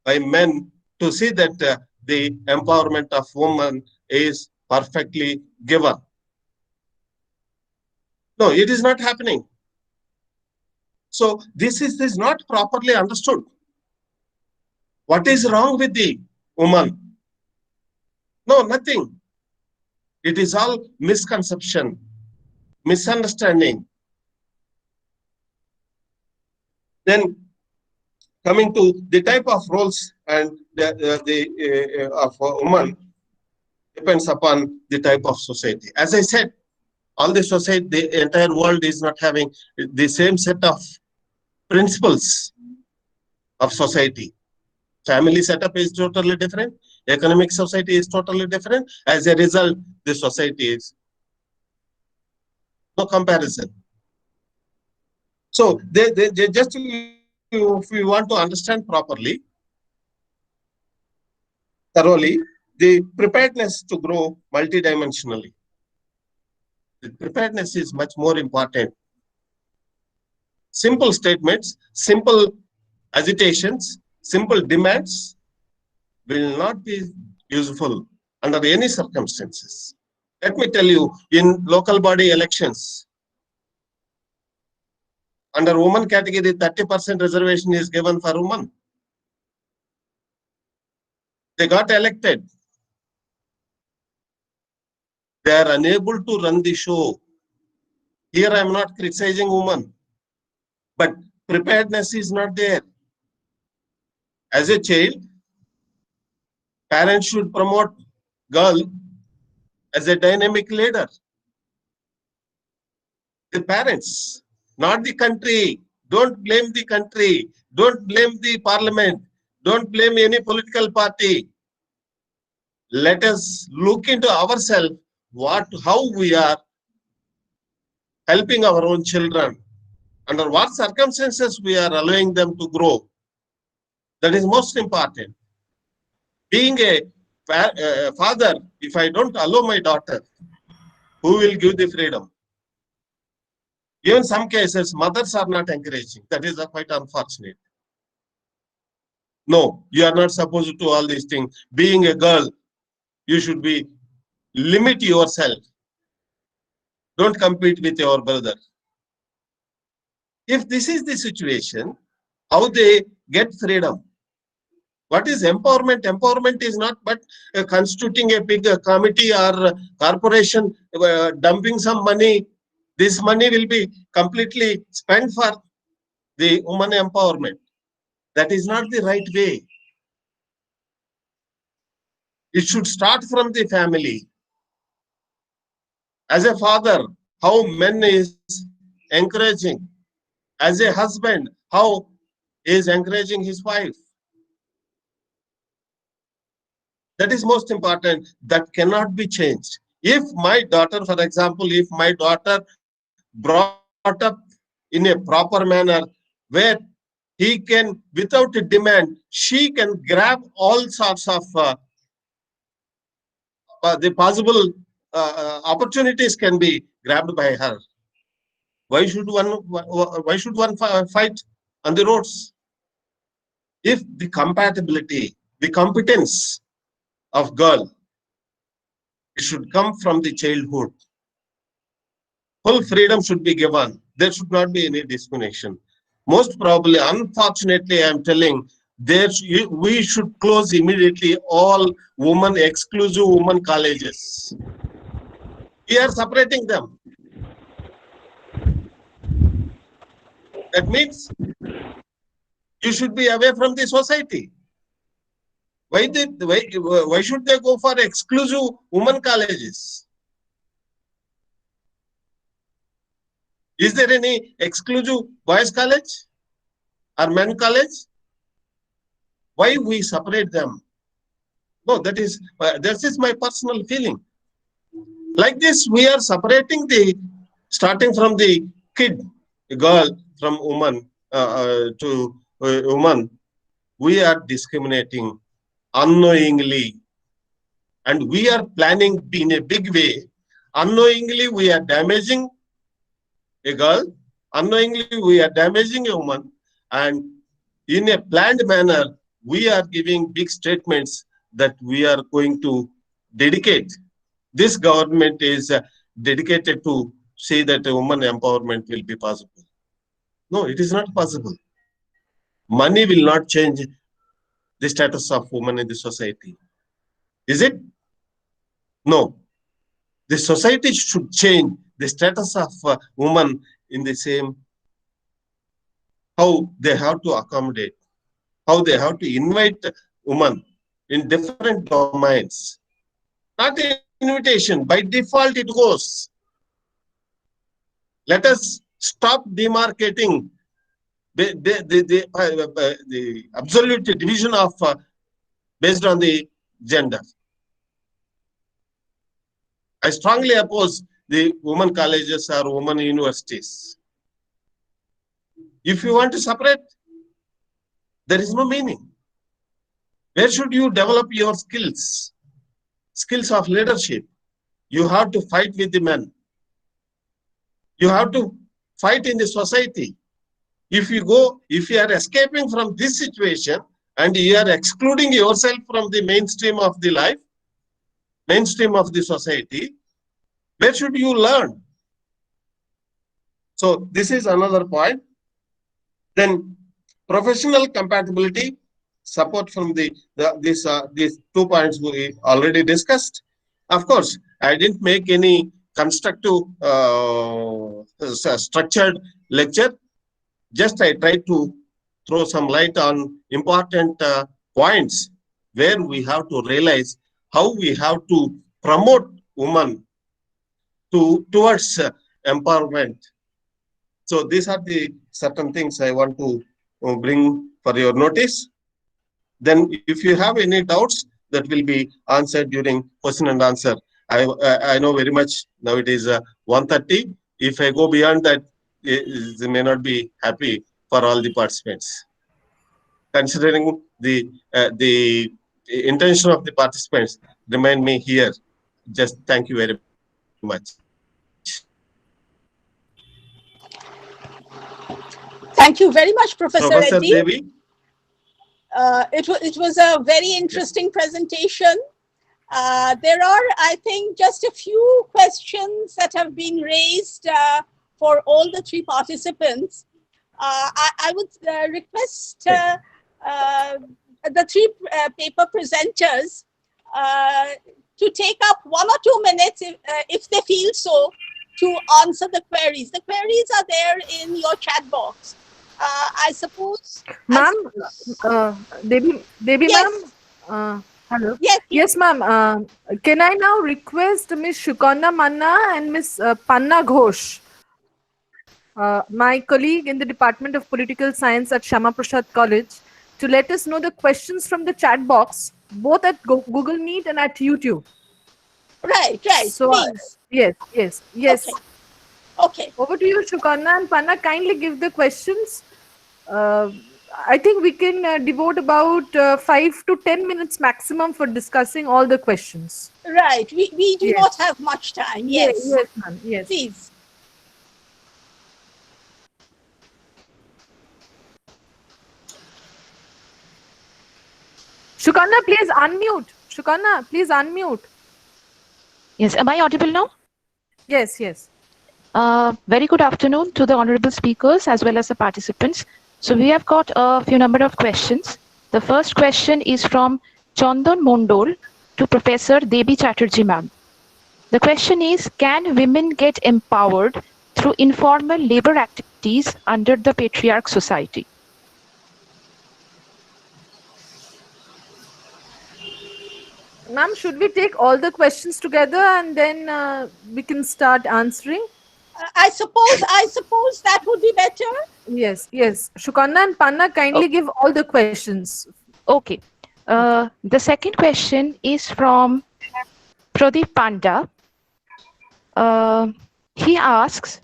by men to see that the empowerment of women is perfectly given. No, it is not happening. So this is not properly understood. What is wrong with the woman? No, nothing. It is all misconception, misunderstanding. Then coming to the type of roles and of a woman depends upon the type of society. As I said, all the society, the entire world is not having the same set of principles of society. Family setup is totally different. Economic society is totally different. As a result, the society is no comparison. So they just, if we want to understand properly, thoroughly, the preparedness to grow multidimensionally. The preparedness is much more important. Simple statements, simple agitations, simple demands will not be useful under any circumstances. Let me tell you, in local body elections, Under women category, 30% reservation is given for women. They got elected. They are unable to run the show. Here I am not criticizing women, but preparedness is not there. As a child, parents should promote girl as a dynamic leader. The parents, not the country. Don't blame the country. Don't blame the parliament. Don't blame any political party. Let us look into ourselves, how we are helping our own children, under what circumstances we are allowing them to grow. That is most important. Being a father, if I don't allow my daughter, who will give the freedom? Even some cases, mothers are not encouraging. That is quite unfortunate. No, you are not supposed to do all these things. Being a girl, you should be limit yourself. Don't compete with your brother. If this is the situation, how they get freedom? What is empowerment? Empowerment is not but constituting a big committee or corporation, dumping some money. This money will be completely spent for the woman empowerment. That is not the right way. It should start from the family. As a father, how men is encouraging. As a husband, how is encouraging his wife. That is most important. That cannot be changed. If my daughter, for example, if my daughter brought up in a proper manner, where he can, without a demand, she can grab all sorts of the possible opportunities can be grabbed by her. Why should one fight on the roads? If the compatibility, the competence of girl, it should come from the childhood. Full freedom should be given. There should not be any discrimination. Most probably, unfortunately, I am telling, we should close immediately all women, exclusive women colleges. We are separating them. That means you should be away from the society. Why should they go for exclusive women colleges? Is there any exclusive boys college or men college? Why we separate them? No, that is my personal feeling. Like this, we are separating starting from the kid, a girl, from woman to woman. We are discriminating unknowingly, and we are planning in a big way. Unknowingly, we are damaging a girl. Unknowingly, we are damaging a woman, and in a planned manner, we are giving big statements that we are going to dedicate. This government is dedicated to say that a woman empowerment will be possible. No, it is not possible. Money will not change the status of women in the society. Is it? No. The society should change the status of women in the same, how they have to accommodate, how they have to invite women in different domains. Not invitation, by default it goes. Let us stop demarcating the absolute division of based on the gender. I strongly oppose the women colleges or women universities. If you want to separate, there is no meaning. Where should you develop your skills? Skills of leadership. You have to fight with the men. You have to fight in the society. If you are escaping from this situation and you are excluding yourself from the mainstream of the life, mainstream of the society, where should you learn? So this is another point. Then professional compatibility, support from these 2 points we already discussed. Of course, I didn't make any constructive structured lecture. Just I tried to throw some light on important points where we have to realize how we have to promote women towards empowerment. So these are the certain things I want to bring for your notice. Then if you have any doubts, that will be answered during question and answer. I know very much now it is 1:30. If I go beyond that, they may not be happy for all the participants. Considering the intention of the participants, remind me here. Just thank you very much. Thank you very much, Professor Professor Reddy. Devi. It was a very interesting presentation. There are, I think, just a few questions that have been raised for all the three participants. I would request the three paper presenters to take up 1 or 2 minutes, if they feel so, to answer the queries. The queries are there in your chat box. I suppose. Ma'am, Devi Yes. ma'am, hello. Yes. Yes, ma'am. Can I now request Miss Shukana Manna and Miss Panna Ghosh, my colleague in the Department of Political Science at Syamaprasad College, to let us know the questions from the chat box, both at Google Meet and at YouTube. Right. So, Please. Yes. Okay. Over to you, Shukana and Panna. Kindly give the questions. I think we can devote about 5 to 10 minutes maximum for discussing all the questions. Right. We do not have much time. Yes. Yes, ma'am. Yes. Please. Shukana, please unmute. Yes. Am I audible now? Yes. Very good afternoon to the honorable speakers as well as the participants. So we have got a few number of questions. The first question is from Chandan Mondol to Professor Debi Chatterjee ma'am. The question is, can women get empowered through informal labor activities under the patriarch society? Ma'am, should we take all the questions together and then we can start answering? I suppose that would be better. Yes. Shukana and Panna, kindly give all the questions. Okay. The second question is from Pradeep Panda. He asks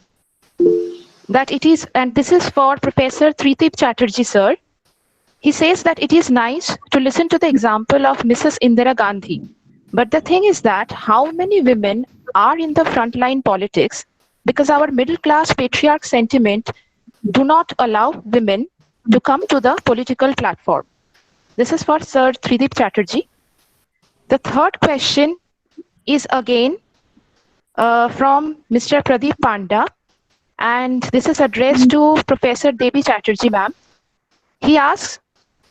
that it is, and this is for Professor Tritip Chatterjee sir. He says that it is nice to listen to the example of Mrs. Indira Gandhi. But the thing is that how many women are in the frontline politics, because our middle class patriarch sentiment do not allow women to come to the political platform. This is for Sir Tridip Chatterjee. The third question is again from Mr. Pradeep Panda, and this is addressed to Professor Debi Chatterjee ma'am. He asks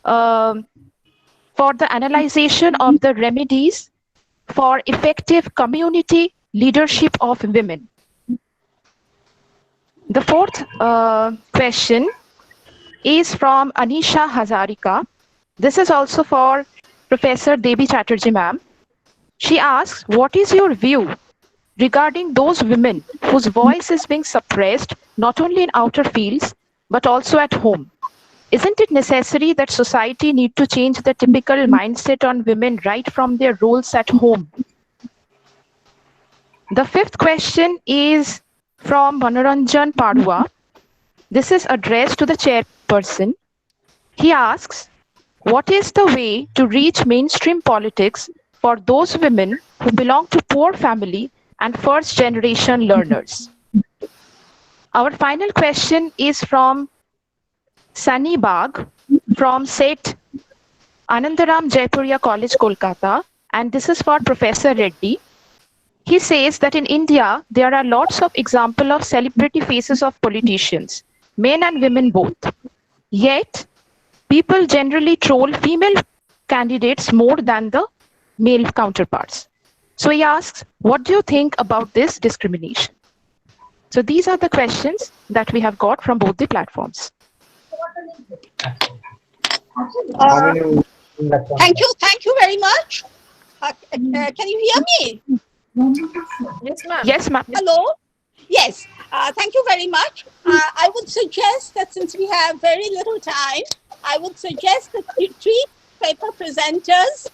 for the analyzation of the remedies for effective community leadership of women. The fourth question is from Anisha Hazarika. This is also for Professor Debi Chatterjee ma'am. She asks, what is your view regarding those women whose voice is being suppressed not only in outer fields but also at home? Isn't it necessary that society need to change the typical mindset on women right from their roles at home? The fifth question is from Manoranjan Padua. This is addressed to the chairperson. He asks, what is the way to reach mainstream politics for those women who belong to poor family and first generation learners? Our final question is from Sunny Bagh from SET Anandaram Jaipuria College Kolkata, and this is for Professor Reddy. He says that in India, there are lots of examples of celebrity faces of politicians, men and women both. Yet, people generally troll female candidates more than the male counterparts. So he asks, what do you think about this discrimination? So these are the questions that we have got from both the platforms. How many women in the Thank you very much. Can you hear me? Yes, ma'am. Yes, ma'am. Hello? Yes, thank you very much. I would suggest that since we have very little time, I would suggest that the three paper presenters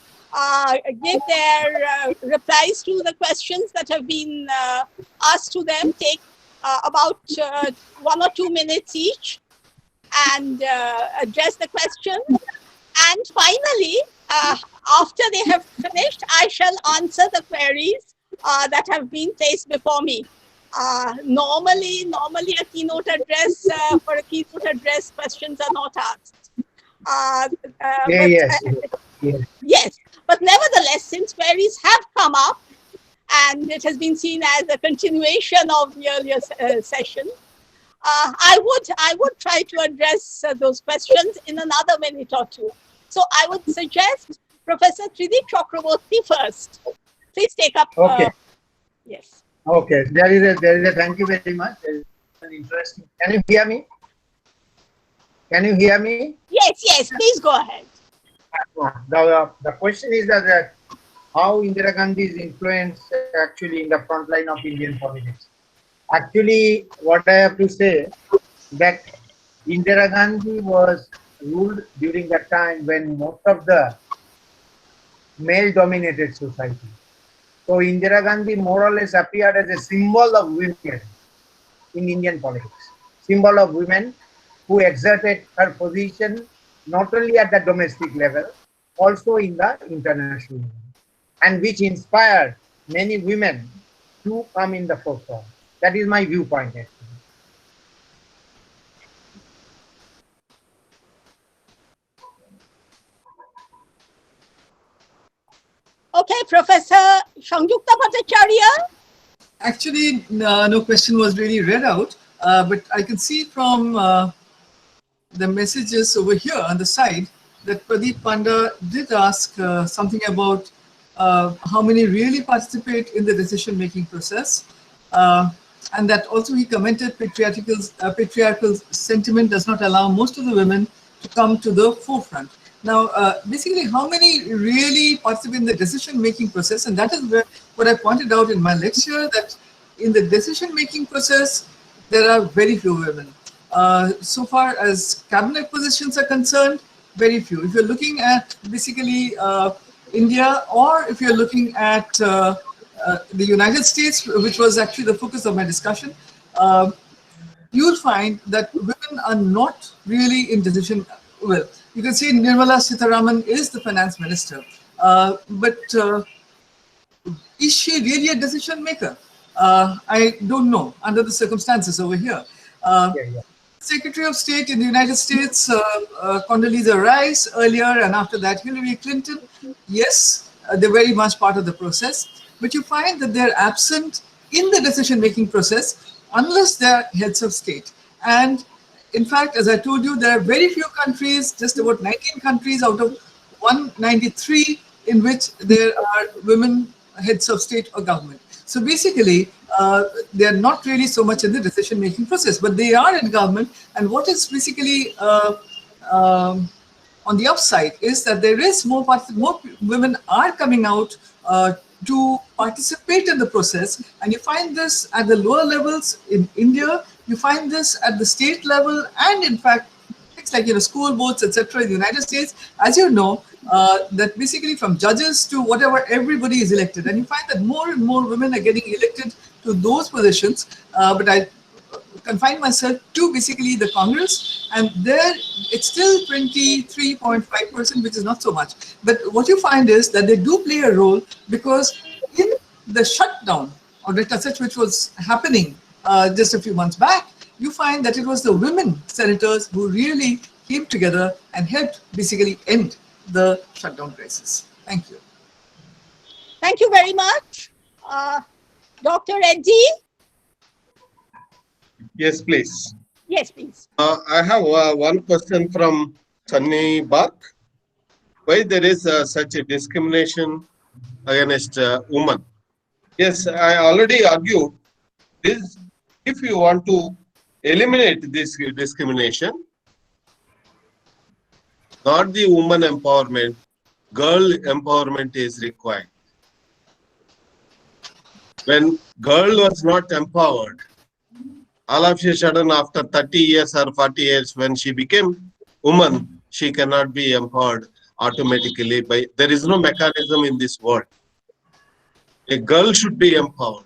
give their replies to the questions that have been asked to them, take about 1 or 2 minutes each, and address the questions. And finally, after they have finished, I shall answer the queries that have been placed before me. Normally a keynote address, for a keynote address, questions are not asked. Yes, but nevertheless, since queries have come up and it has been seen as a continuation of the earlier session, I would try to address those questions in another minute or two. So I would suggest Professor Tridip Chakraborty first. Please take up. Okay. Yes. Okay. There is a. Thank you very much. There is an interesting. Can you hear me? Can you hear me? Yes. Please go ahead. The question is that how Indira Gandhi's influence actually in the front line of Indian politics. Actually, what I have to say that Indira Gandhi was ruled during that time when most of the male-dominated society. So Indira Gandhi more or less appeared as a symbol of women in Indian politics. Symbol of women who exerted her position not only at the domestic level, also in the international level, and which inspired many women to come in the forefront. That is my viewpoint actually. Okay, Professor Sangyukta Bhattacharya. Actually, no question was really read out, but I can see from the messages over here on the side that Pradeep Panda did ask something about how many really participate in the decision-making process. And that also he commented patriarchal sentiment does not allow most of the women to come to the forefront. Now, basically, how many really participate in the decision-making process? And that is where what I pointed out in my lecture, that in the decision-making process, there are very few women. So far as cabinet positions are concerned, very few. If you're looking at basically India, or if you're looking at the United States, which was actually the focus of my discussion, you'll find that women are not really in decision. Well, you can see Nirmala Sitharaman is the finance minister, but is she really a decision maker? I don't know under the circumstances over here. Secretary of State in the United States, Condoleezza Rice earlier, and after that Hillary Clinton, yes, they're very much part of the process, but you find that they're absent in the decision-making process unless they're heads of state. And in fact, as I told you, there are very few countries, just about 19 countries out of 193, in which there are women heads of state or government. So basically, they are not really so much in the decision-making process, but they are in government. And what is basically on the upside is that there is more women are coming out to participate in the process. And you find this at the lower levels in India, you find this at the state level, and in fact, things like school boards, etc. in the United States, as you know, that basically from judges to whatever, everybody is elected. And you find that more and more women are getting elected to those positions. But I confine myself to basically the Congress, and there it's still 23.5%, which is not so much. But what you find is that they do play a role, because in the shutdown or such which was happening just a few months back, you find that it was the women senators who really came together and helped basically end the shutdown crisis. Thank you. Thank you very much. Dr. Reddy? Yes, please. Yes, please. I have one question from Sunny Bark. Why there is such a discrimination against women? Yes, I already argued this. If you want to eliminate this discrimination, not the woman empowerment, girl empowerment is required. When girl was not empowered, all of a sudden after 30 years or 40 years, when she became woman, she cannot be empowered automatically. There is no mechanism in this world. A girl should be empowered.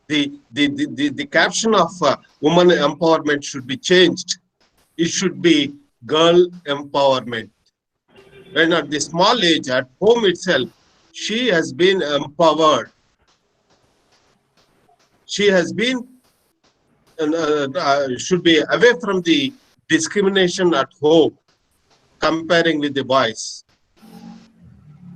The caption of woman empowerment should be changed. It should be girl empowerment. When at the small age, at home itself, she has been empowered. She has been, should be away from the discrimination at home, comparing with the boys.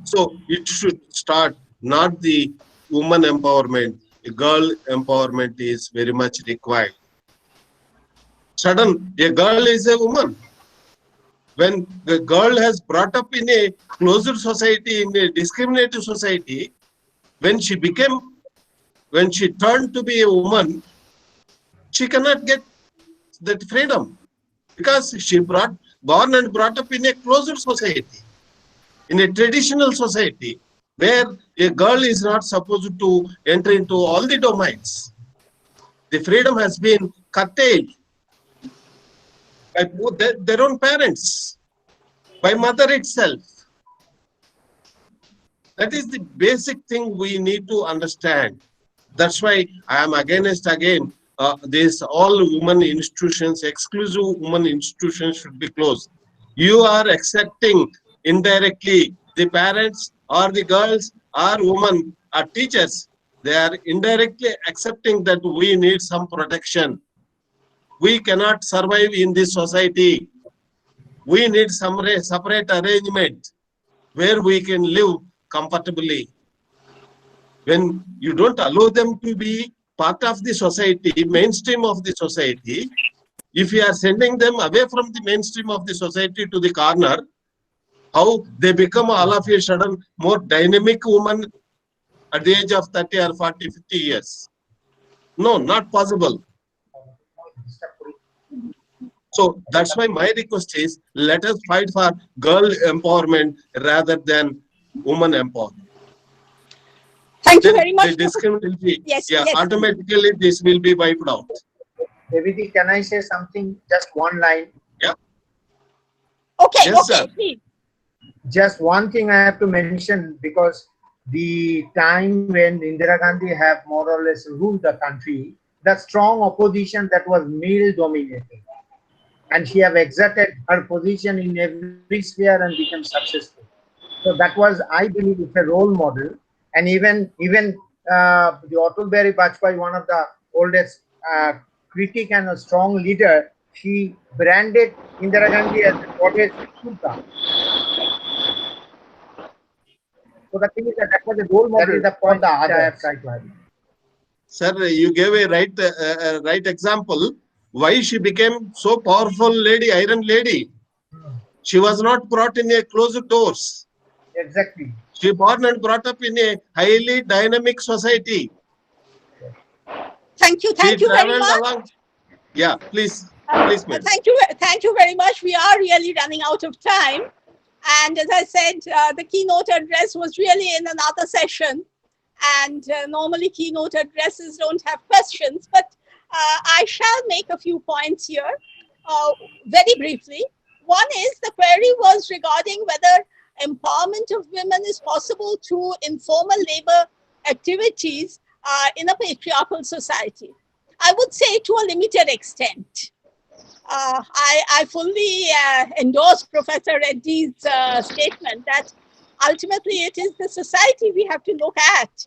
So it should start, not the woman empowerment. Girl empowerment is very much required. Sudden, a girl is a woman. When the girl has brought up in a closed society, in a discriminative society, when she turned to be a woman, she cannot get that freedom because she born and brought up in a closed society, in a traditional society, where a girl is not supposed to enter into all the domains. The freedom has been curtailed by their own parents, by mother itself. That is the basic thing we need to understand. That's why I am against again this all women institutions, exclusive women institutions should be closed. You are accepting indirectly the parents or the girls or women or teachers. They are indirectly accepting that we need some protection. We cannot survive in this society. We need some separate arrangement where we can live comfortably. When you don't allow them to be part of the society, mainstream of the society, if you are sending them away from the mainstream of the society to the corner, how they become all of a sudden more dynamic woman at the age of 30 or 40, 50 years. No, not possible. So that's why my request is, let us fight for girl empowerment rather than woman empowerment. Thank you very much. The discrimination, yes, yeah, yes. automatically this will be wiped out. Deviti, can I say something? Just one line. Yeah. Okay, Yes, okay, sir. please. Just one thing I have to mention, because the time when Indira Gandhi have more or less ruled the country, the strong opposition that was male dominated, and she have exerted her position in every sphere and become successful. So that was, I believe, it's a role model. And even the Atal Bihari Vajpayee, one of the oldest critic and a strong leader, she branded Indira Gandhi as the goddess Durga. So the thing is that was a role model. That is the point that I have tried to have. Sir, you gave a right example. Why she became so powerful lady, iron lady? She was not brought in a closed doors. Exactly. She born and brought up in a highly dynamic society. Thank you very much. Along. Yeah, please, madam. Thank you very much. We are really running out of time. And as I said, the keynote address was really in another session. And normally keynote addresses don't have questions, but I shall make a few points here very briefly. One is the query was regarding whether empowerment of women is possible through informal labor activities in a patriarchal society. I would say to a limited extent. I fully endorse Professor Reddy's statement that ultimately it is the society we have to look at.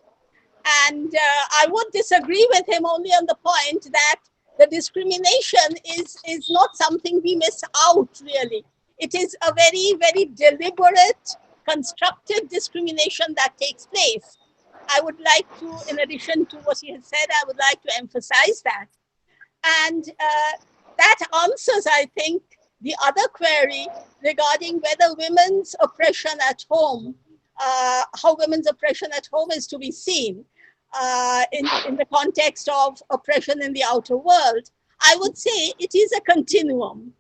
And I would disagree with him only on the point that the discrimination is not something we miss out, really. It is a very, very deliberate, constructive discrimination that takes place. I would like to, in addition to what he has said, I would like to emphasize that. And that answers, I think, the other query regarding whether women's oppression at home, how women's oppression at home is to be seen in the context of oppression in the outer world. I would say it is a continuum.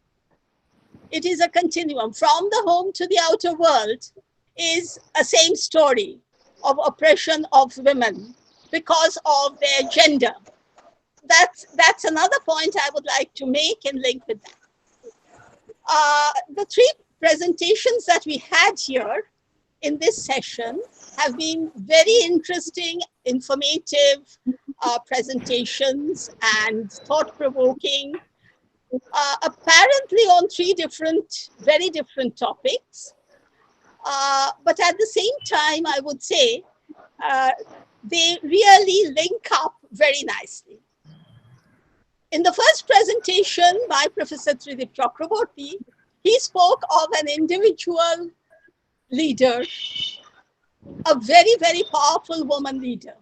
It is a continuum. From the home to the outer world is a same story of oppression of women because of their gender. That's another point I would like to make in link with that. The three presentations that we had here in this session have been very interesting, informative presentations and thought-provoking, apparently on three very different topics. But at the same time, I would say they really link up very nicely. In the first presentation by Professor Tridip Chakraborty, he spoke of an individual leader, a very, very powerful woman leader,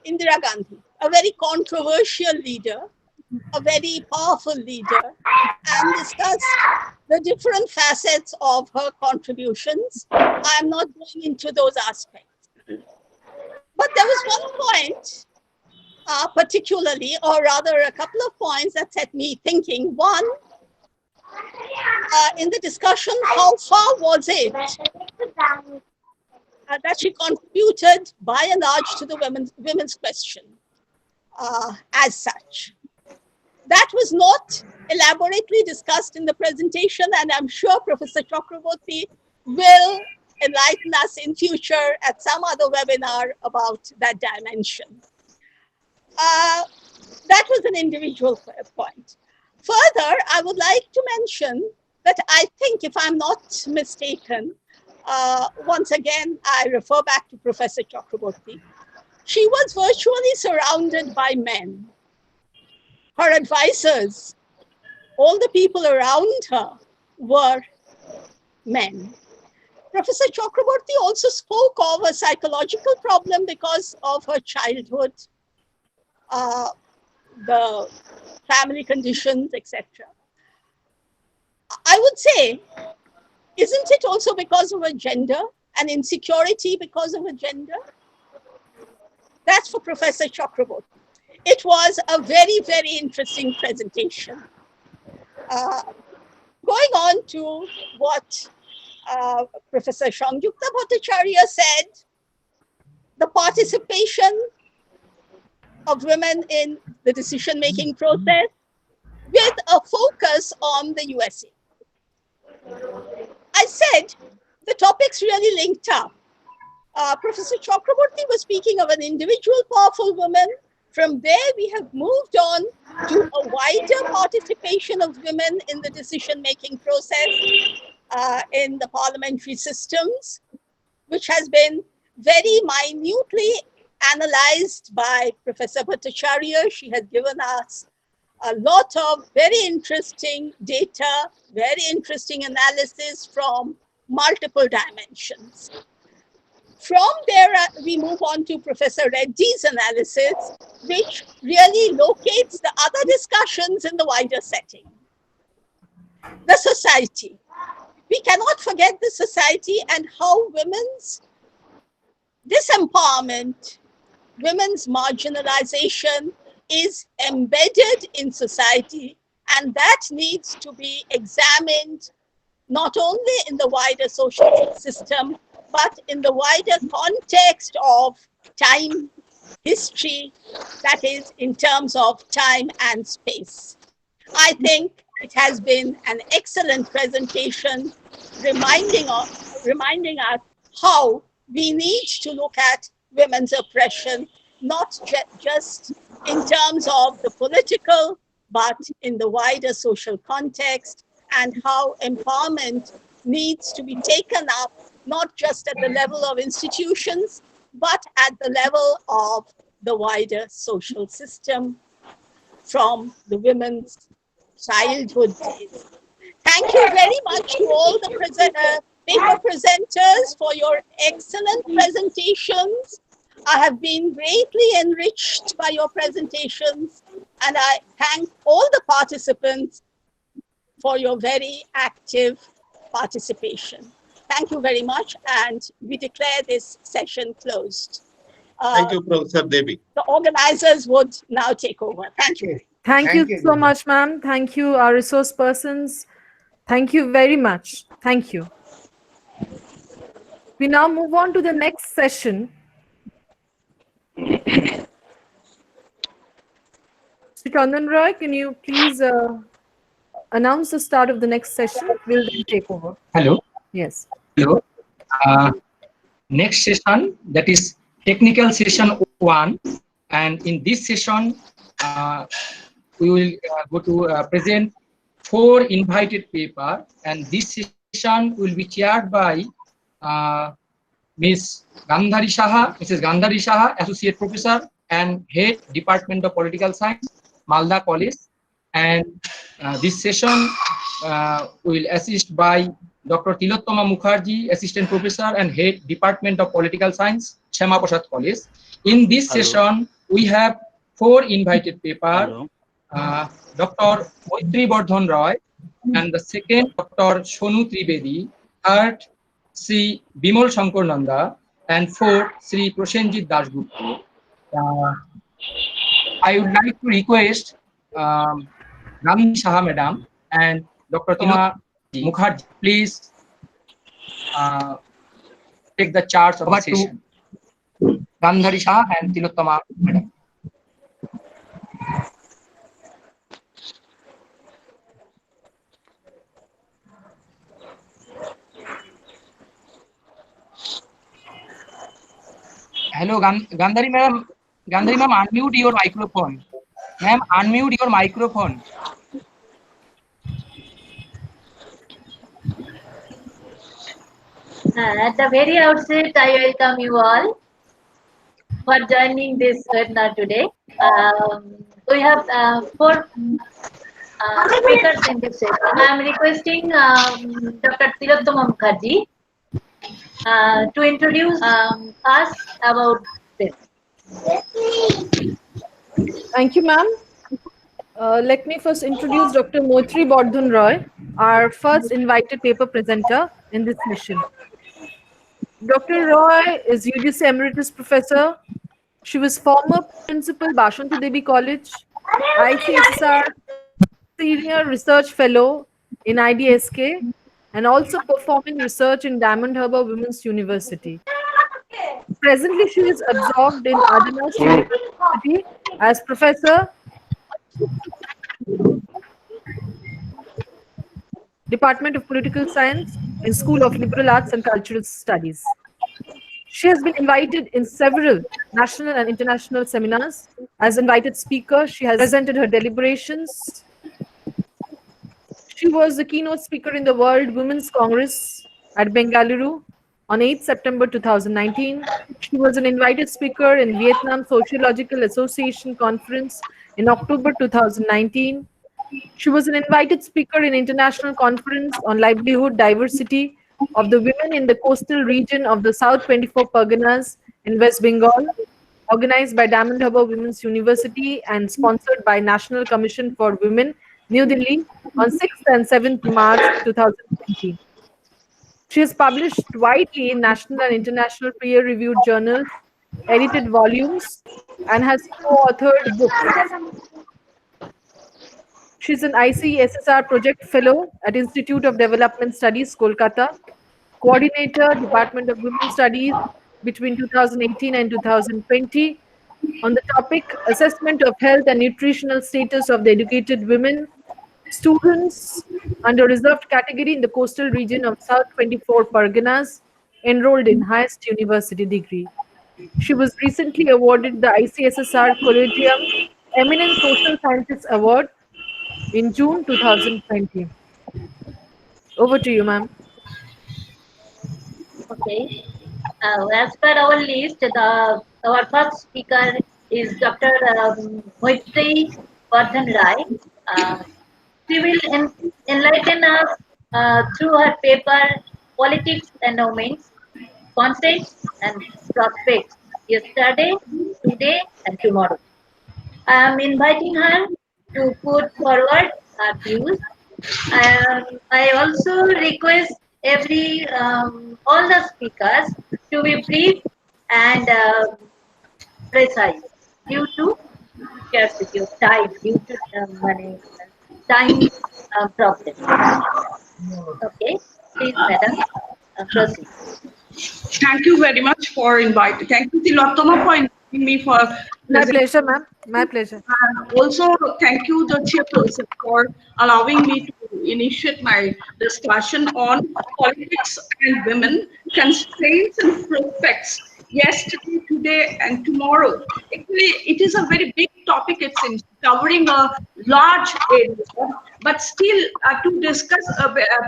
Indira Gandhi, a very controversial leader, a very powerful leader, and discussed the different facets of her contributions. I'm not going into those aspects. But there was one point particularly, or rather a couple of points that set me thinking. One, in the discussion, how far was it that she contributed by and large to the women's question as such. That was not elaborately discussed in the presentation, and I'm sure Professor Chakraborty will enlighten us in future at some other webinar about that dimension. That was an individual point. Further, I would like to mention that I think, if I'm not mistaken, once again, I refer back to Professor Chakraborty, she was virtually surrounded by men. Her advisors, all the people around her were men. Professor Chakraborty also spoke of a psychological problem because of her childhood, the family conditions, etc. I would say, isn't it also because of her gender and insecurity because of her gender? That's for Professor Chakraborty. It was a very, very interesting presentation. Going on to what Professor Shangyukta Bhattacharya said, the participation of women in the decision-making process with a focus on the USA. I said the topics really linked up. Professor Chakraborty was speaking of an individual powerful woman. From there, we have moved on to a wider participation of women in the decision-making process in the parliamentary systems, which has been very minutely analyzed by Professor Bhattacharya. She has given us a lot of very interesting data, very interesting analysis from multiple dimensions. From there, we move on to Professor Reddy's analysis, which really locates the other discussions in the wider setting. The society. We cannot forget the society and how women's disempowerment, women's marginalization is embedded in society, and that needs to be examined not only in the wider social system, but in the wider context of time, history, that is, in terms of time and space. I think it has been an excellent presentation, reminding us how we need to look at women's oppression, not just in terms of the political, but in the wider social context, and how empowerment needs to be taken up not just at the level of institutions, but at the level of the wider social system from the women's childhood days. Thank you very much to all the paper presenters for your excellent presentations. I have been greatly enriched by your presentations, And I thank all the participants for your very active participation. Thank you very much, and we declare this session closed. Thank you, Professor Devi. The organizers would now take over. Thank you. Thank you so much, ma'am. Thank you, our resource persons. Thank you very much. Thank you. We now move on to the next session. Mr. Chandan Roy, can you please announce the start of the next session? We'll then take over. Hello. Yes. Hello. Next session, that is technical session 1, and in this session we will go to present 4 invited paper, and this session will be chaired by Mrs. Gandhari Saha, Associate Professor and Head Department of Political Science, Malda College, and this session will assist by Dr. Tilottama Mukherjee, Assistant Professor and Head Department of Political Science, Syamaprasad College. In this session, we have 4 invited paper. Dr. Moitri Bardhan Roy, and the second Dr. Sonu Trivedi, third Sri Bimal Shankar Nanda, and fourth Sri Prosenjit Dasgupta. I would like to request Gandhi Saha Madam and Dr. Tilottama Mukherjee, please take the charge of the session. Gandhari Saha and Tilottama Madam. Hello, Gandhari ma'am. Gandhari ma'am, unmute your microphone. Ma'am, unmute your microphone. At the very outset, I welcome you all for joining this webinar today. We have 4 speakers in this session. I am requesting Dr. Tilottama Mukherjee to introduce us about this. Thank you, ma'am. Let me first introduce Dr. Moitri Bardhan Roy, our first invited paper presenter in this mission. Dr. Roy is UGC Emeritus Professor. She was former Principal Bashanti Devi College, ICSSR Senior Research Fellow in IDSK, and also performing research in Diamond Harbour Women's University. Presently, she is absorbed in Adama's University as Professor, Department of Political Science in School of Liberal Arts and Cultural Studies. She has been invited in several national and international seminars. As invited speaker, she has presented her deliberations. She was the keynote speaker in the World Women's Congress at Bengaluru on 8 September 2019. She was an invited speaker in Vietnam Sociological Association Conference in October 2019. She was an invited speaker in International Conference on Livelihood Diversity of the Women in the Coastal Region of the South 24 Parganas in West Bengal, organized by Diamond Harbour Women's University and sponsored by National Commission for Women, New Delhi, on 6th and 7th March 2020. She has published widely in national and international peer-reviewed journals, edited volumes, and has co-authored books. She is an ICSSR Project Fellow at Institute of Development Studies, Kolkata, Coordinator, Department of Women Studies between 2018 and 2020 on the topic Assessment of Health and Nutritional Status of the Educated Women, Students under Reserved Category in the Coastal Region of South 24 Parganas, enrolled in highest university degree. She was recently awarded the ICSSR Collegium Eminent Social Sciences Award in June 2020. Over to you, ma'am. Okay. As per our list, our first speaker is Dr. Moitri Bardhan Roy. She will enlighten us through her paper, Politics and Domains, Concepts and Prospects, Yesterday, Today, and Tomorrow. I am inviting her to put forward her views. I also request all the speakers to be brief and precise due to scarcity of time, due to time problem. Okay, please, madam, proceed. Thank you very much for inviting. Thank you, Tilottama, for inviting me for My presenting. pleasure, ma'am. My pleasure. And also, thank you, the chairperson, for allowing me to initiate my discussion on politics and women, constraints and prospects, yesterday, today, and tomorrow. Actually, it is a very big topic. It's covering a large area, but still to discuss,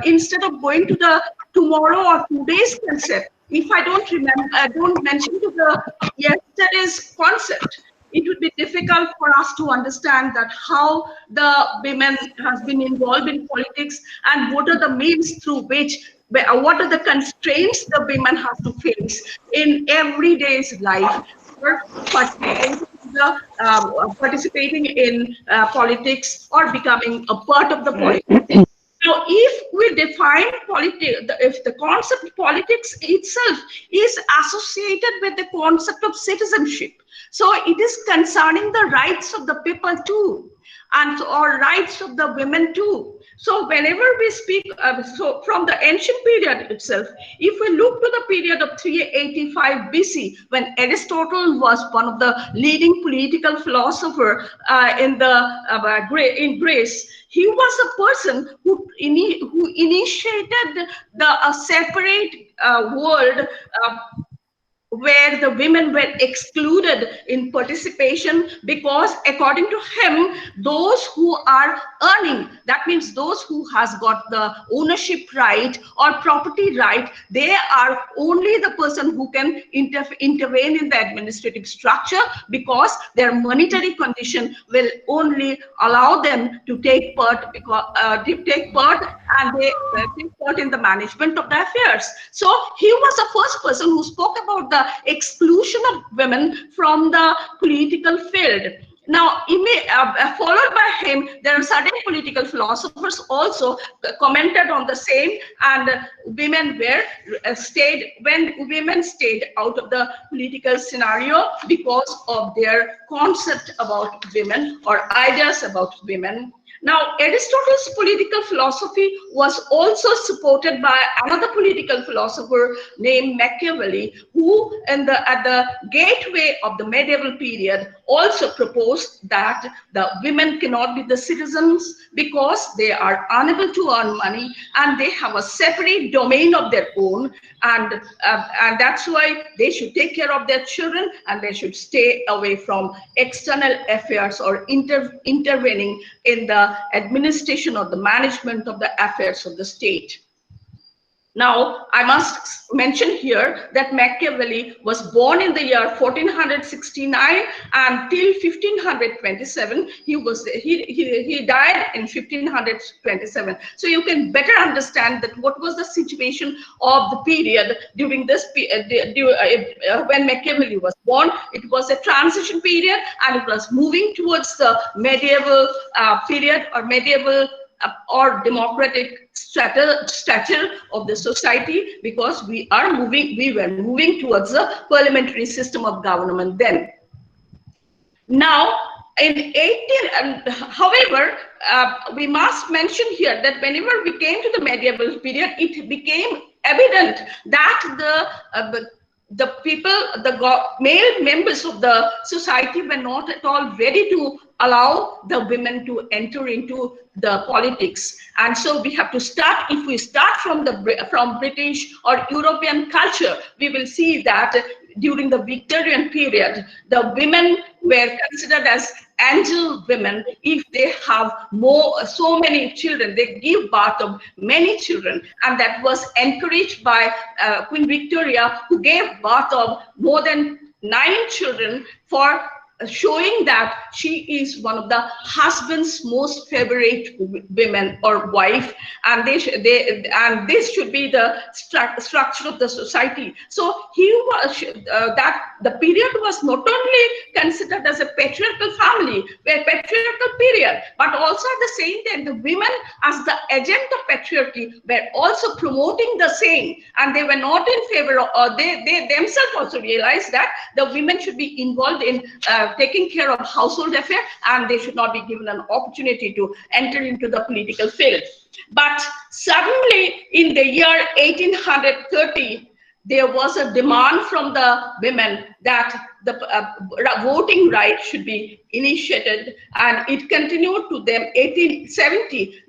instead of going to the tomorrow or today's concept, if I don't remember, I don't mention to the yesterday's concept, it would be difficult for us to understand that how the women has been involved in politics and what are the means through which, what are the constraints the women have to face in everyday's life for participating in politics or becoming a part of the politics. Now, if we define politics, if the concept politics itself is associated with the concept of citizenship, so it is concerning the rights of the people too, and or rights of the women too. So whenever we speak, so from the ancient period itself, if we look to the period of 385 BC, when Aristotle was one of the leading political philosopher in Greece, he was a person who initiated the separate world where the women were excluded in participation, because according to him, those who are earning, that means those who has got the ownership right or property right, they are only the person who can intervene in the administrative structure, because their monetary condition will only allow them to take part, because take part in the management of the affairs. So he was the first person who spoke about the exclusion of women from the political field. Now, followed by him, there are certain political philosophers also commented on the same, and women were when women stayed out of the political scenario because of their concept about women or ideas about women. Now, Aristotle's political philosophy was also supported by another political philosopher named Machiavelli, who at the gateway of the medieval period also proposed that the women cannot be the citizens because they are unable to earn money and they have a separate domain of their own, and that's why they should take care of their children and they should stay away from external affairs or intervening in the administration or the management of the affairs of the state. Now, I must mention here that Machiavelli was born in the year 1469 and till 1527. He died in 1527. So you can better understand that what was the situation of the period during this when Machiavelli was born. It was a transition period and it was moving towards the medieval period or medieval or democratic stature of the society, because we were moving towards a parliamentary system of government then. Now, however, we must mention here that whenever we came to the medieval period, it became evident that the people, the male members of the society were not at all ready to allow the women to enter into the politics. And so we have to start, if we start from British or European culture, we will see that during the Victorian period, the women were considered as angel women if they have so many children. They give birth of many children, and that was encouraged by Queen Victoria, who gave birth of more than 9 children, for showing that she is one of the husband's most favorite women or wife, and this should be the structure of the society. So he was that the period was not only considered as a patriarchal family, a patriarchal period, but also at the same time, the women as the agent of patriarchy were also promoting the same, and they were not in favor of, they themselves also realized that the women should be involved in taking care of household affairs, and they should not be given an opportunity to enter into the political field. But suddenly in the year 1830, there was a demand from the women that the voting right should be initiated, and it continued to them 1870.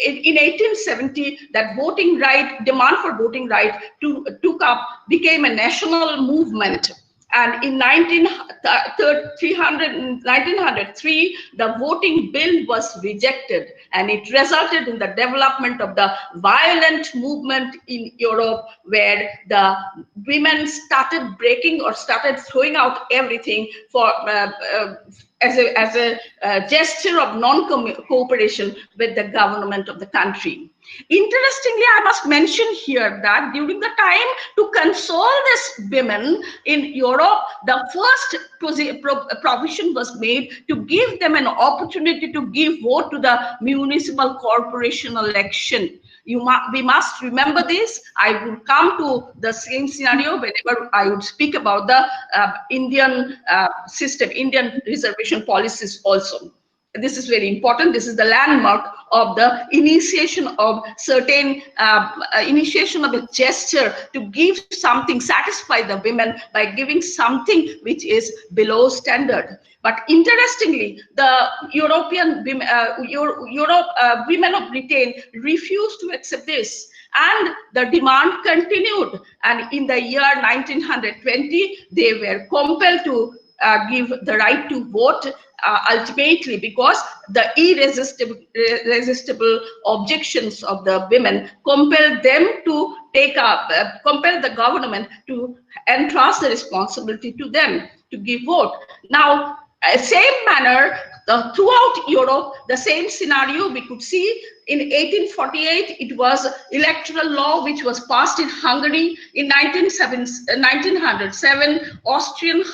In 1870, that voting right, demand for voting right became a national movement. And in 1903, the voting bill was rejected, and it resulted in the development of the violent movement in Europe, where the women started breaking or started throwing out everything for as a gesture of non-cooperation with the government of the country. Interestingly, I must mention here that during the time to console these women in Europe, the first provision was made to give them an opportunity to give vote to the municipal corporation election. We must remember this. I will come to the same scenario whenever I would speak about the Indian system, Indian reservation policies also. This is very important. This is the landmark of the initiation of certain initiation of a gesture to give something, satisfy the women by giving something which is below standard. But interestingly, the European women, women of Britain refused to accept this, and the demand continued. And in the year 1920, they were compelled to give the right to vote ultimately, because the irresistible objections of the women compelled them to take up, compel the government to entrust the responsibility to them to give vote. Now, same manner, throughout Europe, the same scenario we could see. In 1848, it was electoral law which was passed in Hungary. In 1907, Austrian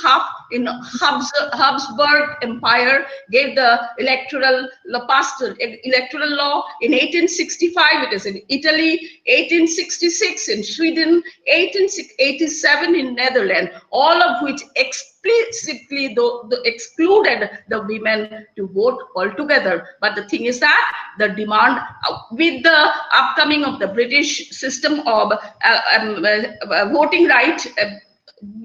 in Habsburg Empire gave the electoral law. In 1865, it is in Italy. 1866 in Sweden. 1887 in Netherlands. All of which explicitly excluded the women to vote altogether. But the thing is that the demand, with the upcoming of the British system of voting right,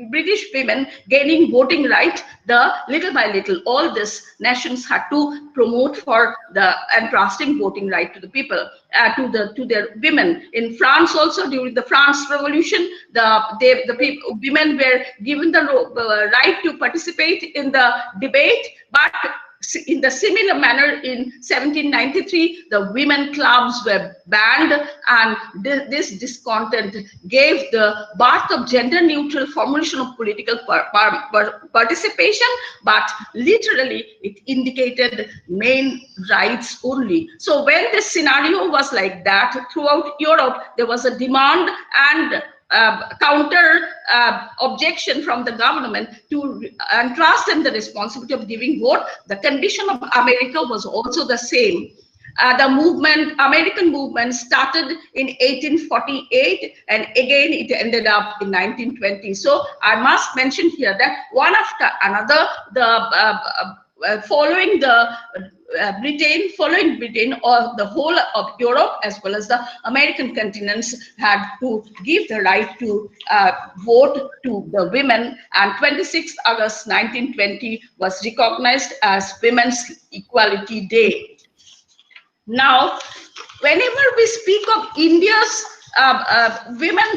British women gaining voting right, the little by little, all these nations had to promote for the entrusting voting right to the people, to their women. In France also, during the France Revolution, women were given the right to participate in the debate, but in the similar manner, in 1793, the women clubs were banned, and this discontent gave the birth of gender-neutral formulation of political participation, but literally it indicated main rights only. So when this scenario was like that throughout Europe, there was a demand and counter objection from the government to entrust them the responsibility of giving vote. The condition of America was also the same. The American movement started in 1848, and again it ended up in 1920. So I must mention here that one after another, following Britain, or the whole of Europe as well as the American continents had to give the right to vote to the women, and 26th August 1920 was recognized as Women's Equality Day. Now, whenever we speak of India's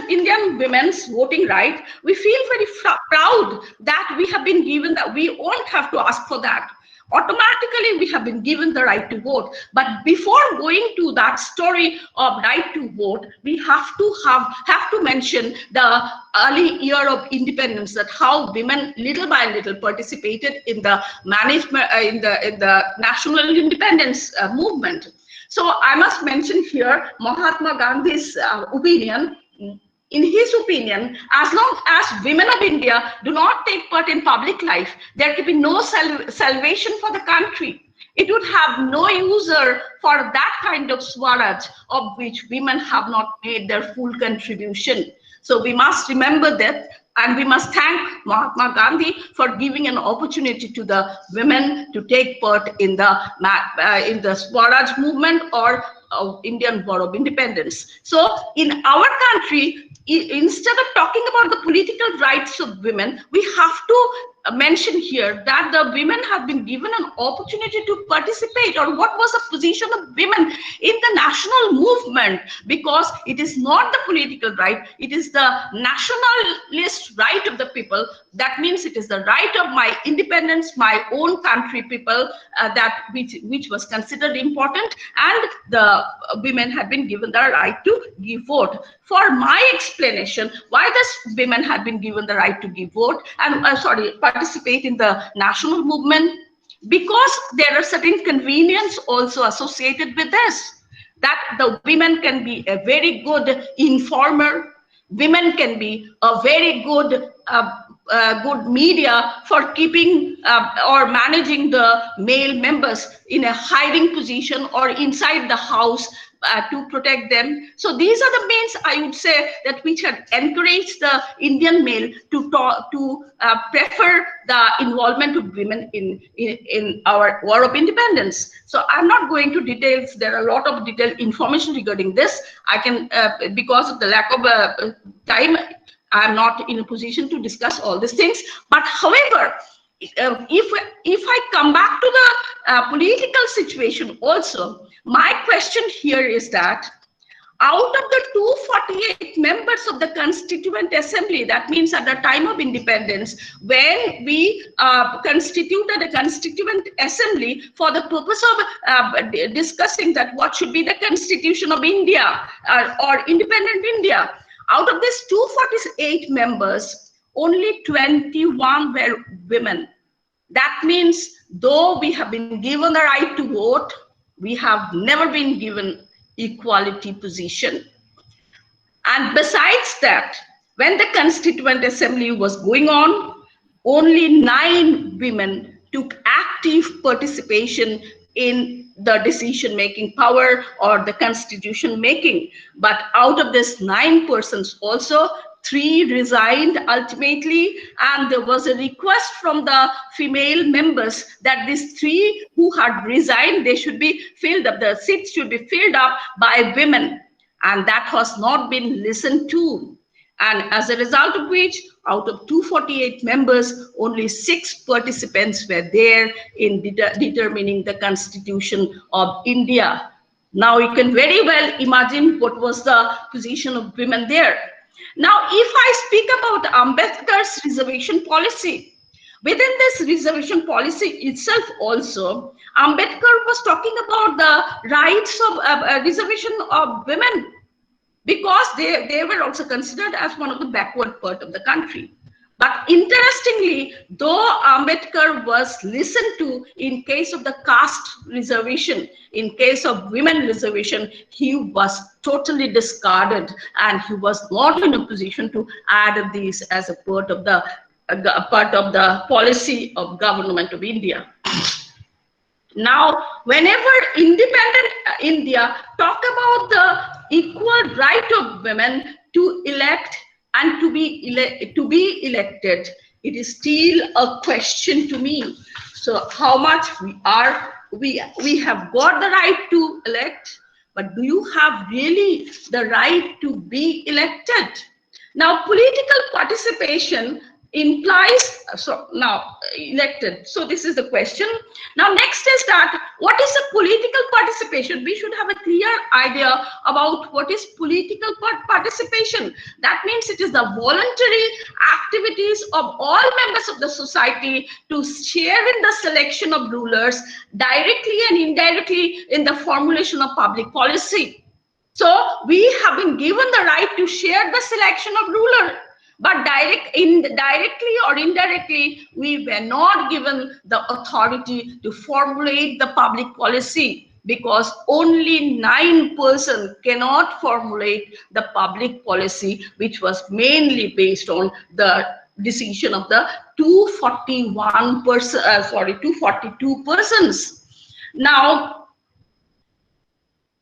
Indian women's voting right, we feel very proud that we have been given that. We won't have to ask for that. Automatically, we have been given the right to vote. But before going to that story of right to vote, we have to mention the early year of independence, that how women little by little participated in the management, in the national independence movement. So I must mention here Mahatma Gandhi's opinion in his opinion, as long as women of India do not take part in public life, there can be no salvation for the country. It would have no user for that kind of Swaraj of which women have not made their full contribution. So we must remember that, and we must thank Mahatma Gandhi for giving an opportunity to the women to take part in the Swaraj movement or Indian War of Independence. So in our country, instead of talking about the political rights of women, we have to mention here that the women have been given an opportunity to participate, or what was the position of women in the national movement, because it is not the political right, it is the nationalist right of the people. That means it is the right of my independence, my own country people, which was considered important, and the women had been given the right to give vote. For my explanation, why this women had been given the right to give vote and participate in the national movement, because there are certain convenience also associated with this, that the women can be a very good informer, women can be a very good good media for keeping or managing the male members in a hiding position or inside the house to protect them. So these are the means, I would say, that which had encouraged the Indian male to prefer the involvement of women in our War of Independence. So I'm not going to details. There are a lot of detailed information regarding this. I can, because of the lack of time, I'm not in a position to discuss all these things. But however, if I come back to the political situation also, my question here is that out of the 248 members of the Constituent Assembly, that means at the time of independence, when we constituted a Constituent Assembly for the purpose of discussing that what should be the Constitution of India or independent India, out of these 248 members, only 21 were women. That means though we have been given the right to vote, we have never been given equality position. And besides that, when the Constituent Assembly was going on, only 9 women took active participation in the decision-making power or the constitution making. But out of this 9 persons also, 3 resigned ultimately, and there was a request from the female members that these 3 who had resigned, they should be filled up, the seats should be filled up by women, and that has not been listened to. And as a result of which, out of 248 members, only 6 participants were there in determining the Constitution of India. Now you can very well imagine what was the position of women there. Now, if I speak about Ambedkar's reservation policy, within this reservation policy itself also, Ambedkar was talking about the rights of reservation of women, because they were also considered as one of the backward part of the country. But interestingly, though Ambedkar was listened to in case of the caste reservation, in case of women reservation, he was totally discarded, and he was not in a position to add these as a part of the policy of government of India. Now, whenever independent India talk about the equal right of women to elect and to be elected, it is still a question to me. So how much we have got the right to elect, but do you have really the right to be elected? Now, political participation implies, so now elected. So this is the question. Now next is that what is a political participation? We should have a clear idea about what is political participation. That means it is the voluntary activities of all members of the society to share in the selection of rulers, directly and indirectly in the formulation of public policy. So we have been given the right to share the selection of ruler, but directly or indirectly, we were not given the authority to formulate the public policy. because only 9% cannot formulate the public policy, which was mainly based on the decision of the 242 persons. Now,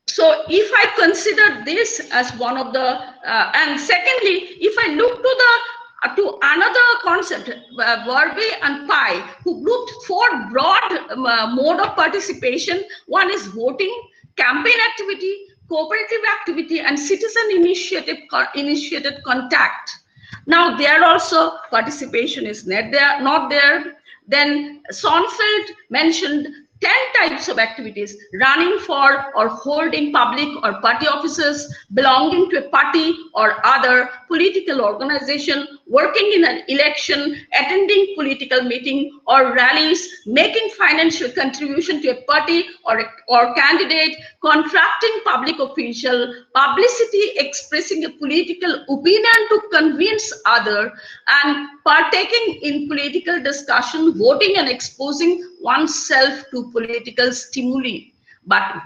so if I consider this as one of the, and secondly, if I look to another concept, Verbe and Pai, who grouped 4 broad mode of participation. One is voting, campaign activity, cooperative activity, and citizen initiated contact. Now there also participation is not there. Then Sonfeld mentioned 10 types of activities: running for or holding public or party offices, belonging to a party or other political organization, working in an election, attending political meeting or rallies, making financial contribution to a party or candidate, contracting public official, publicity, expressing a political opinion to convince other, and partaking in political discussion, voting and exposing oneself to political stimuli. But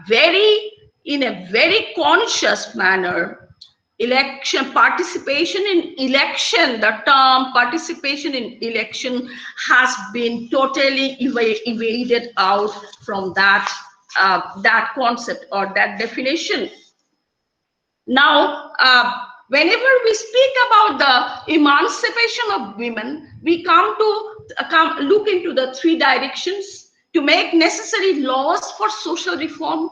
in a very conscious manner, participation in election, the term participation in election has been totally evaded out from that concept or that definition. Now, whenever we speak about the emancipation of women, we come to look into the 3 directions to make necessary laws for social reform.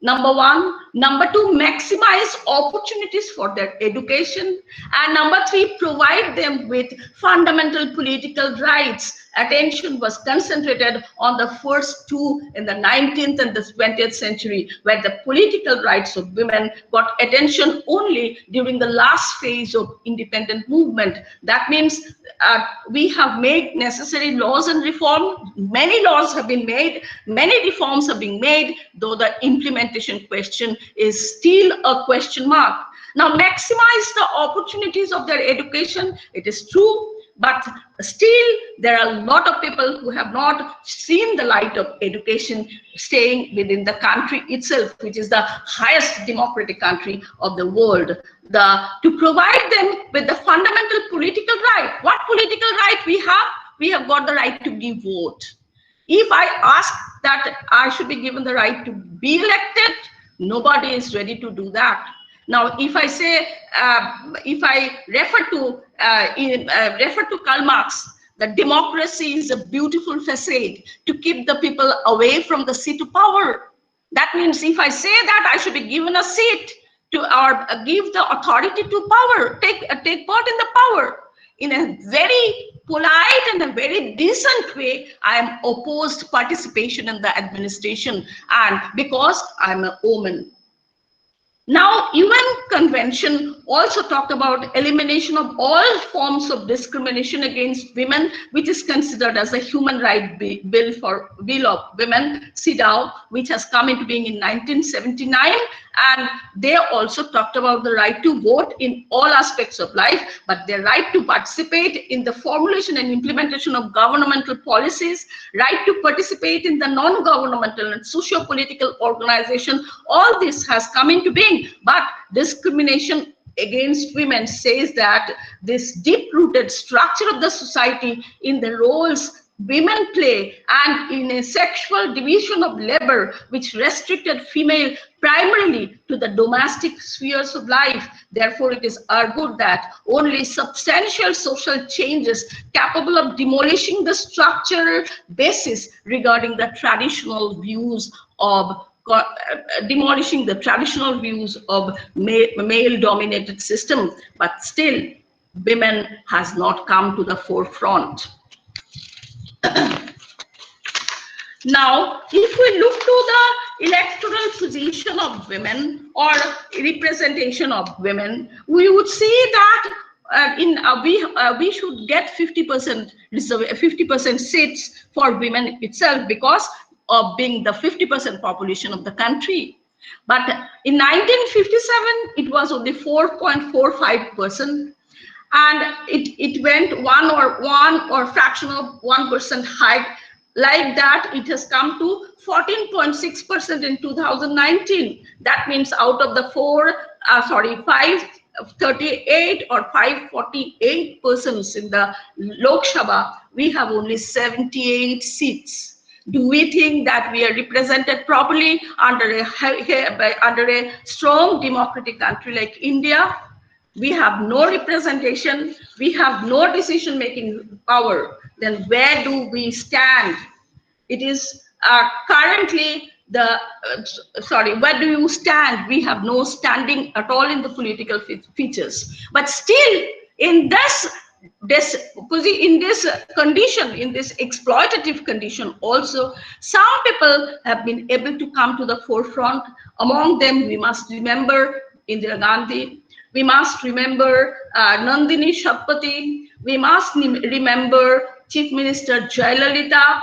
Number 1. Number 2, maximize opportunities for their education. And number 3, provide them with fundamental political rights. Attention was concentrated on the first 2 in the 19th and the 20th century, where the political rights of women got attention only during the last phase of independent movement. That means we have made necessary laws and reform. Many laws have been made, many reforms have been made, though the implementation question is still a question mark. Now, maximize the opportunities of their education. It is true, but still there are a lot of people who have not seen the light of education staying within the country itself, which is the highest democratic country of the world. To provide them with the fundamental political right. What political right we have? We have got the right to give vote. If I ask that I should be given the right to be elected, nobody is ready to do that. Now, if I say, if I refer to Karl Marx, that democracy is a beautiful facade to keep the people away from the seat of power. That means if I say that I should be given a seat or give the authority to power, take part in the power, in a very polite and a very decent way, I am opposed participation in the administration, and because I'm a woman. Now, UN Convention also talked about elimination of all forms of discrimination against women, which is considered as a human right bill of women, CEDAW, which has come into being in 1979. And they also talked about the right to vote in all aspects of life, but their right to participate in the formulation and implementation of governmental policies, right to participate in the non-governmental and socio-political organization. All this has come into being, but discrimination against women says that this deep-rooted structure of the society in the roles women play and in a sexual division of labor which restricted female primarily to the domestic spheres of life. Therefore, it is argued that only substantial social changes capable of demolishing the structural basis regarding the traditional views of male-dominated system, but still women has not come to the forefront. Now, if we look to the electoral position of women or representation of women, we would see that we should get 50% seats for women itself because of being the 50% population of the country. But in 1957, it was only 4.45%. And it went one or fraction of 1% high Like that, it has come to 14.6% in 2019. That means out of the 538 or 548 persons in the Lok Sabha, we have only 78 seats. Do we think that we are represented properly under a strong democratic country like India? We have no representation, we have no decision making power. Then where do we stand? It is currently the where do you stand? We have no standing at all in the political features. But still, in this condition, in this exploitative condition, also some people have been able to come to the forefront. Among them, we must remember Indira Gandhi. We must remember Nandini Shatpathy. We must remember Chief Minister Jayalalitha.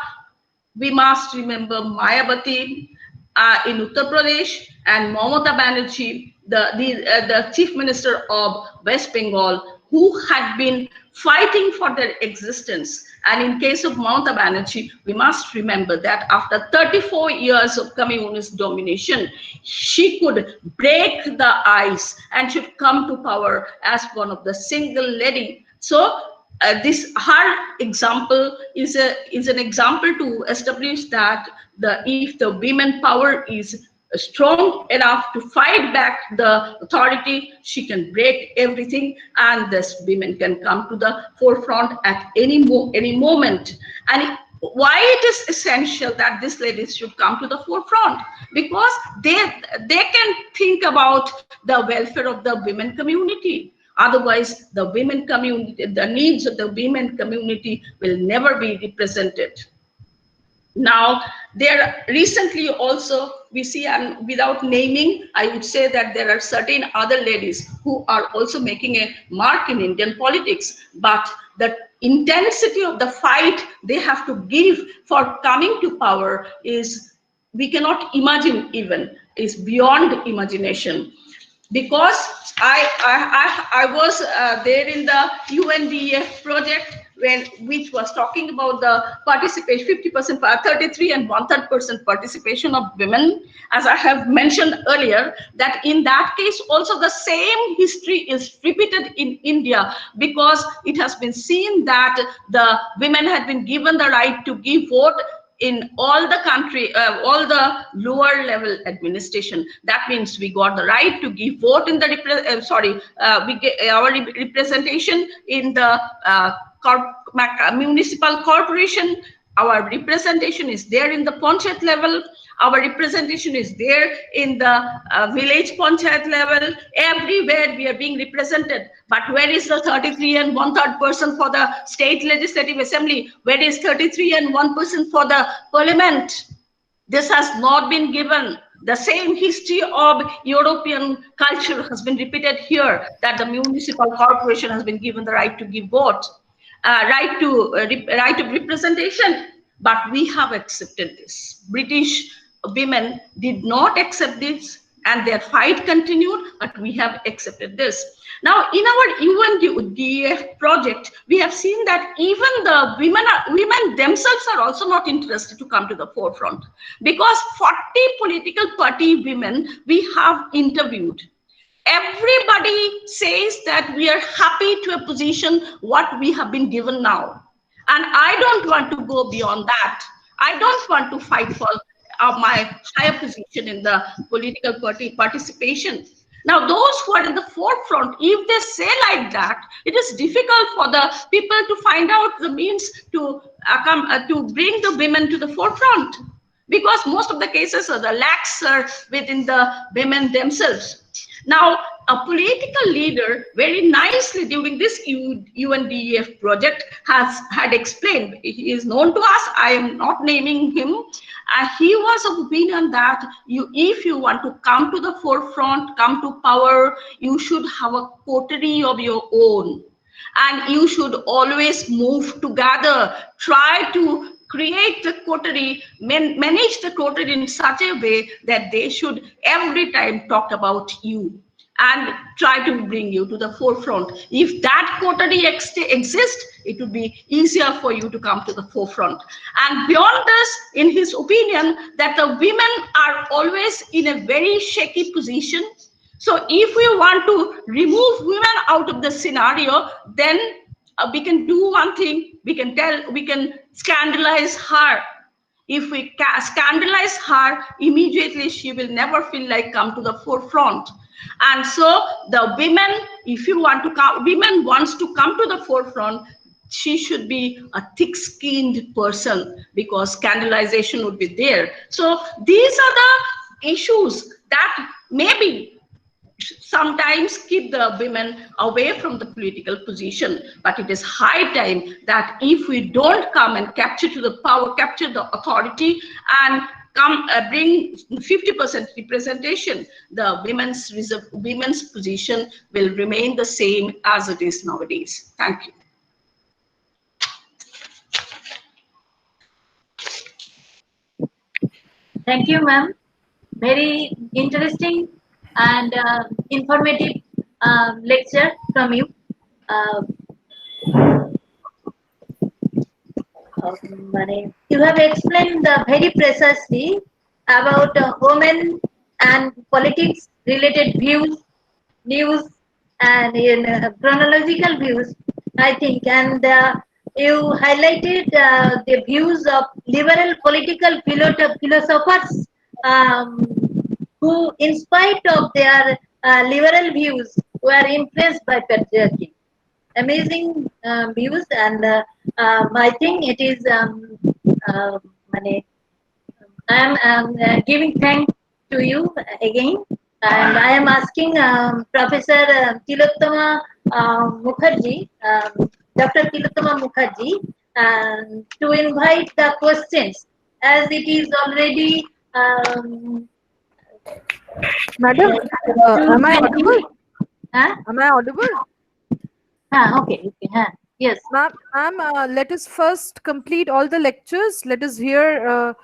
We must remember Mayawati in Uttar Pradesh and Mamata Banerjee, the Chief Minister of West Bengal, who had been fighting for their existence. And in case of Mamata Banerjee, we must remember that after 34 years of communist domination, she could break the ice and should come to power as one of the single lady. So her example is an example to establish that if the women power is strong enough to fight back the authority, she can break everything, and this women can come to the forefront at any moment. And why it is essential that these ladies should come to the forefront? Because they can think about the welfare of the women community. Otherwise, the women community, the needs of the women community will never be represented. Now, there recently also we see, and without naming, I would say that there are certain other ladies who are also making a mark in Indian politics, but the intensity of the fight they have to give for coming to power is, we cannot imagine, even is beyond imagination. Because I was there in the UNDF project which was talking about the participation, 50%, 33 and 1/3% participation of women. As I have mentioned earlier, that in that case also the same history is repeated in India, because it has been seen that the women had been given the right to give vote in all the country, all the lower level administration. That means we got the right to give vote in the we get our representation in the municipal corporation. Our representation is there in the panchayat level. Our representation is there in the village panchayat level. Everywhere we are being represented. But where is the 33 and 1/3% for the state legislative assembly? Where is 33 and 1% for the parliament? This has not been given. The same history of European culture has been repeated here, that the municipal corporation has been given the right to give vote, right of representation. But we have accepted this. British women did not accept this, and their fight continued, but we have accepted this. Now, in our UNDF project, we have seen that even the women themselves are also not interested to come to the forefront, because 40 political party women we have interviewed. Everybody says that we are happy to a position what we have been given now. And I don't want to go beyond that. I don't want to fight for my higher position in the political party participation. Now, those who are in the forefront, if they say like that, it is difficult for the people to find out the means to to bring the women to the forefront, because most of the cases are the lacks are within the women themselves. Now, a political leader very nicely during this UNDF project had explained, he is known to us, I am not naming him, he was of opinion that if you want to come to the forefront, come to power, you should have a coterie of your own. And you should always move together, try to create the coterie, manage the coterie in such a way that they should every time talk about you. and try to bring you to the forefront. If that coterie exists, it would be easier for you to come to the forefront. And beyond this, in his opinion, that the women are always in a very shaky position. So if we want to remove women out of the scenario, then we can do one thing. We can scandalize her. If we scandalize her, immediately she will never feel like come to the forefront. And so the women, if you want to come, women wants to come to the forefront, she should be a thick-skinned person, because scandalization would be there. So these are the issues that maybe sometimes keep the women away from the political position. But it is high time that if we don't come and capture to the power, capture the authority, and come bring 50% representation, the women's position will remain the same as it is nowadays. Thank you. Thank you, ma'am. Very interesting and informative lecture from you. You have explained very precisely about women and politics related views, news, and in chronological views, I think. And you highlighted the views of liberal political philosophers who, in spite of their liberal views, were influenced by patriarchy. Amazing views, and I think it is I am giving thanks to you again, and I am asking Professor Tilottama Mukherjee, Dr. Tilottama Mukherjee, to invite the questions, as it is already. Madam, am I audible? Huh? Am I audible? Okay. Yes. Ma'am, let us first complete all the lectures. Let us hear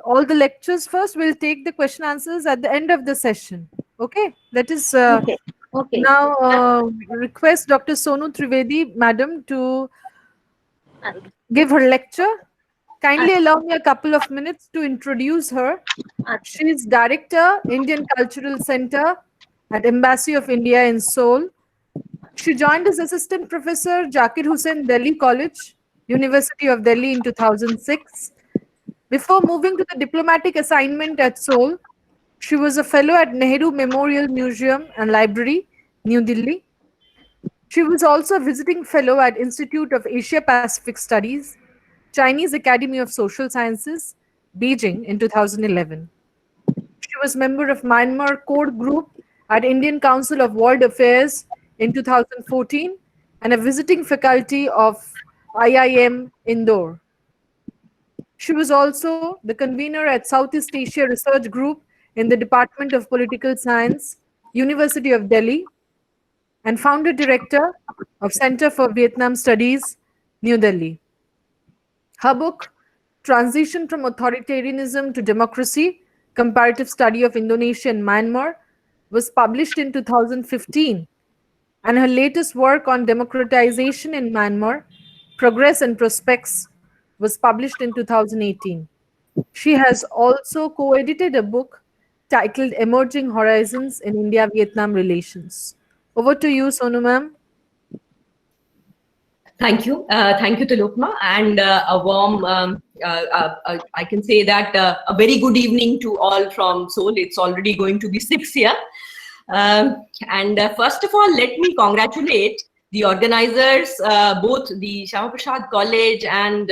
all the lectures first. We'll take the question answers at the end of the session. Okay? Let us Okay. now request Dr. Sonu Trivedi, Madam, to give her lecture. Kindly allow me a couple of minutes to introduce her. She is Director, Indian Cultural Center at Embassy of India in Seoul. She joined as Assistant Professor Zakir Hussain Delhi College, University of Delhi in 2006. Before moving to the diplomatic assignment at Seoul, she was a fellow at Nehru Memorial Museum and Library, New Delhi. She was also a visiting fellow at Institute of Asia Pacific Studies, Chinese Academy of Social Sciences, Beijing in 2011. She was member of Myanmar Core Group at Indian Council of World Affairs in 2014 and a visiting faculty of IIM Indore. She was also the convener at Southeast Asia Research Group in the Department of Political Science, University of Delhi, and founder director of Center for Vietnam Studies, New Delhi. Her book, Transition from Authoritarianism to Democracy, Comparative Study of Indonesia and Myanmar, was published in 2015, and her latest work on democratization in Myanmar, Progress and Prospects, was published in 2018. She has also co-edited a book titled Emerging Horizons in India-Vietnam Relations. Over to you, Sonu ma'am. Thank you, Tilokma, and a warm, I can say that a very good evening to all from Seoul. It's already going to be 6 here. And first of all, let me congratulate the organizers, both the Syamaprasad College and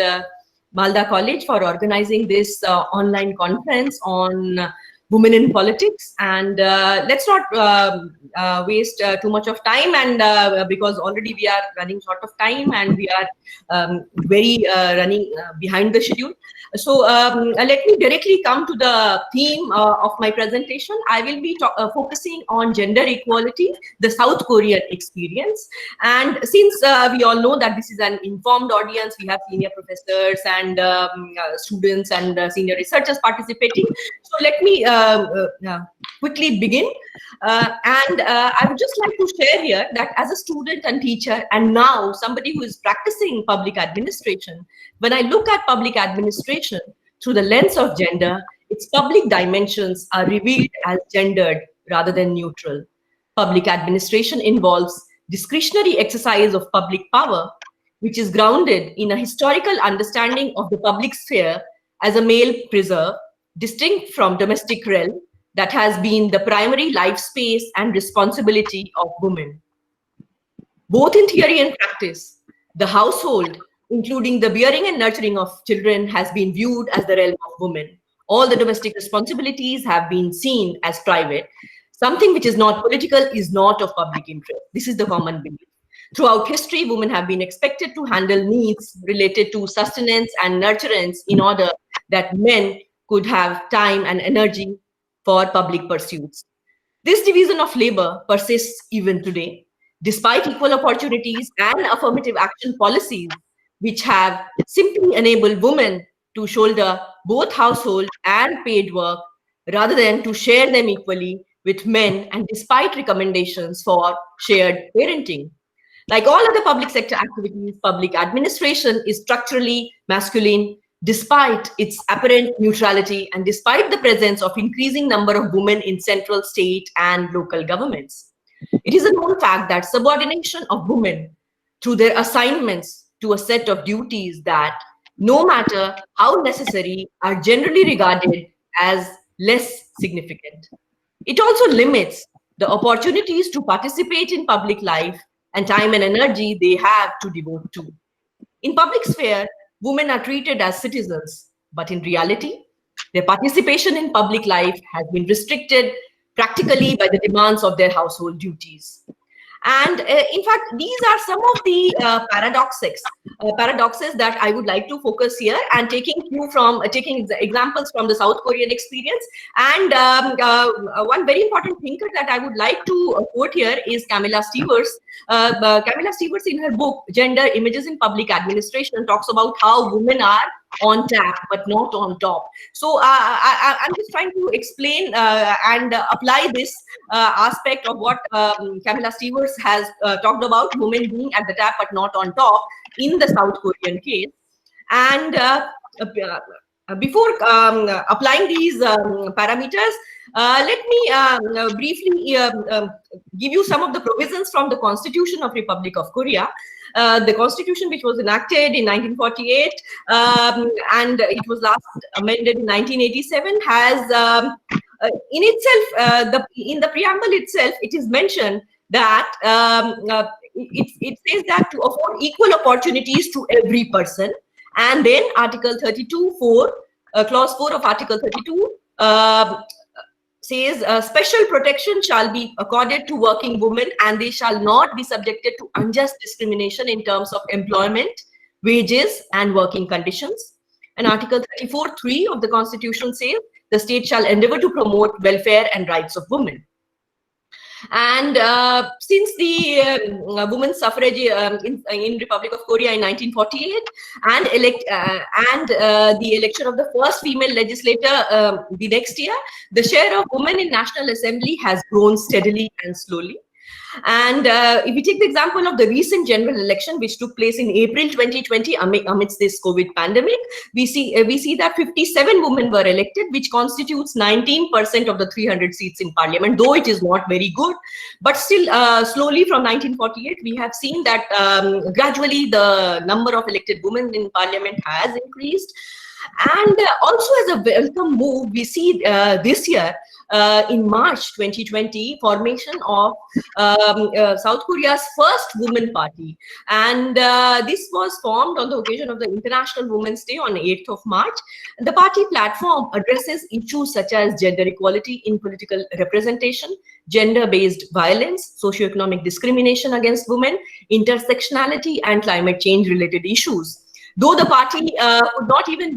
Malda College, for organizing this online conference on women in politics. And let's not waste too much of time, and because already we are running short of time and we are very running behind the schedule. So let me directly come to the theme of my presentation. I will be focusing on gender equality, the South Korean experience. And since we all know that this is an informed audience, we have senior professors and students and senior researchers participating. So let me quickly begin. I would just like to share here that as a student and teacher, and now somebody who is practicing public administration, when I look at public administration through the lens of gender, its public dimensions are revealed as gendered rather than neutral. Public administration involves discretionary exercise of public power, which is grounded in a historical understanding of the public sphere as a male preserve, distinct from domestic realm that has been the primary life space and responsibility of women. Both in theory and practice, the household, including the bearing and nurturing of children, has been viewed as the realm of women. All the domestic responsibilities have been seen as private. Something which is not political is not of public interest. This is the common belief. Throughout history, women have been expected to handle needs related to sustenance and nurturance in order that men could have time and energy for public pursuits. This division of labor persists even today, despite equal opportunities and affirmative action policies, which have simply enabled women to shoulder both household and paid work rather than to share them equally with men, and despite recommendations for shared parenting. Like all other public sector activities, public administration is structurally masculine despite its apparent neutrality and despite the presence of increasing number of women in central, state, and local governments. It is a known fact that subordination of women through their assignments to a set of duties that, no matter how necessary, are generally regarded as less significant. It also limits the opportunities to participate in public life and time and energy they have to devote to. In public sphere, women are treated as citizens, but in reality, their participation in public life has been restricted practically by the demands of their household duties. And in fact, these are some of the paradoxes that I would like to focus here, and taking examples from the South Korean experience. And one very important thinker that I would like to quote here is Camilla Stevers. Camilla Stevers, in her book Gender Images in Public Administration, talks about how women are on tap but not on top. So I'm just trying to explain and apply this aspect of what Camilla Stevers has talked about, women being at the tap but not on top in the South Korean case. And before applying these parameters, let me briefly give you some of the provisions from the Constitution of Republic of Korea. The Constitution, which was enacted in 1948 and it was last amended in 1987, has in itself, in the preamble itself, it is mentioned that it says that to afford equal opportunities to every person. And then Article 32(4), Clause 4 of Article 32 says special protection shall be accorded to working women, and they shall not be subjected to unjust discrimination in terms of employment, wages, and working conditions. And Article 34(3) of the Constitution says the state shall endeavor to promote welfare and rights of women. And since the women's suffrage in Republic of Korea in 1948 and the election of the first female legislator the next year, the share of women in National Assembly has grown steadily and slowly. And if we take the example of the recent general election, which took place in April 2020 amidst this COVID pandemic, we see that 57 women were elected, which constitutes 19% of the 300 seats in parliament, though it is not very good. But still, slowly from 1948, we have seen that gradually the number of elected women in parliament has increased. And also as a welcome move, we see this year, in March 2020, formation of South Korea's first women party. And this was formed on the occasion of the International Women's Day on 8th of March. The party platform addresses issues such as gender equality in political representation, gender-based violence, socioeconomic discrimination against women, intersectionality, and climate change-related issues. Though the party could not even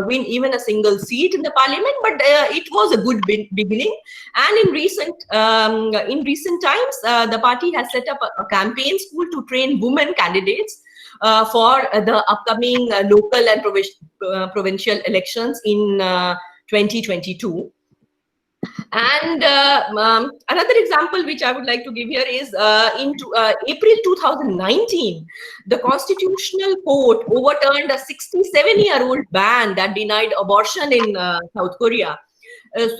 win even a single seat in the parliament, but it was a good beginning. And in recent times, the party has set up a campaign school to train women candidates for the upcoming local and provincial elections in 2022. And another example which I would like to give here is in April 2019, the Constitutional Court overturned a 67-year-old ban that denied abortion in South Korea. The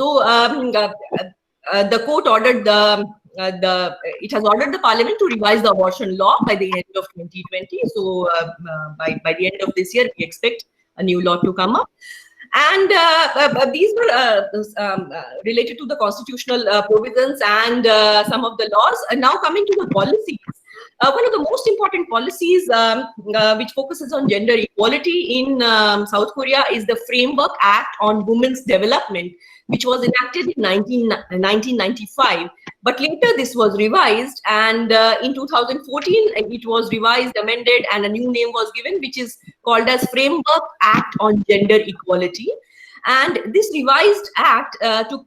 court ordered it has ordered the parliament to revise the abortion law by the end of 2020. So by the end of this year, we expect a new law to come up. And these were related to the constitutional provisions and some of the laws. And now coming to the policies. One of the most important policies which focuses on gender equality in South Korea is the Framework Act on Women's Development, which was enacted in 1995. But later this was revised, and in 2014 it was revised, amended, and a new name was given, which is called as Framework Act on Gender Equality. And this revised act took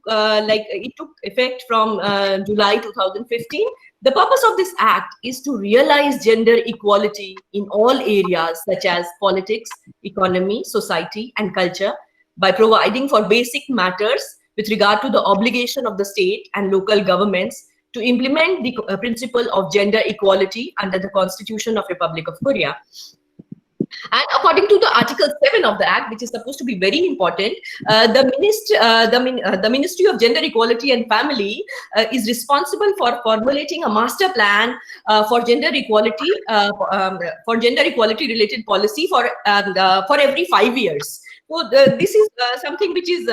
effect from July 2015. The purpose of this act is to realize gender equality in all areas such as politics, economy, society, and culture by providing for basic matters with regard to the obligation of the state and local governments to implement the principle of gender equality under the Constitution of Republic of Korea. And according to the Article 7 of the Act, which is supposed to be very important, the Ministry of Gender Equality and Family is responsible for formulating a master plan for gender equality related policy for every 5 years. So this is something which is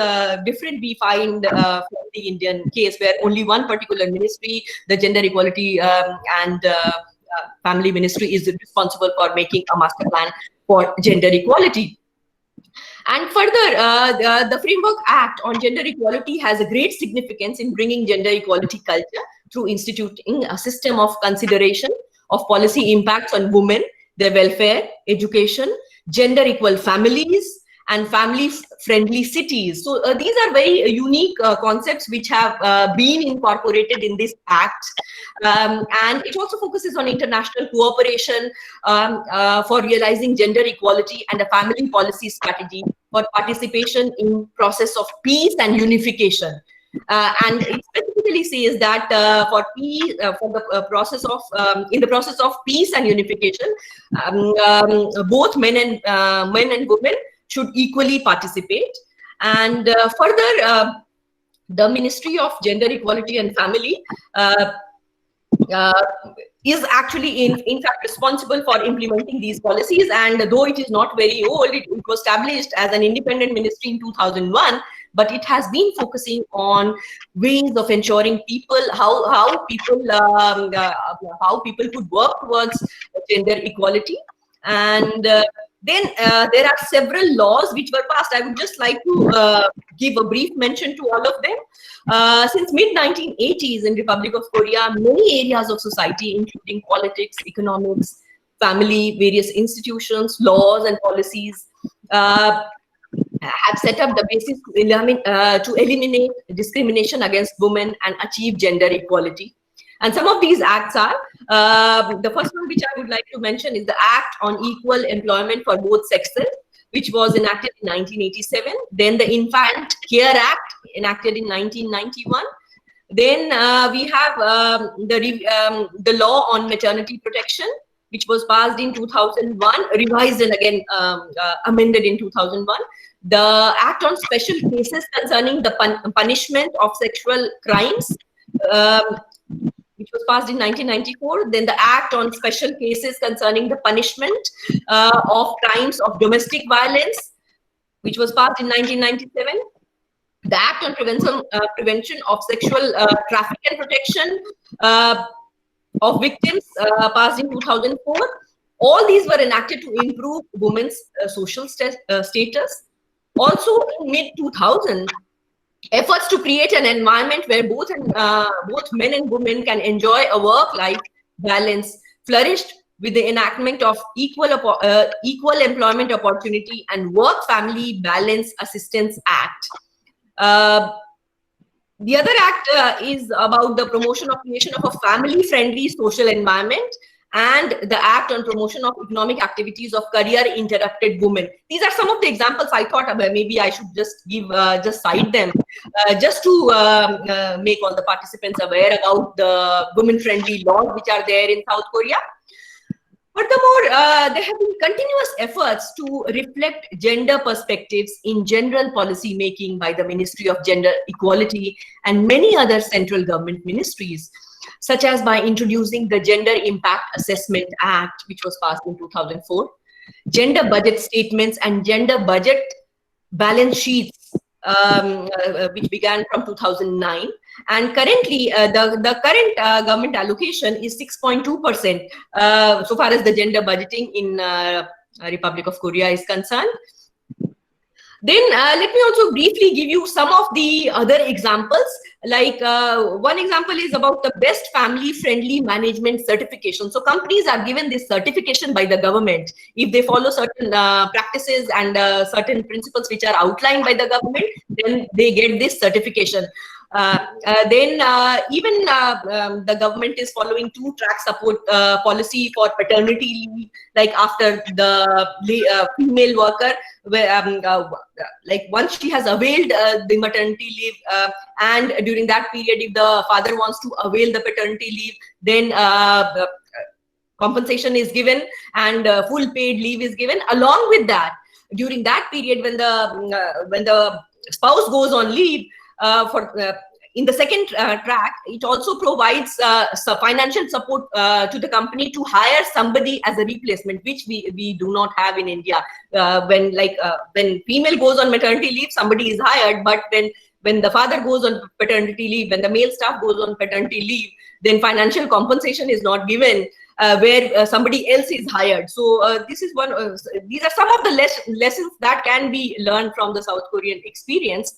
different we find from the Indian case, where only one particular ministry, the Gender Equality and Family Ministry, is responsible for making a master plan for gender equality. And further, the Framework Act on Gender Equality has a great significance in bringing gender equality culture through instituting a system of consideration of policy impacts on women, their welfare, education, gender equal families, and family-friendly cities. So these are very unique concepts which have been incorporated in this act. And it also focuses on international cooperation for realizing gender equality and a family policy strategy for participation in process of peace and unification. And it specifically says that in the process of peace and unification, both men and women should equally participate. And further, the Ministry of Gender Equality and Family is actually in fact responsible for implementing these policies. And though it is not very old, it was established as an independent ministry in 2001, but it has been focusing on ways of ensuring how people could work towards gender equality. And then there are several laws which were passed. I would just like to give a brief mention to all of them. Since mid-1980s in Republic of Korea, many areas of society, including politics, economics, family, various institutions, laws, and policies, have set up the basis to eliminate discrimination against women and achieve gender equality. And some of these acts are, the first one which I would like to mention is the Act on Equal Employment for Both Sexes, which was enacted in 1987. Then the Infant Care Act, enacted in 1991. Then we have the Law on Maternity Protection, which was passed in 2001, revised and again amended in 2001. The Act on Special Cases Concerning the Punishment of Sexual Crimes, which was passed in 1994. Then the Act on Special Cases Concerning the Punishment of Crimes of Domestic Violence, which was passed in 1997. The Act on Prevention of Sexual Traffic and Protection of Victims, passed in 2004. All these were enacted to improve women's social status. Also in mid-2000, efforts to create an environment where both men and women can enjoy a work-life balance flourished with the enactment of Equal Employment Opportunity and Work-Family Balance Assistance Act. The other act is about the promotion of creation of a family-friendly social environment, and the Act on Promotion of Economic Activities of Career Interrupted Women. These are some of the examples I thought about. Maybe I should just just cite them, just to make all the participants aware about the women-friendly laws which are there in South Korea. Furthermore, there have been continuous efforts to reflect gender perspectives in general policy making by the Ministry of Gender Equality and many other central government ministries, such as by introducing the Gender Impact Assessment Act, which was passed in 2004, gender budget statements and gender budget balance sheets, which began from 2009. And currently, the current government allocation is 6.2% so far as the gender budgeting in Republic of Korea is concerned. Then let me also briefly give you some of the other examples. Like one example is about the best family friendly management certification. So companies are given this certification by the government if they follow certain practices and certain principles which are outlined by the government, then they get this certification. Then even the government is following two-track support policy for paternity leave, like after the female worker, where, like once she has availed the maternity leave, and during that period, if the father wants to avail the paternity leave, then compensation is given and full paid leave is given. Along with that, during that period when the spouse goes on leave, in the second track, it also provides financial support to the company to hire somebody as a replacement, which we do not have in India. When female goes on maternity leave, somebody is hired, but when the father goes on paternity leave, when the male staff goes on paternity leave, then financial compensation is not given, where somebody else is hired. So this is one. These are some of the lessons that can be learned from the South Korean experience.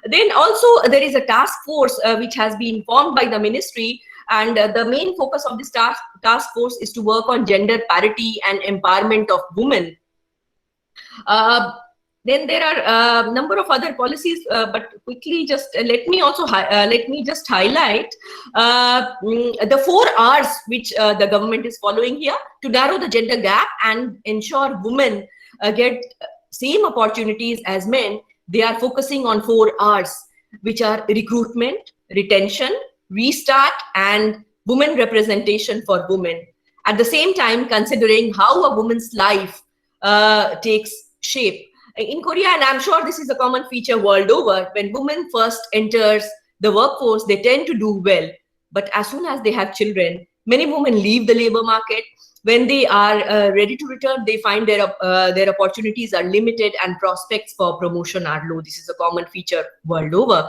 Then also there is a task force which has been formed by the ministry, and the main focus of this task force is to work on gender parity and empowerment of women. Then there are a number of other policies, but quickly just let me just highlight the 4 R's which the government is following here to narrow the gender gap and ensure women get same opportunities as men. They are focusing on 4 R's, which are recruitment, retention, restart, and women representation for women. At the same time, considering how a woman's life takes shape. In Korea, and I'm sure this is a common feature world over, when women first enters the workforce, they tend to do well. But as soon as they have children, many women leave the labor market. When they are ready to return, they find their opportunities are limited and prospects for promotion are low. This is a common feature world over.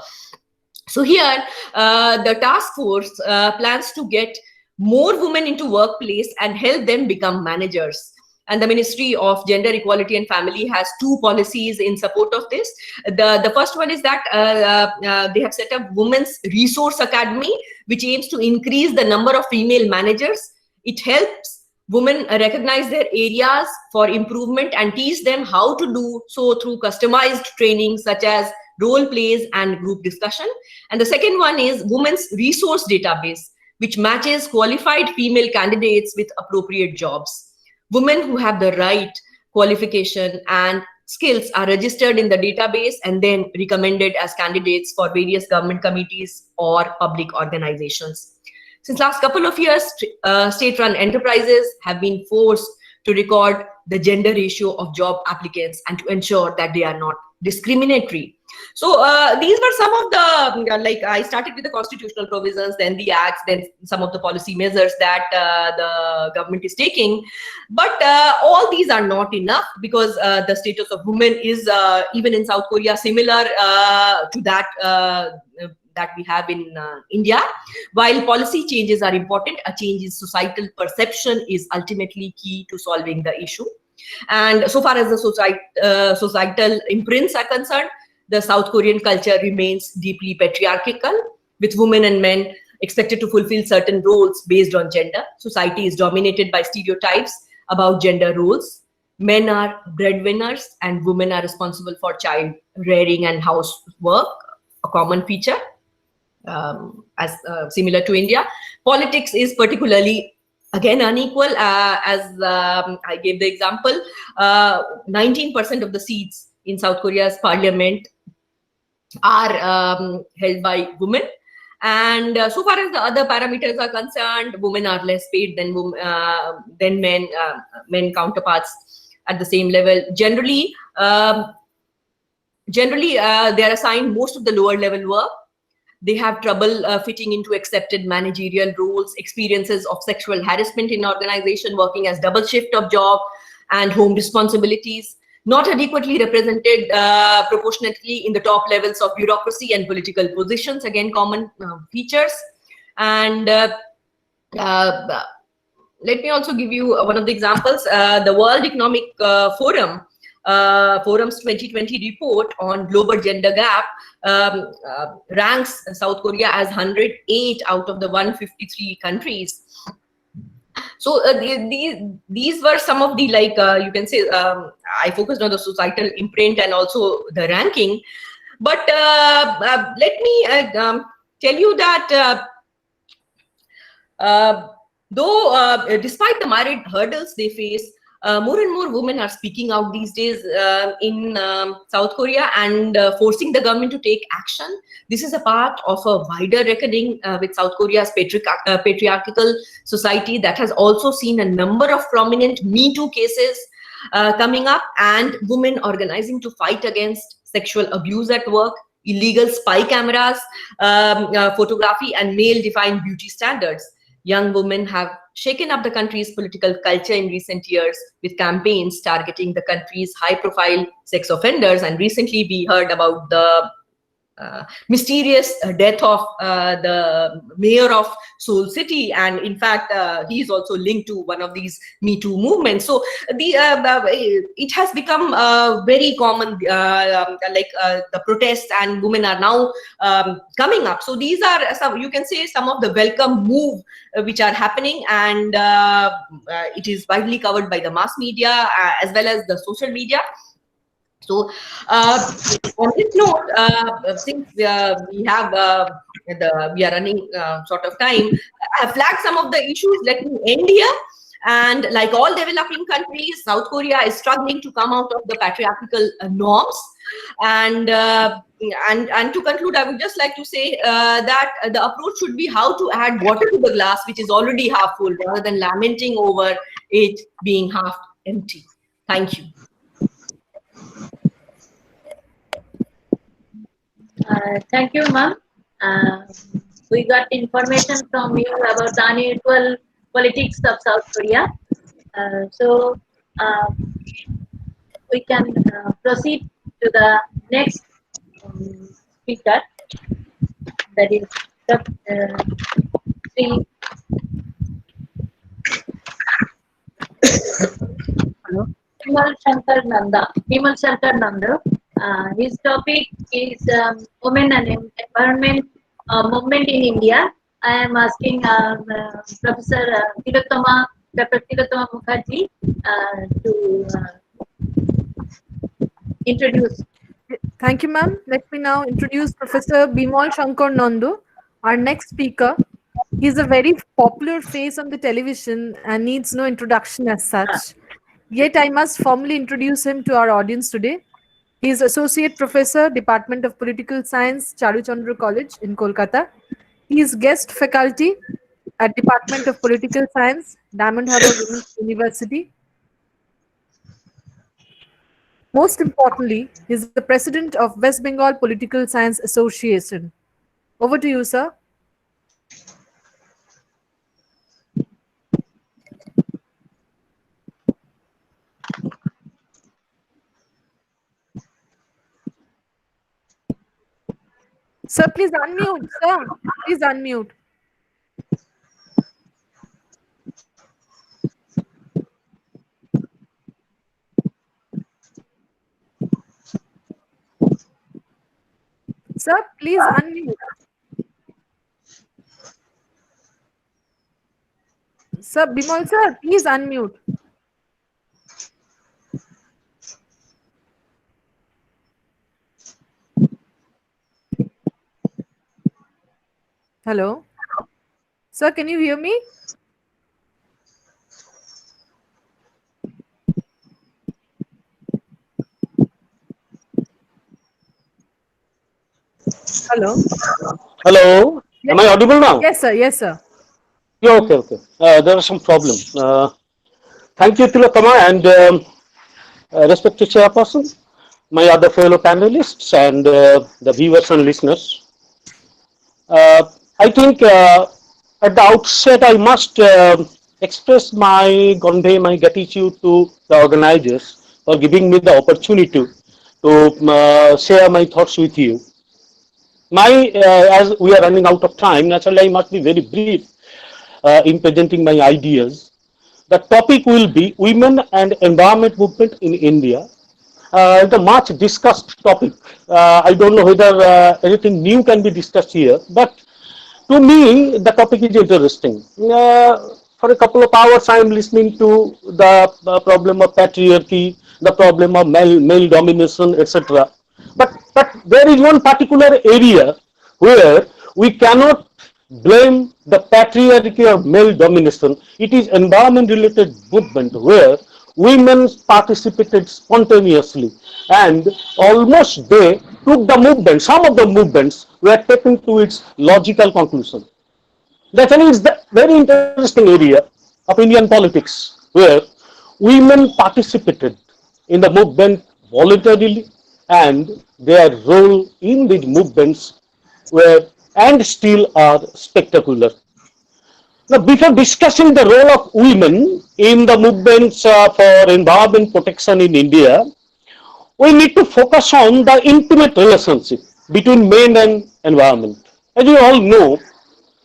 So here, the task force plans to get more women into workplace and help them become managers. And the Ministry of Gender Equality and Family has 2 policies in support of this. The first one is that they have set up Women's Resource Academy, which aims to increase the number of female managers. It helps women recognize their areas for improvement and teach them how to do so through customized training such as role plays and group discussion. And the second one is Women's Resource Database, which matches qualified female candidates with appropriate jobs. Women who have the right qualification and skills are registered in the database and then recommended as candidates for various government committees or public organizations. Since last couple of years, state-run enterprises have been forced to record the gender ratio of job applicants and to ensure that they are not discriminatory. So these were some of the, like I started with the constitutional provisions, then the acts, then some of the policy measures that the government is taking. But all these are not enough because the status of women is even in South Korea similar to that that we have in India. While policy changes are important, a change in societal perception is ultimately key to solving the issue. And so far as the societal imprints are concerned, the South Korean culture remains deeply patriarchal, with women and men expected to fulfill certain roles based on gender. Society is dominated by stereotypes about gender roles. Men are breadwinners and women are responsible for child rearing and housework, a common feature. As similar to India. Politics is particularly again unequal, as I gave the example. 19% of the seats in South Korea's parliament are held by women. And so far as the other parameters are concerned, women are less paid than men counterparts at the same level. Generally, they are assigned most of the lower level work. They have trouble fitting into accepted managerial roles, experiences of sexual harassment in organization, working as double shift of job and home responsibilities, not adequately represented proportionately in the top levels of bureaucracy and political positions, again, common features. And let me also give you one of the examples. The World Economic Forum's 2020 report on global gender gap ranks South Korea as 108 out of the 153 countries. So these were some of the, you can say, I focused on the societal imprint and also the ranking. But let me tell you that though despite the myriad hurdles they face, more and more women are speaking out these days in South Korea and forcing the government to take action. This is a part of a wider reckoning with South Korea's patriarchal society that has also seen a number of prominent Me Too cases coming up, and women organizing to fight against sexual abuse at work, illegal spy cameras, photography, and male-defined beauty standards. Young women have shaken up the country's political culture in recent years with campaigns targeting the country's high-profile sex offenders. And recently we heard about the mysterious death of the mayor of Seoul City, and in fact he is also linked to one of these Me Too movements. So it has become very common, the protests, and women are now coming up. So these are some, you can say, some of the welcome move which are happening, and it is widely covered by the mass media as well as the social media. So on this note, since we are running short of time, I have flagged some of the issues. Let me end here. And like all developing countries, South Korea is struggling to come out of the patriarchal norms. And to conclude, I would just like to say that the approach should be how to add water to the glass, which is already half full, rather than lamenting over it being half empty. Thank you. Thank you, ma'am. We got information from you about the unusual politics of South Korea. So we can proceed to the next speaker, that is Sri Bimal Shankar Nanda. His topic is women and environment movement in India. I am asking Professor Dr. Tilottama Mukherjee to introduce. Thank you, ma'am. Let me now introduce Professor Bimal Shankar Nandu, our next speaker. He's a very popular face on the television and needs no introduction as such. Yet I must formally introduce him to our audience today. He is Associate Professor, Department of Political Science, Charuchandra College in Kolkata. He is guest faculty at Department of Political Science, Diamond Harbour Women's University. Most importantly, he is the president of West Bengal Political Science Association. Over to you, sir. Sir, please unmute. Sir, please unmute. Sir, please unmute. Sir, Bimal sir, please unmute. Hello. Sir, can you hear me? Hello. Hello, am I audible now? Yes, sir. Yes, sir. Yeah, okay, okay. There was some problem. Thank you, Tilakama, and respected chairperson, my other fellow panelists, and the viewers and listeners. I think at the outset, I must convey my gratitude to the organizers for giving me the opportunity to share my thoughts with you. As we are running out of time, naturally I must be very brief in presenting my ideas. The topic will be women and environment movement in India. The much discussed topic. I don't know whether anything new can be discussed here, but to me, the topic is interesting. For a couple of hours, I am listening to the problem of patriarchy, the problem of male domination, etc. But there is one particular area where we cannot blame the patriarchy or male domination. It is environment-related movement where women participated spontaneously and almost they took the movement. Some of the movements were taken to its logical conclusion. That is the very interesting area of Indian politics where women participated in the movement voluntarily and their role in these movements were and still are spectacular. Now, before discussing the role of women in the movements for environment protection in India, we need to focus on the intimate relationship between men and environment. As you all know,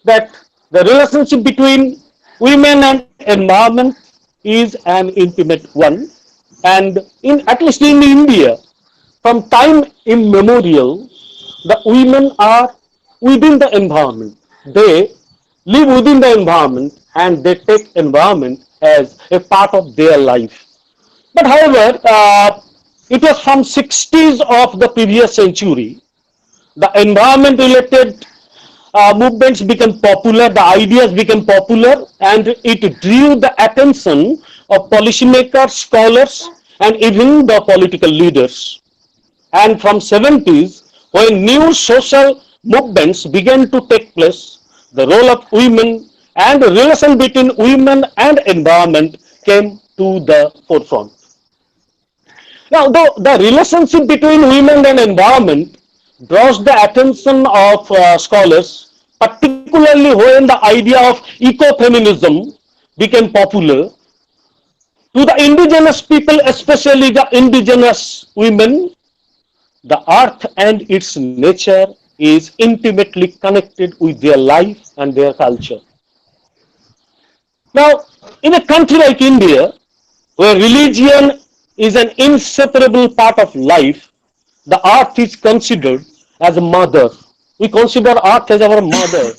that the relationship between women and environment is an intimate one, and in at least in India, from time immemorial, the women are within the environment. They live within the environment and they take environment as a part of their life. But however, it was from 60s of the previous century, the environment related movements became popular, the ideas became popular, and it drew the attention of policymakers, scholars, and even the political leaders. And from 70s, when new social movements began to take place, the role of women and the relation between women and environment came to the forefront. Now, the relationship between women and environment draws the attention of scholars, particularly when the idea of ecofeminism became popular. To the indigenous people, especially the indigenous women, the earth and its nature is intimately connected with their life and their culture. Now, in a country like India, where religion is an inseparable part of life, the earth is considered as a mother. We consider earth as our mother.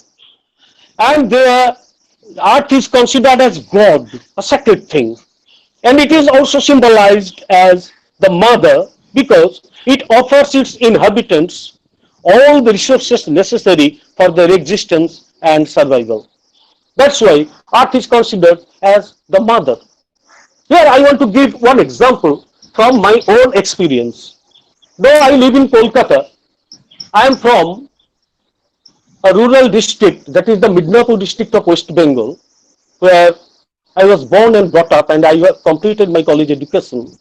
And the earth is considered as God, a sacred thing. And it is also symbolized as the mother because it offers its inhabitants all the resources necessary for their existence and survival. That's why earth is considered as the mother. Here I want to give one example from my own experience. Though I live in Kolkata, I am from a rural district, that is the Midnapur district of West Bengal, where I was born and brought up and I completed my college education.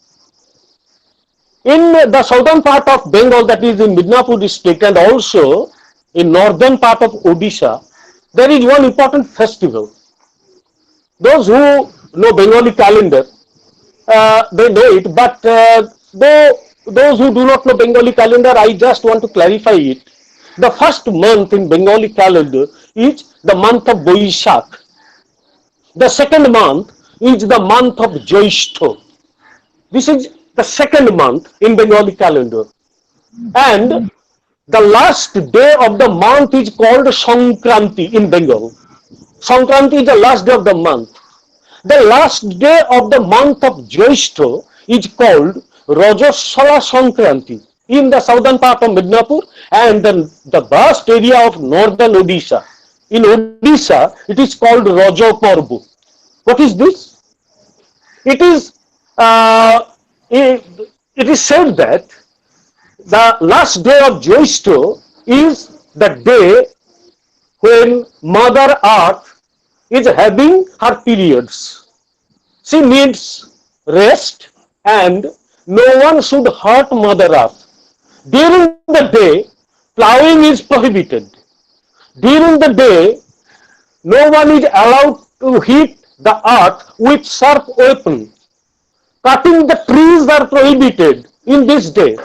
In the southern part of Bengal, that is in Midnapur district, and also in northern part of Odisha, there is one important festival. Those who know Bengali calendar, they know it, but those who do not know Bengali calendar, I just want to clarify it. The first month in Bengali calendar is the month of Boishakh. The second month is the month of Joishtho. This is the second month in Bengali calendar. And the last day of the month is called Sankranti in Bengal. Sankranti is the last day of the month. The last day of the month of Joishtho is called Rajasala Sankranti in the southern part of Midnapur and the vast area of northern Odisha. In Odisha, it is called Raja Parbo. What is this? It is it is said that the last day of Joishtho is the day when Mother Earth is having her periods. She needs rest and no one should hurt Mother Earth. During the day, plowing is prohibited. During the day, no one is allowed to hit the earth with sharp weapons. Cutting the trees are prohibited in this day.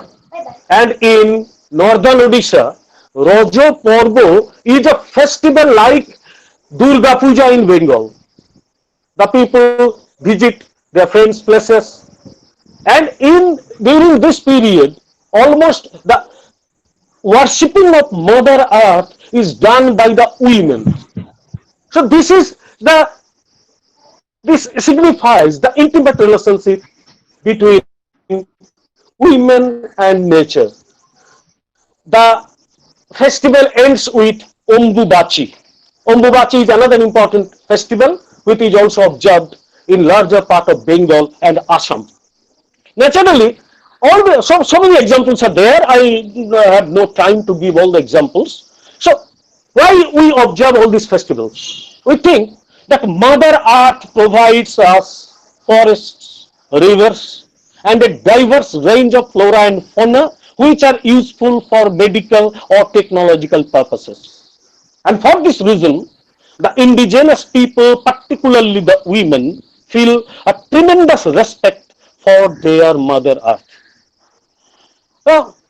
And in northern Odisha, Rojo Porbo is a festival like Durga Puja in Bengal. The people visit their friends' places, and in during this period, almost the worshipping of Mother Earth is done by the women. So this signifies the intimate relationship between women and nature. The festival ends with Ombubachi. Ombubachi is another important festival which is also observed in larger part of Bengal and Assam. Naturally, so many examples are there. I have no time to give all the examples. So why we observe all these festivals? We think that Mother Earth provides us forests, rivers, and a diverse range of flora and fauna which are useful for medical or technological purposes. And for this reason, the indigenous people, particularly the women, feel a tremendous respect for their Mother Earth.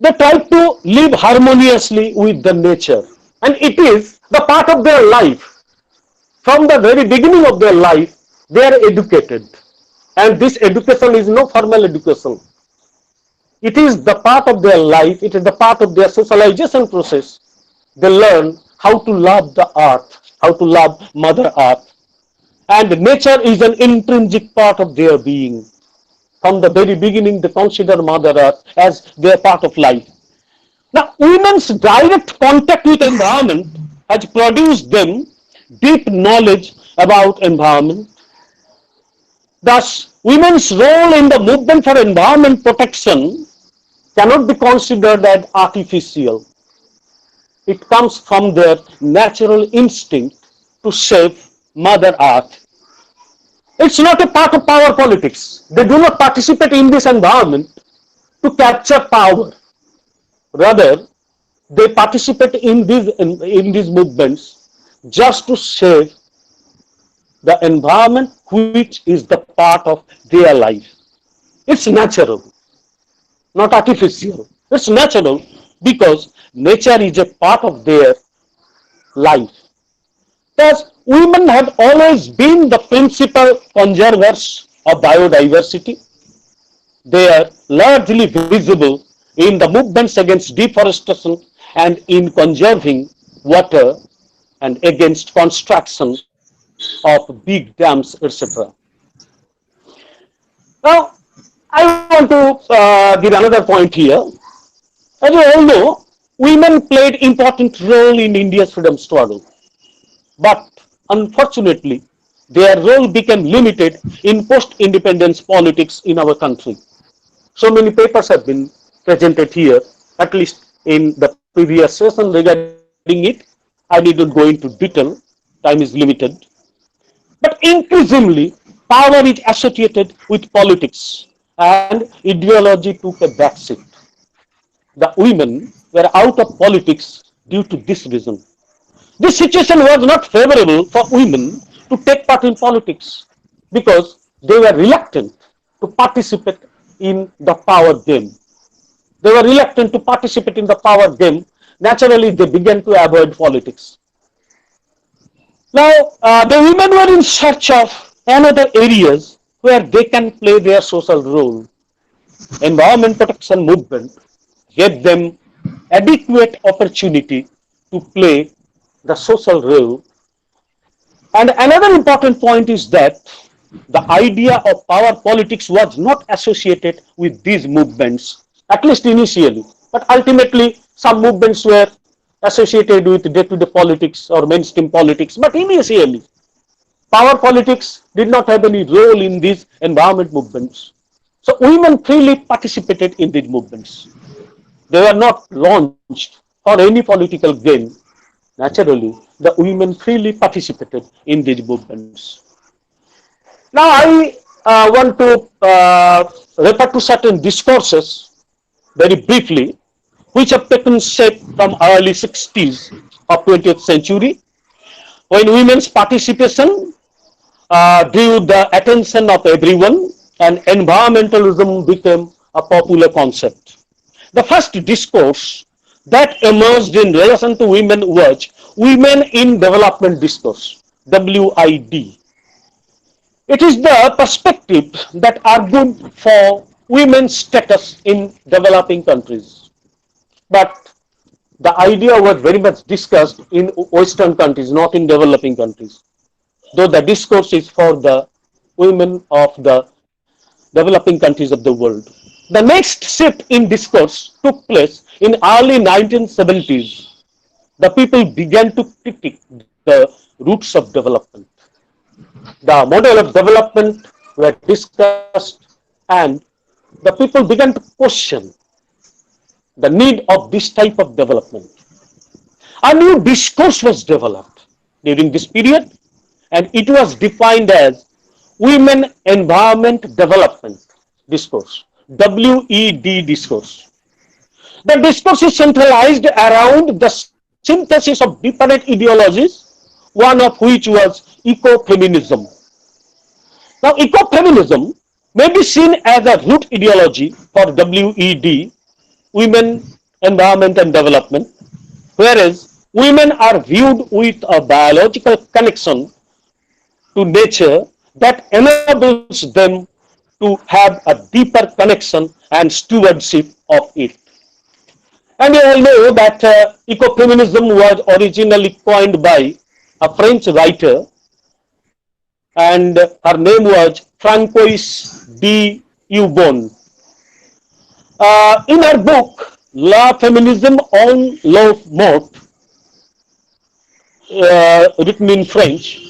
They try to live harmoniously with the nature, and it is the part of their life. From the very beginning of their life, they are educated, and this education is no formal education. It is the part of their life, it is the part of their socialization process. They learn how to love the earth, how to love Mother Earth, and nature is an intrinsic part of their being. From the very beginning, they consider Mother Earth as their part of life. Now, women's direct contact with environment has produced them deep knowledge about environment. Thus, women's role in the movement for environment protection cannot be considered as artificial. It comes from their natural instinct to save Mother Earth. It's not a part of power politics. They do not participate in this environment to capture power. Rather, they participate in these movements just to save the environment which is the part of their life. It's natural, not artificial. It's natural because nature is a part of their life. Thus, women have always been the principal conservers of biodiversity. They are largely visible in the movements against deforestation and in conserving water and against construction of big dams, etc. Now, I want to give another point here. As you all know, women played important role in India's freedom struggle. But unfortunately, their role became limited in post-independence politics in our country. So many papers have been presented here, at least in the previous session regarding it. I need not go into detail, time is limited. But increasingly, power is associated with politics and ideology took a backseat. The women were out of politics due to this reason. This situation was not favorable for women to take part in politics because they were reluctant to participate in the power game. They were reluctant to participate in the power game. Naturally, they began to avoid politics. Now, the women were in search of another areas where they can play their social role. Environment protection movement gave them adequate opportunity to play the social role. And another important point is that the idea of power politics was not associated with these movements, at least initially. But ultimately, some movements were associated with day-to-day politics or mainstream politics. But initially, power politics did not have any role in these environment movements. So women freely participated in these movements. They were not launched for for any political gain, naturally, the women freely participated in these movements. Now, I want to refer to certain discourses very briefly, which have taken shape from early 60s of 20th century, when women's participation drew the attention of everyone and environmentalism became a popular concept. The first discourse that emerged in relation to women was Women in Development Discourse, WID. It is the perspective that argued for women's status in developing countries. But the idea was very much discussed in Western countries, not in developing countries. Though the discourse is for the women of the developing countries of the world. The next shift in discourse took place in early 1970s. The people began to critique the roots of development. The model of development were discussed and the people began to question the need of this type of development. A new discourse was developed during this period and it was defined as Women Environment Development Discourse, WED discourse. The discourse is centralized around the synthesis of different ideologies, one of which was ecofeminism. Now, ecofeminism may be seen as a root ideology for WED, Women, Environment and Development, whereas women are viewed with a biological connection to nature that enables them to have a deeper connection and stewardship of it. And you all know that ecofeminism was originally coined by a French writer, and her name was Francoise de Eubon. In her book, La Feminisme en le Mort, written in French,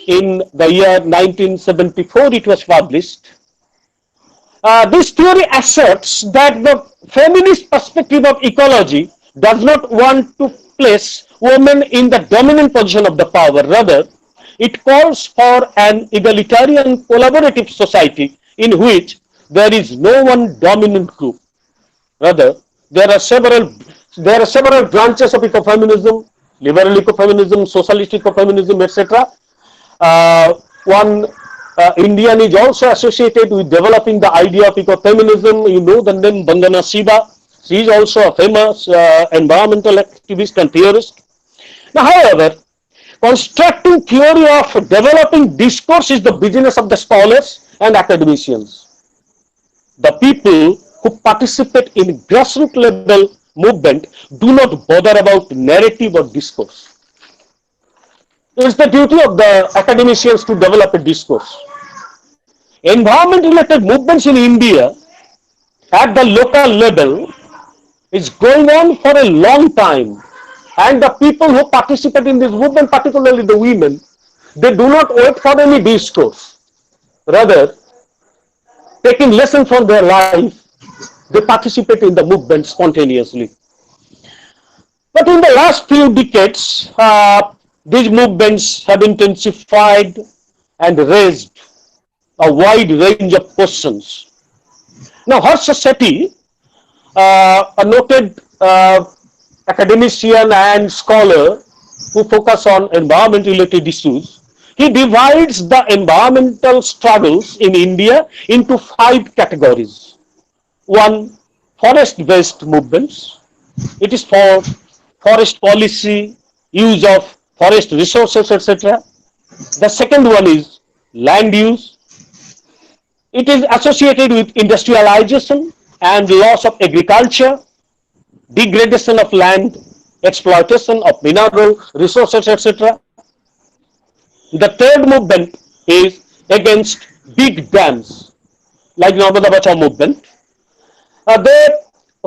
in the year 1974 it was published. This theory asserts that the feminist perspective of ecology does not want to place women in the dominant position of the power. Rather, it calls for an egalitarian collaborative society in which there is no one dominant group. Rather, there are several branches of ecofeminism, liberal ecofeminism, socialist ecofeminism, etc. One Indian is also associated with developing the idea of ecofeminism. You know the name Bandana Shiva. She is also a famous environmental activist and theorist. Now, however, constructing theory of developing discourse is the business of the scholars and academicians. The people who participate in grassroots level movement do not bother about narrative or discourse. It is the duty of the academicians to develop a discourse. Environment-related movements in India at the local level is going on for a long time, and the people who participate in this movement, particularly the women, they do not wait for any discourse. Rather, taking lessons from their life, they participate in the movement spontaneously. But in the last few decades, these movements have intensified and raised a wide range of questions. Now, Harsh Sethi, a noted academician and scholar who focus on environment-related issues, he divides the environmental struggles in India into 5 categories. One, forest-based movements. It is for forest policy, use of forest resources, etc. The second one is land use. It is associated with industrialization and loss of agriculture, degradation of land, exploitation of mineral resources, etc. The third movement is against big dams, like Narmada Bachao movement. They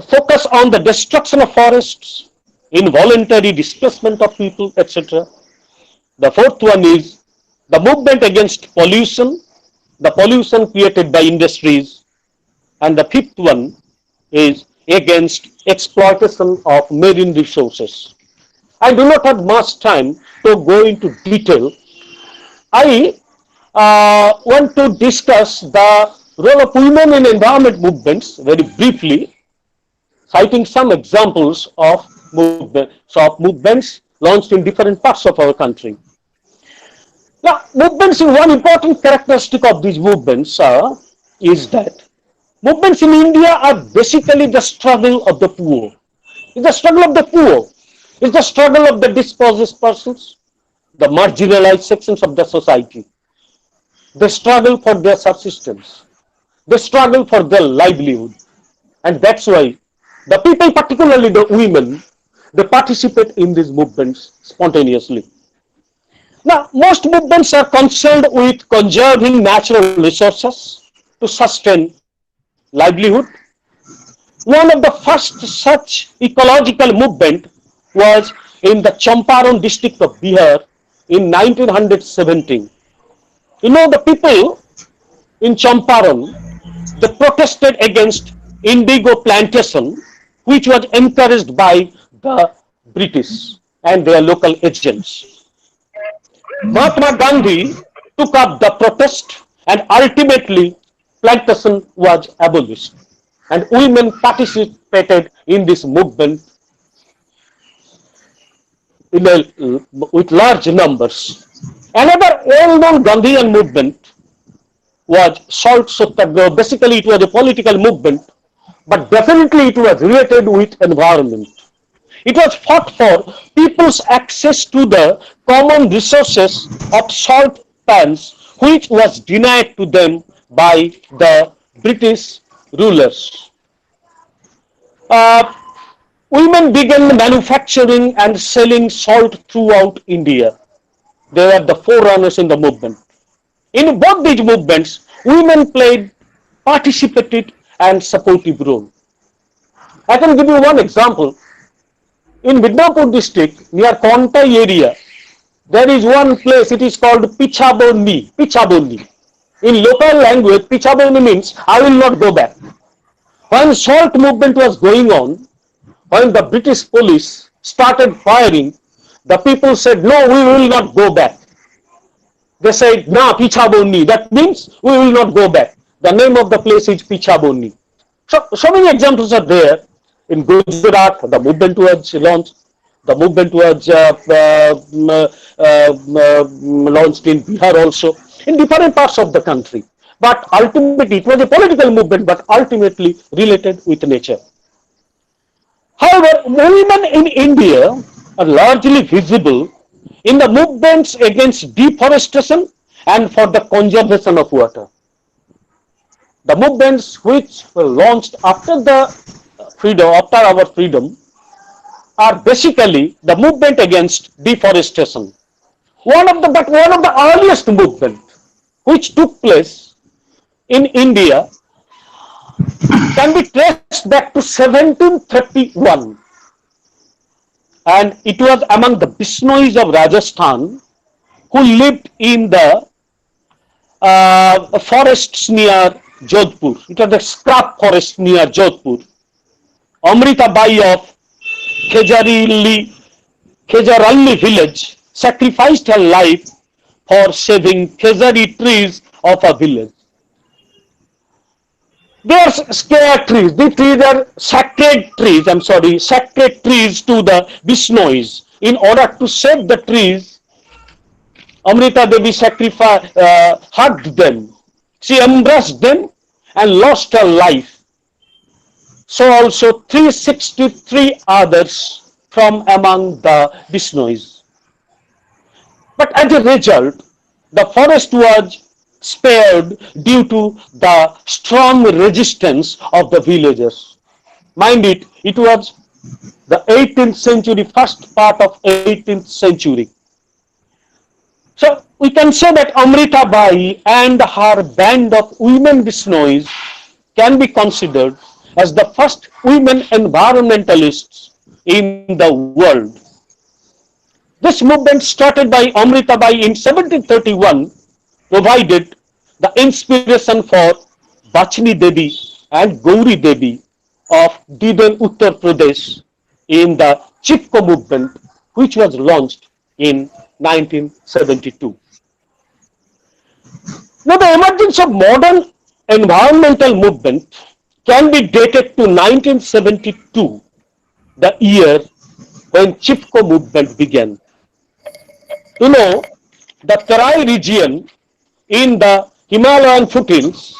focus on the destruction of forests, involuntary displacement of people, etc. The fourth one is the movement against pollution, the pollution created by industries. And the fifth one is against exploitation of marine resources. I do not have much time to go into detail. I want to discuss the role of women in environment movements very briefly, citing some examples of movements launched in different parts of our country. Now, movements in one important characteristic of these movements is that movements in India are basically the struggle of the poor. It's the struggle of the poor. It's the struggle of the dispossessed persons, the marginalized sections of the society. They struggle for their subsistence. They struggle for their livelihood. And that's why the people, particularly the women, they participate in these movements spontaneously. Now, most movements are concerned with conserving natural resources to sustain livelihood. One of the first such ecological movement was in the Champaran district of Bihar in 1917. You know, the people in Champaran, they protested against indigo plantation, which was encouraged by the British and their local agents. Mahatma Gandhi took up the protest and ultimately plantation was abolished and women participated in this movement with large numbers. Another well-known Gandhian movement was Salt Satyagraha. Basically, it was a political movement, but definitely it was related with environment. It was fought for people's access to the common resources of salt pans, which was denied to them by the British rulers. Uh, Women began manufacturing and selling salt throughout India. They were the forerunners in the movement. In both these movements, women played participated and supportive role. I can give you one example. In Midnapur district, near Kontai area, there is one place, it is called Pichaboni. Pichaboni. In local language, Pichaboni means I will not go back. When salt movement was going on, when the British police started firing, the people said, no, we will not go back. They said, na, Pichaboni. That means we will not go back. The name of the place is Pichaboni. So many examples are there. In Gujarat, the movement was launched. The movement was launched in Bihar also, in different parts of the country. But ultimately, it was a political movement, but ultimately related with nature. However, women in India are largely visible in the movements against deforestation and for the conservation of water. The movements which were launched after the freedom, after our freedom, are basically the movement against deforestation. One of the earliest movement which took place in India can be traced back to 1731, and it was among the Bisnois of Rajasthan who lived in the forests near Jodhpur. It was the scrap forest near Jodhpur. Amrita Bai of Kejaralli village sacrificed her life for saving Khejari trees of a village. They are sacred trees. These trees are sacred trees. I'm sorry, sacred trees to the Bisnois. In order to save the trees, Amrita Devi hugged them. She embraced them and lost her life. So also 363 others from among the Bisnois. But as a result, the forest was spared due to the strong resistance of the villagers. Mind it, it was the 18th century, first part of 18th century. So we can say that Amrita Bai and her band of women Bisnois can be considered as the first women environmentalists in the world. This movement, started by Amrita Bai in 1731, provided the inspiration for Bachni Devi and Gauri Devi of Didan Uttar Pradesh in the Chipko movement, which was launched in 1972. Now, the emergence of modern environmental movement can be dated to 1972, the year when Chipko movement began. The Tarai region in the Himalayan foothills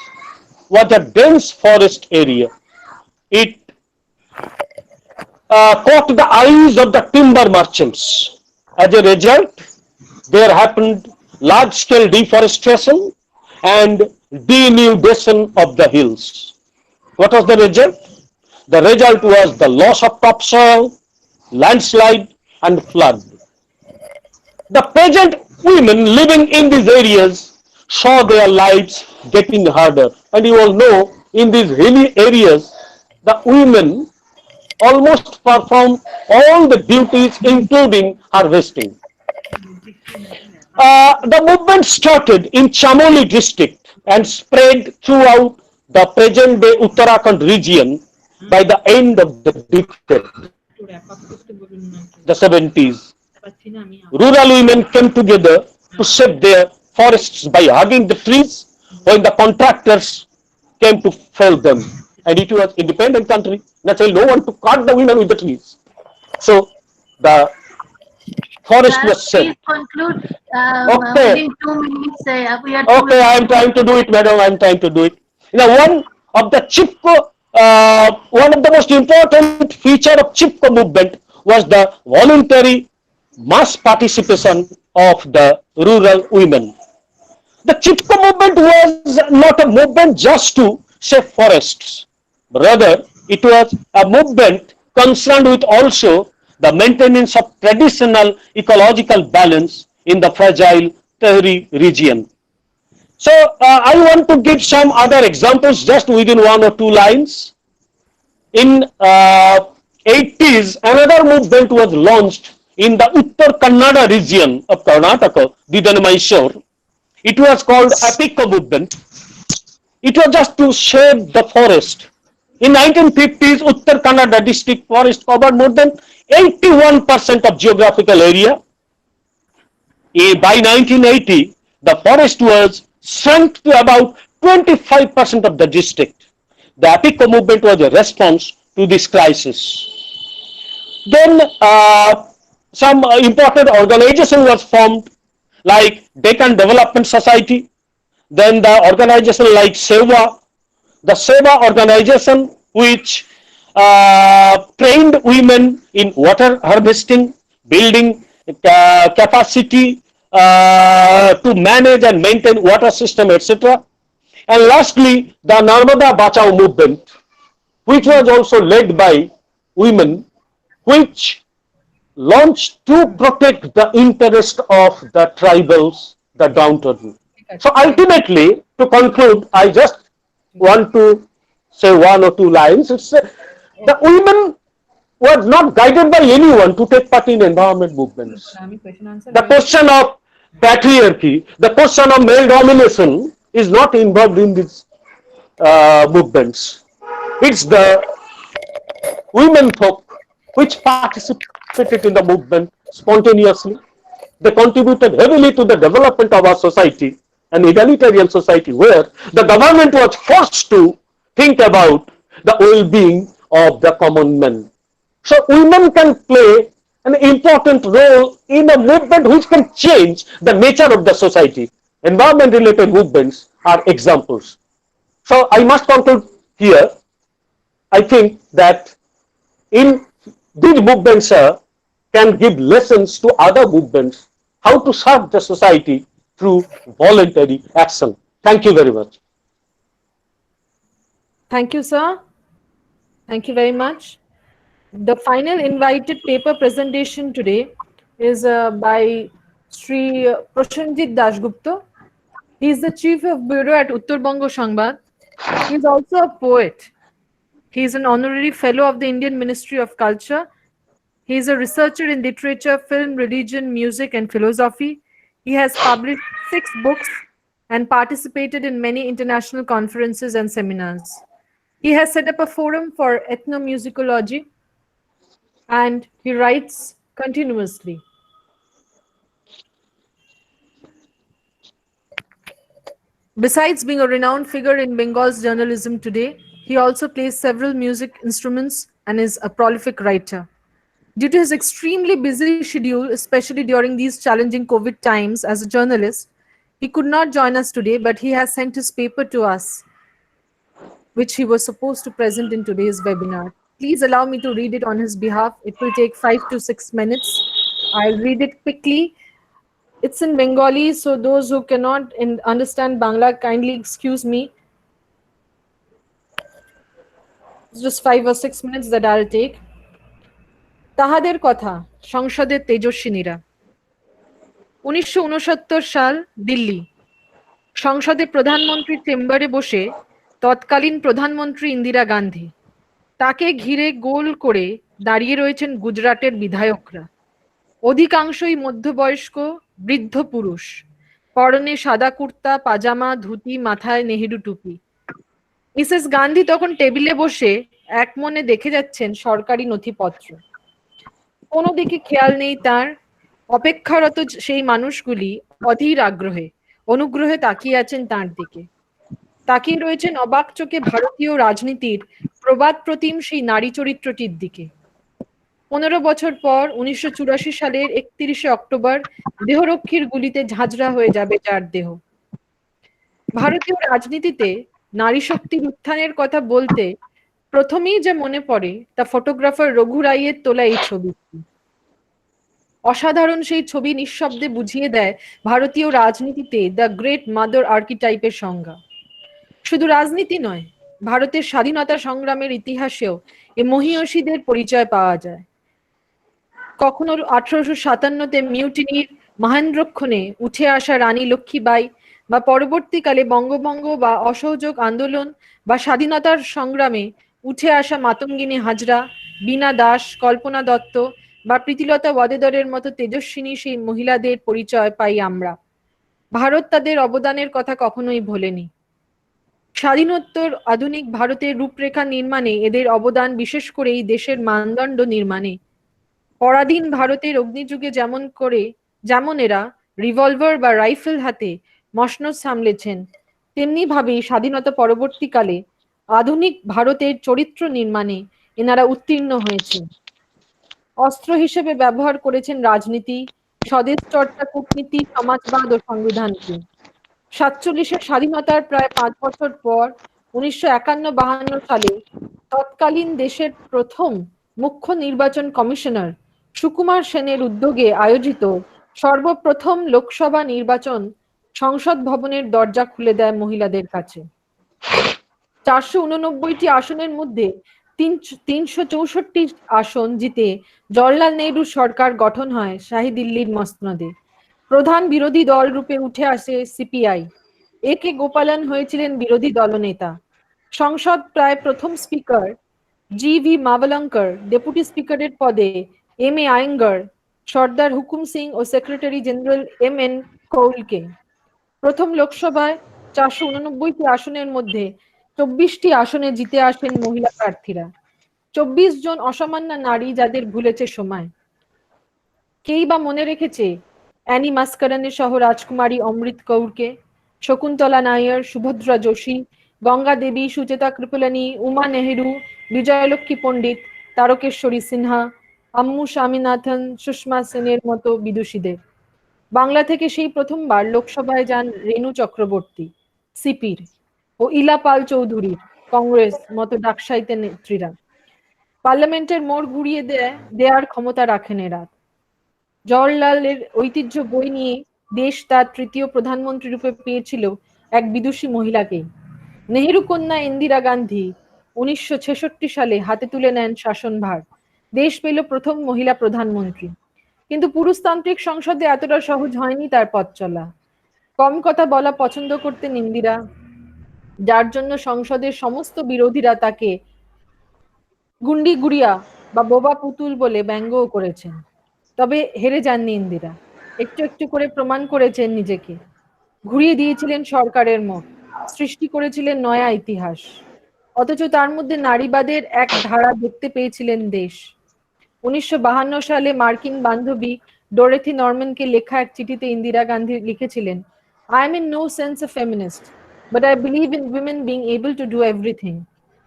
was a dense forest area. It caught the eyes of the timber merchants. As a result, there happened large-scale deforestation and denudation of the hills. What was the result? The result was the loss of topsoil, landslide, and flood. The peasant women living in these areas saw their lives getting harder. And you all know, in these hilly areas, the women almost perform all the duties, including harvesting. The movement started in Chamoli district and spread throughout the present-day Uttarakhand region by the end of the decade, the 70s. Rural women came together to save their forests by hugging the trees when the contractors came to fell them. And it was independent country. Naturally, no one to cut the women with the trees. So the forest was Please saved. conclude Okay. within 2 minutes. We are Okay, I am trying to do it, madam. I am trying to do it. One of the Chipko, one of the most important feature of Chipko movement was the voluntary mass participation of the rural women. The Chipko movement was not a movement just to save forests. Rather, it was a movement concerned with also the maintenance of traditional ecological balance in the fragile Tehri region. So I want to give some other examples just within one or two lines. In 80s, another movement was launched in the Uttar Kannada region of Karnataka, Didan Mysore. It was called Apicca movement. It was just to save the forest. In 1950s, Uttar Kannada district forest covered more than 81% of geographical area. By 1980, the forest was shrunk to about 25% of the district. The Apicca movement was a response to this crisis. Then some important organization was formed, like Deccan Development Society. Then the organization like Seva, the Seva organization, which trained women in water harvesting, building capacity to manage and maintain water system, etc. And lastly, the Narmada Bachao movement, which was also led by women, which launched to protect the interest of the tribals, the downtrodden. So ultimately, to conclude, I just want to say one or two lines. It's the women were not guided by anyone to take part in environment movements. The question of patriarchy, the question of male domination is not involved in these movements. It's the women folk which participated in the movement spontaneously. They contributed heavily to the development of our society, an egalitarian society where the government was forced to think about the well-being of the common man. So women can play an important role in a movement which can change the nature of the society. Environment-related movements are examples. So I must conclude here. I think that in these movements can give lessons to other movements how to serve the society through voluntary action. Thank you very much. Thank you, sir. Thank you very much. The final invited paper presentation today is by Sri Prashanjit Dasgupta. He is the Chief of Bureau at Uttar Bongo Sangbad. He is also a poet. He is an honorary fellow of the Indian Ministry of Culture. He is a researcher in literature, film, religion, music, and philosophy. He has published 6 books and participated in many international conferences and seminars. He has set up a forum for ethnomusicology and he writes continuously. Besides being a renowned figure in Bengal's journalism today, he also plays several music instruments and is a prolific writer. Due to his extremely busy schedule, especially during these challenging COVID times as a journalist, he could not join us today, but he has sent his paper to us, which he was supposed to present in today's webinar. Please allow me to read it on his behalf. It will take 5 to 6 minutes. I'll read it quickly. It's in Bengali, so those who cannot understand Bangla, kindly excuse me. It's just 5 or 6 minutes that I'll take. তাহাদের কথা সংসদের তেজস্বিনীরা 1969 সাল দিল্লি সংসদে প্রধানমন্ত্রীর চেম্বারে বসে তৎকালীন প্রধানমন্ত্রী ইন্দিরা গান্ধী তাকে ঘিরে গোল করে দাঁড়িয়ে রয়েছেন গুজরাটের বিধায়করা অধিকাংশই মধ্যবয়স্ক বৃদ্ধ পুরুষ পরনে সাদা কুর্তা পাজামা ধুতি মাথায় নেহেরু টুপি মিসেস গান্ধী তখন টেবিলে বসে একমনে দেখে যাচ্ছেন সরকারি নথিপত্র কোনো দিকে খেয়াল নেই তার অপেক্ষারত সেই মানুষগুলি অধীর আগ্রহে অনুগ্রহে তাকিয়ে আছেন তার দিকে তাকিয়ে রয়েছেন অবাক চোখে ভারতীয় রাজনীতির প্রবাদ প্রতিম সেই নারী চরিত্রটির দিকে 15 বছর পর 1984 সালের 31শে অক্টোবর দেহরক্ষীর গুলিতে ঝাঁঝরা হয়ে যাবে যার দেহ ভারতীয় রাজনীতিতে নারী শক্তির উত্থানের কথা বলতে প্রথমেই যে মনে পড়ে তা ফটোগ্রাফার রঘু রাইয়ের তোলা এই ছবি অসাধারণ সেই ছবি নিঃশব্দে বুঝিয়ে দেয় ভারতীয় রাজনীতিতে দ্য গ্রেট মাদার আর্কিটাইপের সংজ্ঞা শুধু রাজনীতি নয় ভারতের স্বাধীনতা সংগ্রামের ইতিহাসেও এ মহীয়সীদের পরিচয় পাওয়া যায় কখনো 1857-তে মিউটিনির মহেন্দ্রক্ষণে উঠে আসা রানী লক্ষ্মীবাই বা পরবর্তীকালে বঙ্গভঙ্গ বা অসহযোগ আন্দোলন বা স্বাধীনতার সংগ্রামে উঠে আসা মাতঙ্গিনী হাজরা বীণা দাস কল্পনা দত্ত বা প্রীতিলতা ওয়াদেদারের মতো তেজস্বিনী সেই মহিলাদের পরিচয় পাই আমরা ভারত তাদের অবদানের কথা কখনোই ভোলেনি স্বাধীনোত্তর আধুনিক ভারতের রূপরেখা নির্মাণে এদের অবদান বিশেষ করে এই দেশের মানদণ্ড নির্মাণে পরাধীন ভারতের অগ্নিযুগে যেমন এরা রিভলভার বা রাইফেল হাতে মসনদ সামলেছেন তেমনি ভাবেই স্বাধীনতা পরবর্তীকালে আধুনিক ভারতের চরিত্র নির্মাণে এনারা উত্তীর্ণ হয়েছে অস্ত্র হিসেবে ব্যবহার করেছেন রাজনীতি স্বদেশ চর্চা কূটনীতি সমাজবাদ ও সংবিধানকে 47-এর স্বাধীনতার প্রায় 5 বছর পর 1951-52 সালে তৎকালীন দেশের প্রথম মুখ্য নির্বাচন কমিশনার সুকুমার সেনের উদ্যোগে আয়োজিত সর্বপ্রথম লোকসভা নির্বাচন সংসদ ভবনের দরজা খুলে দেয় মহিলাদের কাছে 489টি আসনের মধ্যে 364 আসন জিতে জওহরলাল নেহরুর সরকার গঠন হয় শাহী দিল্লির মসনদে প্রধান বিরোধী দল রূপে উঠে আসে সিপিআই একে গোপালন হয়েছিলেন বিরোধী দলনেতা সংসদ প্রায় প্রথম স্পিকার জি.ভি. মাভলঙ্কর ডেপুটি স্পিকারের পদে এম.এ. আয়েঙ্গার সর্দার হুকুম সিং ও সেক্রেটারি জেনারেল এম.এন. কৌলকে প্রথম লোকসভায় 489টি আসনের মধ্যে 24টি আসনে জিতে আসেন মহিলা প্রার্থীরা 24 জন অসামান্য নারী যাদের ভুলেছে সময় কেই বা মনে রেখেছে অ্যানি মাস্কারানে সহ রাজকুমারী অমৃত কৌরকে শকুন্তলা নায়ার সুভদ্রা যোশী গঙ্গা দেবী সুচেতা কৃপলানি উমা নেহেরু বিজয়লক্ষ্মী পণ্ডিত তারকেশ্বরী সিনহা আম্মু স্বামীনাথন সুষমা সেনের মতো বিদুষীদের বাংলা থেকে সেই প্রথমবার লোকসভায় যান রেণু চক্রবর্তী সিপির ও ইলা পাল চৌধুরীর কংগ্রেস মতো ডাকসাইতে নেত্রীরা পার্লামেন্টের মোড় ঘুরিয়ে দেয়ার ক্ষমতা রাখেন এরা জওহরলালের ঐতিহ্য বই নিয়ে দেশ তার তৃতীয় প্রধানমন্ত্রী রূপে পেয়েছিল এক বিদুষী মহিলাকে নেহেরু কন্যা ইন্দিরা গান্ধী 1966 সালে হাতে তুলে নেন শাসনভার দেশ পেল প্রথম মহিলা প্রধানমন্ত্রী কিন্তু পুরুষতান্ত্রিক সংসদে এতটা সহজ হয়নি তার পথ চলা কম কথা বলা পছন্দ করতেন ইন্দিরা যার জন্য সংসদের সমস্ত বিরোধীরা তাকে গুন্ডি গুড়িয়া বা বোবা পুতুল বলে ব্যঙ্গও করেছেন তবে হেরে যাননি ইন্দিরা একটু একটু করে প্রমাণ করেছেন নিজেকে ঘুরিয়ে দিয়েছিলেন সরকারের মুখ সৃষ্টি করেছিলেন নয়া ইতিহাস অথচ তার মধ্যে নারীবাদের এক ধারা দেখতে পেয়েছিলেন দেশ। 1952 সালে মার্কিন বান্ধবী ডোরেথি নরম্যানকে লেখা এক চিঠিতে ইন্দিরা গান্ধী লিখেছিলেন, I am in no sense a feminist, but I believe in women being able to do everything.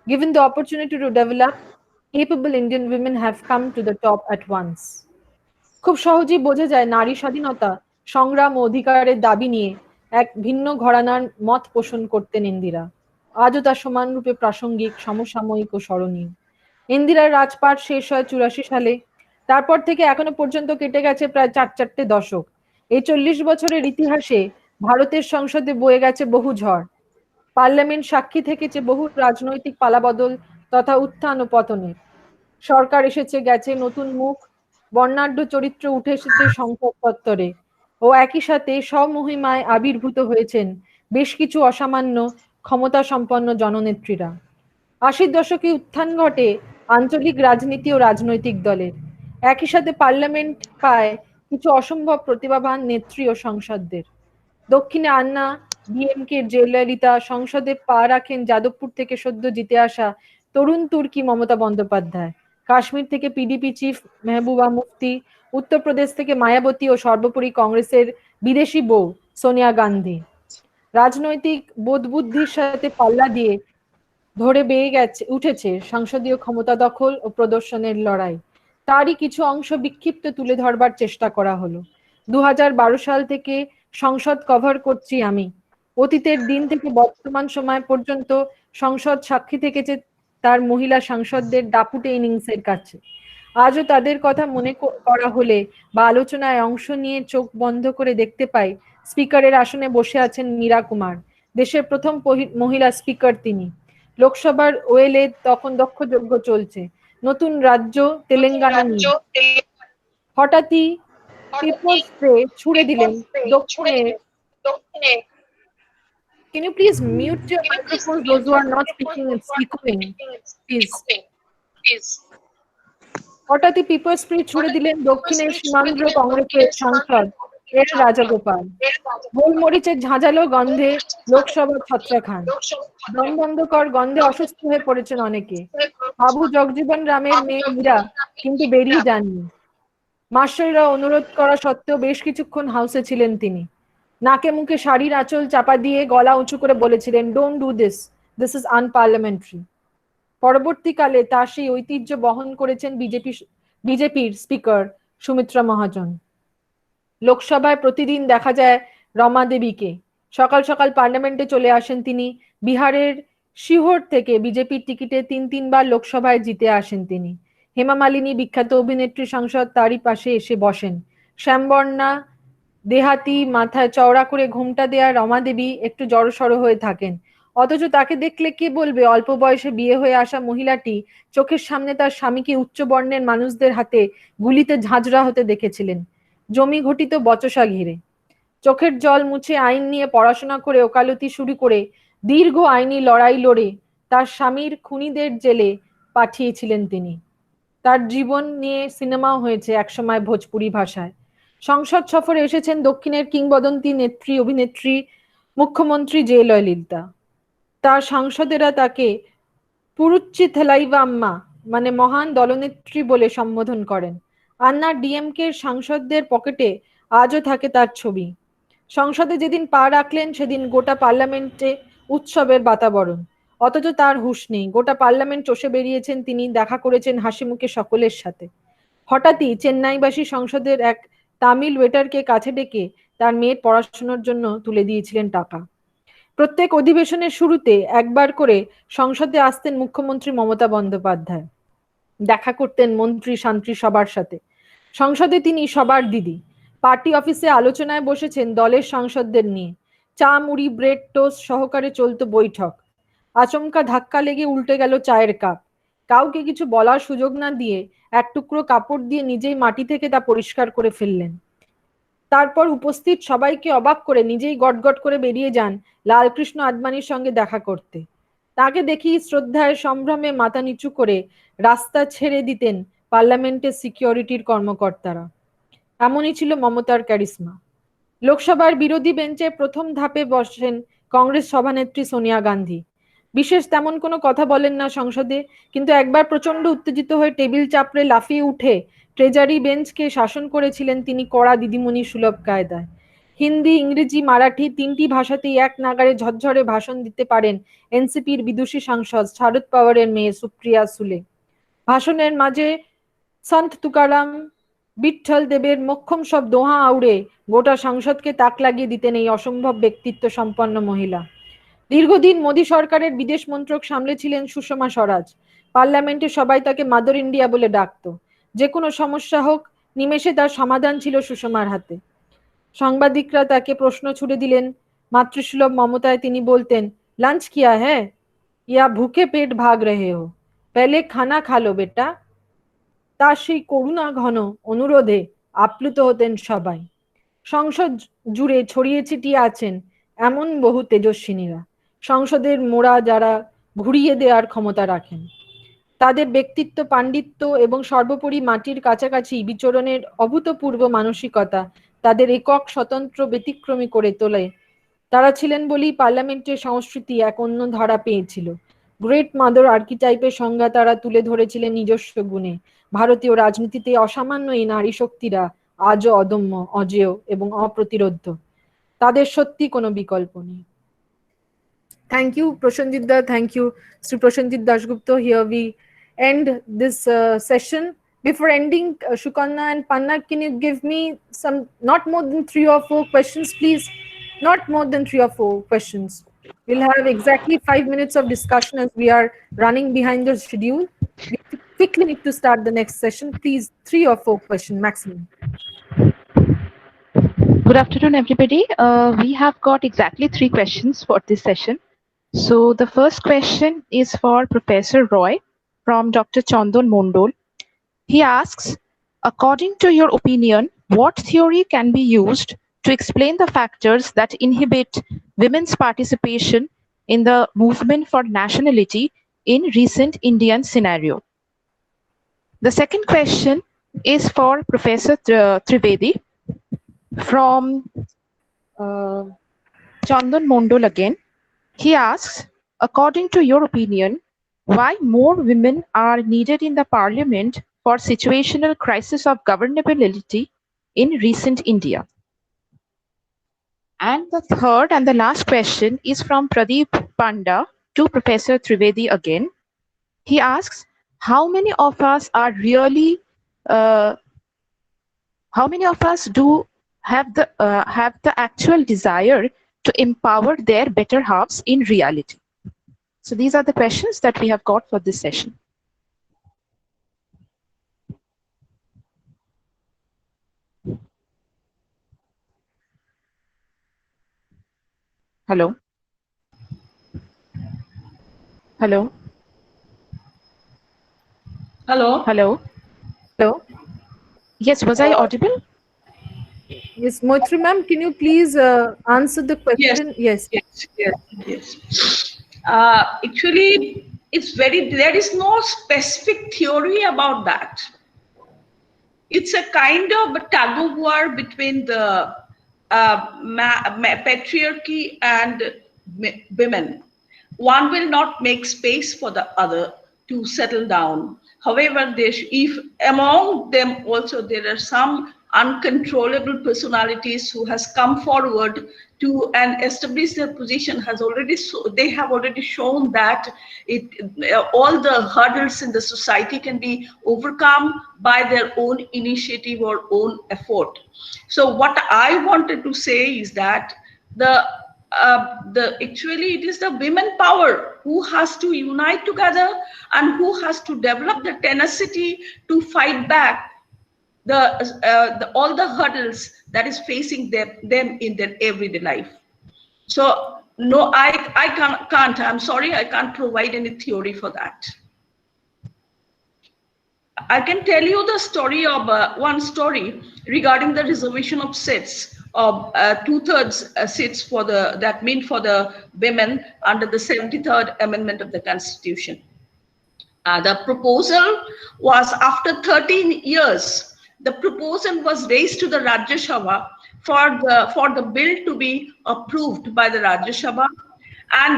Given the opportunity to develop, capable Indian women have come to the top at once. খুব সহজেই বোঝা যায় নারী স্বাধীনতা, সংগ্রাম ও অধিকারের দাবি নিয়ে এক ভিন্ন ঘরানার মত পোষণ করতেন ইন্দিরা। আজও তা সমানরূপে প্রাসঙ্গিক, সমসাময়িক ও স্মরণীয়। ইন্দিরার রাজপাট শেষ হয় 84 সালে। তারপর থেকে এখনো পর্যন্ত কেটে গেছে প্রায় 4 দশক। এই 40 বছরের ইতিহাসে ভারতের সংসদে বয়ে গেছে বহু ঝড়। পার্লামেন্ট সাক্ষী থেকেছে বহু রাজনৈতিক পালাবদল তথা উত্থান ও পতনের। সরকার এসেছে গেছে, নতুন মুখ, বর্ণাঢ্য চরিত্র উঠে এসেছে সংসদ চত্বরে ও একই সাথে স্বমহিমায় আবির্ভূত হয়েছেন বেশ কিছু অসামান্য ক্ষমতা সম্পন্ন জননেত্রীরা। 80-র দশকে উত্থান ঘটে আঞ্চলিক রাজনীতি ও রাজনৈতিক দলের। একই সাথে পার্লামেন্ট পায় কিছু অসম্ভব প্রতিভাবান নেত্রী ও সংসদদের। দক্ষিণে আন্না ডিএমকে জয়ললিতা, সংসদে পা রাখেন যাদবপুর থেকে সদ্য জিতে আসা তরুণ তুর্কি মমতা বন্দ্যোপাধ্যায়, কাশ্মীর থেকে পিডিপি চিফ মেহবুবা মুফতি, উত্তরপ্রদেশ থেকে মায়াবতী ও সর্বোপরি কংগ্রেসের বিদেশি বউ সোনিয়া গান্ধী। রাজনৈতিক বোধবুদ্ধির সাথে পাল্লা দিয়ে ধরে বেয়ে উঠেছে সংসদীয় ক্ষমতা দখল ও প্রদর্শনের লড়াই। তারই কিছু অংশ বিক্ষিপ্ত তুলে ধরবার চেষ্টা করা হলো। 2012 সাল থেকে সংসদ কভার করছি আমি। অতীতের দিন থেকে বর্তমান সময় পর্যন্ত সংসদ সাক্ষী থেকেছে তার মহিলা সাংসদদের দাপুটে ইনিংসের কাছে। আজও তাদের কথা মনে করা হলে বা আলোচনায় অংশ নিয়ে চোখ বন্ধ করে দেখতে পাই স্পিকারের আসনে বসে আছেন মীরা কুমার, দেশের প্রথম মহিলা স্পিকার তিনি। লোকসভার ওয়েলে তখন দক্ষযজ্ঞ চলছে। নতুন রাজ্য তেলেঙ্গানা নিয়ে হঠাৎই পেপার স্প্রে ছুড়ে দিলেন দক্ষিণের। Can you please mute your microphones? Those who are not speaking, it's echoing. Please. হঠাৎই পেপার স্প্রে ছুড়ে দিলেন দক্ষিণের সীমান্ধ্র কংগ্রেসের সাংসদ এর রাজাগোপাল। গোলমরিচের ঝাঁঝালো গন্ধে লোকসভা ছত্রখান। দম বন্ধকর গন্ধে অসুস্থ হয়ে পড়েছেন অনেকে। বাবু জগজীবন রামের মেয়ে মীরা কিন্তু বেরিয়ে যাননি। মাস্টাররা অনুরোধ করা সত্ত্বেও বেশ কিছুক্ষণ হাউসে ছিলেন তিনি। নাকে মুখে শাড়ির আঁচল চাপা দিয়ে গলা উঁচু করে বলেছিলেন, don't do this, this is unparliamentary. পরবর্তীকালে তার সেই ঐতিহ্য বহন করেছেন বিজেপির স্পিকার সুমিত্রা মহাজন। লোকসভায় প্রতিদিন দেখা যায় রমা দেবীকে। সকাল সকাল পার্লামেন্টে চলে আসেন তিনি। বিহারের শিহর থেকে বিজেপির টিকিটে 3 বার লোকসভায় জিতে আসেন তিনি। হেমা মালিনী, বিখ্যাত অভিনেত্রী সাংসদ, তারই পাশে এসে বসেন। শ্যামবর্ণা দেহাতি, মাথায় চওড়া করে ঘোমটা দেয়া রমা দেবী একটু জড়সড় হয়ে থাকেন। অথচ তাকে দেখলে কে বলবে অল্প বয়সে বিয়ে হয়ে আসা মহিলাটি চোখের সামনে তার স্বামীকে উচ্চ বর্ণের মানুষদের হাতে গুলিতে ঝাঁঝরা হতে দেখেছিলেন জমি ঘটিত বচসা ঘিরে। চোখের জল মুছে আইন নিয়ে পড়াশোনা করে ওকালতি শুরু করে দীর্ঘ আইনি লড়াই লড়ে তার স্বামীর খুনিদের জেলে পাঠিয়েছিলেন তিনি। তার জীবন নিয়ে সিনেমাও হয়েছে একসময় ভোজপুরি ভাষায়। সংসদ সফরে এসেছেন দক্ষিণের কিংবদন্তি নেত্রী অভিনেত্রী মুখ্যমন্ত্রী জয়ললিতা। তার সাংসদেরা তাকে পুরুচ্চি থেলাইভাম্মা মানে মহান দলনেত্রী বলে সম্বোধন করেন। আন্না ডিএমকে সাংসদদের পকেটে আজও থাকে তার ছবি। সংসদে যেদিন পা রাখলেন সেদিন গোটা পার্লামেন্টে উৎসবের বাতাবরণ। অথচ তার হুঁশ নেই। গোটা পার্লামেন্ট চষে বেরিয়েছেন তিনি, দেখা করেছেন হাসি মুখে সকলের সাথে। হঠাৎই চেন্নাইবাসী সংসদের এক তামিল ওয়েটারকে কাছে ডেকে তার মেয়ের পড়াশোনার জন্য তুলে দিয়েছিলেন টাকা। প্রত্যেক অধিবেশনের শুরুতে একবার করে সংসদে আসতেন মুখ্যমন্ত্রী মমতা বন্দ্যোপাধ্যায়। দেখা করতেন মন্ত্রী শান্ত্রী সবার সাথে। সংসদে তিনি সবার দিদি। পার্টি অফিসে আলোচনায় বসেছেন দলের সাংসদদের নিয়ে। চা, মুড়ি, ব্রেড, টোস্ট সহকারে চলতো বৈঠক। আচমকা ধাক্কা লেগে উল্টে গেল চায়ের কাপ। কাউকে কিছু বলার সুযোগ না দিয়ে এক টুকরো কাপড় দিয়ে নিজেই মাটি থেকে তা পরিষ্কার করে ফেললেন। তারপর উপস্থিত সবাইকে অবাক করে নিজেই গটগট করে বেরিয়ে যান লালকৃষ্ণ আদবানির সঙ্গে দেখা করতে। তাকে দেখি শ্রদ্ধায় সম্ভ্রমে মাথা নিচু করে রাস্তা ছেড়ে দিতেন পার্লামেন্টের সিকিউরিটির কর্মকর্তারা। এমনই ছিল মমতার ক্যারিসমা। লোকসভার বিরোধী বেঞ্চে প্রথম ধাপে বসেন কংগ্রেস সভানেত্রী সোনিয়া গান্ধী। বিশেষ তেমন কোনো কথা বলেন না সংসদে, কিন্তু একবার প্রচন্ড উত্তেজিত হয়ে টেবিল চাপড়ে লাফিয়ে উঠে ট্রেজারি বেঞ্চকে শাসন করেছিলেন তিনি কড়া দিদিমণি সুলভ কায়দায়। হিন্দি, ইংরেজি, মারাঠি ৩টি ভাষাতেই এক নাগাড়ে ঝরঝরে ভাষণ দিতে পারেন এনসিপির বিদুষী সাংসদ শারদ পাওয়ারের মেয়ে সুপ্রিয়া সুলে। ভাষণের মাঝে সন্ত তুকারাম, বিঠ্ঠল দেবের মোক্ষম সব দোহা আউড়ে গোটা সংসদকে তাক লাগিয়ে দিতেন এই অসম্ভব ব্যক্তিত্ব সম্পন্ন মহিলা। দীর্ঘদিন মোদী সরকারের বিদেশ মন্ত্রক সামলেছিলেন সুষমা স্বরাজ। পার্লামেন্টে সবাই তাকে মাদার ইন্ডিয়া বলে ডাকত। যে কোনো সমস্যা হোক, নিমেষে তার সমাধান ছিল সুষমার হাতে। সাংবাদিকরা তাকে প্রশ্ন ছুড়ে দিলেন, মাতৃসুলভ মমতায় তিনি বলতেন, লাঞ্চ কিয়া হ্যাঁ, ইয়া ভুকে পেট ভাগ রহে হো, পেলে খানা খালো বেটা। তার সেই করুণা ঘন অনুরোধে আপ্লুত হতেন সবাই। সংসদ জুড়ে ছড়িয়ে ছিটিয়ে আছেন এমন বহু তেজস্বিনীরা, সংসদের মোড়া যারা ঘুরিয়ে দেওয়ার ক্ষমতা রাখেন। তাদের ব্যক্তিত্ব, পাণ্ডিত্য এবং সর্বোপরি মাটির কাছাকাছি বিচরণের অভূতপূর্ব মানসিকতা তাদের একক, স্বতন্ত্র, ব্যতিক্রমী করে তোলে। তারা ছিলেন বলেই পার্লামেন্টের সংস্কৃতি এক অন্য ধারা পেয়েছিল। গ্রেট মাদার আর্কিটাইপের সংজ্ঞা তারা তুলে ধরেছিলেন নিজস্ব গুণে। ভারতীয় রাজনীতিতে অসামান্য এই নারী শক্তিরা আজও অদম্য, অজেয় এবং অপ্রতিরোধ্য। তাদের সত্যি কোনো বিকল্প নেই। Thank you, Prashanjit Da. Thank you, Sri Prashanjit Dasgupta. Here we end this session. Before ending, Shukanna and Panna, can you give me some, not more than 3 or 4 questions, please? Not more than 3 or 4 questions. We'll have exactly 5 minutes of discussion as we are running behind the schedule. We quickly need to start the next session. Please, 3 or 4 questions maximum. Good afternoon, everybody. We have got exactly 3 questions for this session. So the first question is for Professor Roy from Dr. Chandan Mondol. He asks, according to your opinion, what theory can be used to explain the factors that inhibit women's participation in the movement for nationality in recent Indian scenario? The second question is for Professor Trivedi from Chandan Mondol again. He asks, according to your opinion, why more women are needed in the parliament for situational crisis of governability in recent India? And the third and the last question is from Pradeep Panda to Professor Trivedi again. He asks, how many of us are really, how many of us do have the actual desire to empower their better halves in reality? So these are the questions that we have got for this session. Hello. Hello. Hello. Hello. Hello. Yes, was I audible? Yes, Moitri ma'am, can you please answer the question? Yes. Actually, there is no specific theory about that. It's a kind of a tug of war between the patriarchy and women. One will not make space for the other to settle down. However, if among them also there are some uncontrollable personalities who has come forward to and establish their position, they have already shown that all the hurdles in the society can be overcome by their own initiative or own effort. So what I wanted to say is that actually it is the women power who has to unite together and who has to develop the tenacity to fight back all the hurdles that is facing them in their everyday life. So no, I can't, I'm sorry, I can't provide any theory for that. I can tell you the story of one story regarding the reservation of seats of 2/3 seats for that mean for the women under the 73rd Amendment of the Constitution. The proposal was after 13 years. The proposal was raised to the Rajya Sabha for the bill to be approved by the Rajya Sabha, and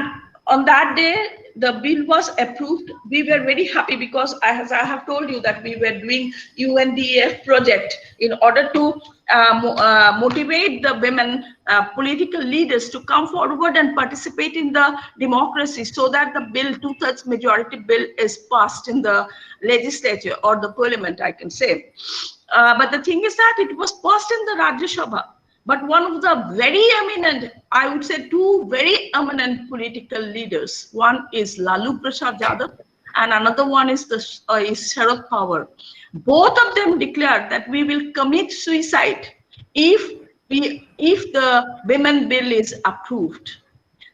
on that day the bill was approved, we were very happy because, as I have told you, that we were doing UNDF project in order to motivate the women political leaders to come forward and participate in the democracy, so that the bill, 2/3 majority bill, is passed in the legislature or the parliament, I can say. But the thing is that it was passed in the Rajya Sabha. But one of the very eminent, I would say two very eminent political leaders, one is Lalu Prasad Yadav and another one is Sharad Pawar. Both of them declared that we will commit suicide if the women bill is approved.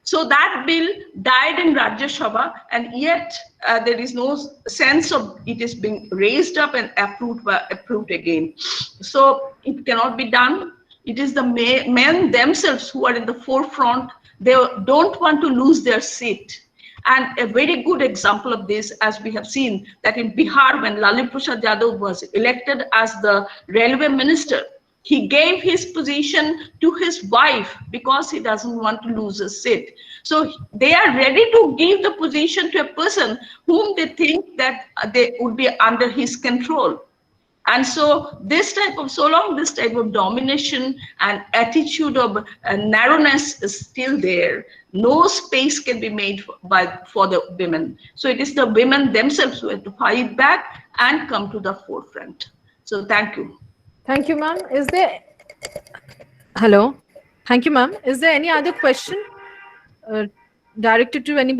So that bill died in Rajya Sabha, and yet there is no sense of it is being raised up and approved again. So it cannot be done. It is the men themselves who are in the forefront. They don't want to lose their seat. And a very good example of this, as we have seen, that in Bihar, when Lalu Prasad Yadav was elected as the railway minister, he gave his position to his wife because he doesn't want to lose his seat. So they are ready to give the position to a person whom they think that they would be under his control. And so so long this type of domination and attitude of narrowness is still there, no space can be made for the women. So it is the women themselves who have to fight back and come to the forefront. So thank you. Thank you, ma'am. Is there... Hello. Thank you, ma'am. Is there any other question directed to anybody?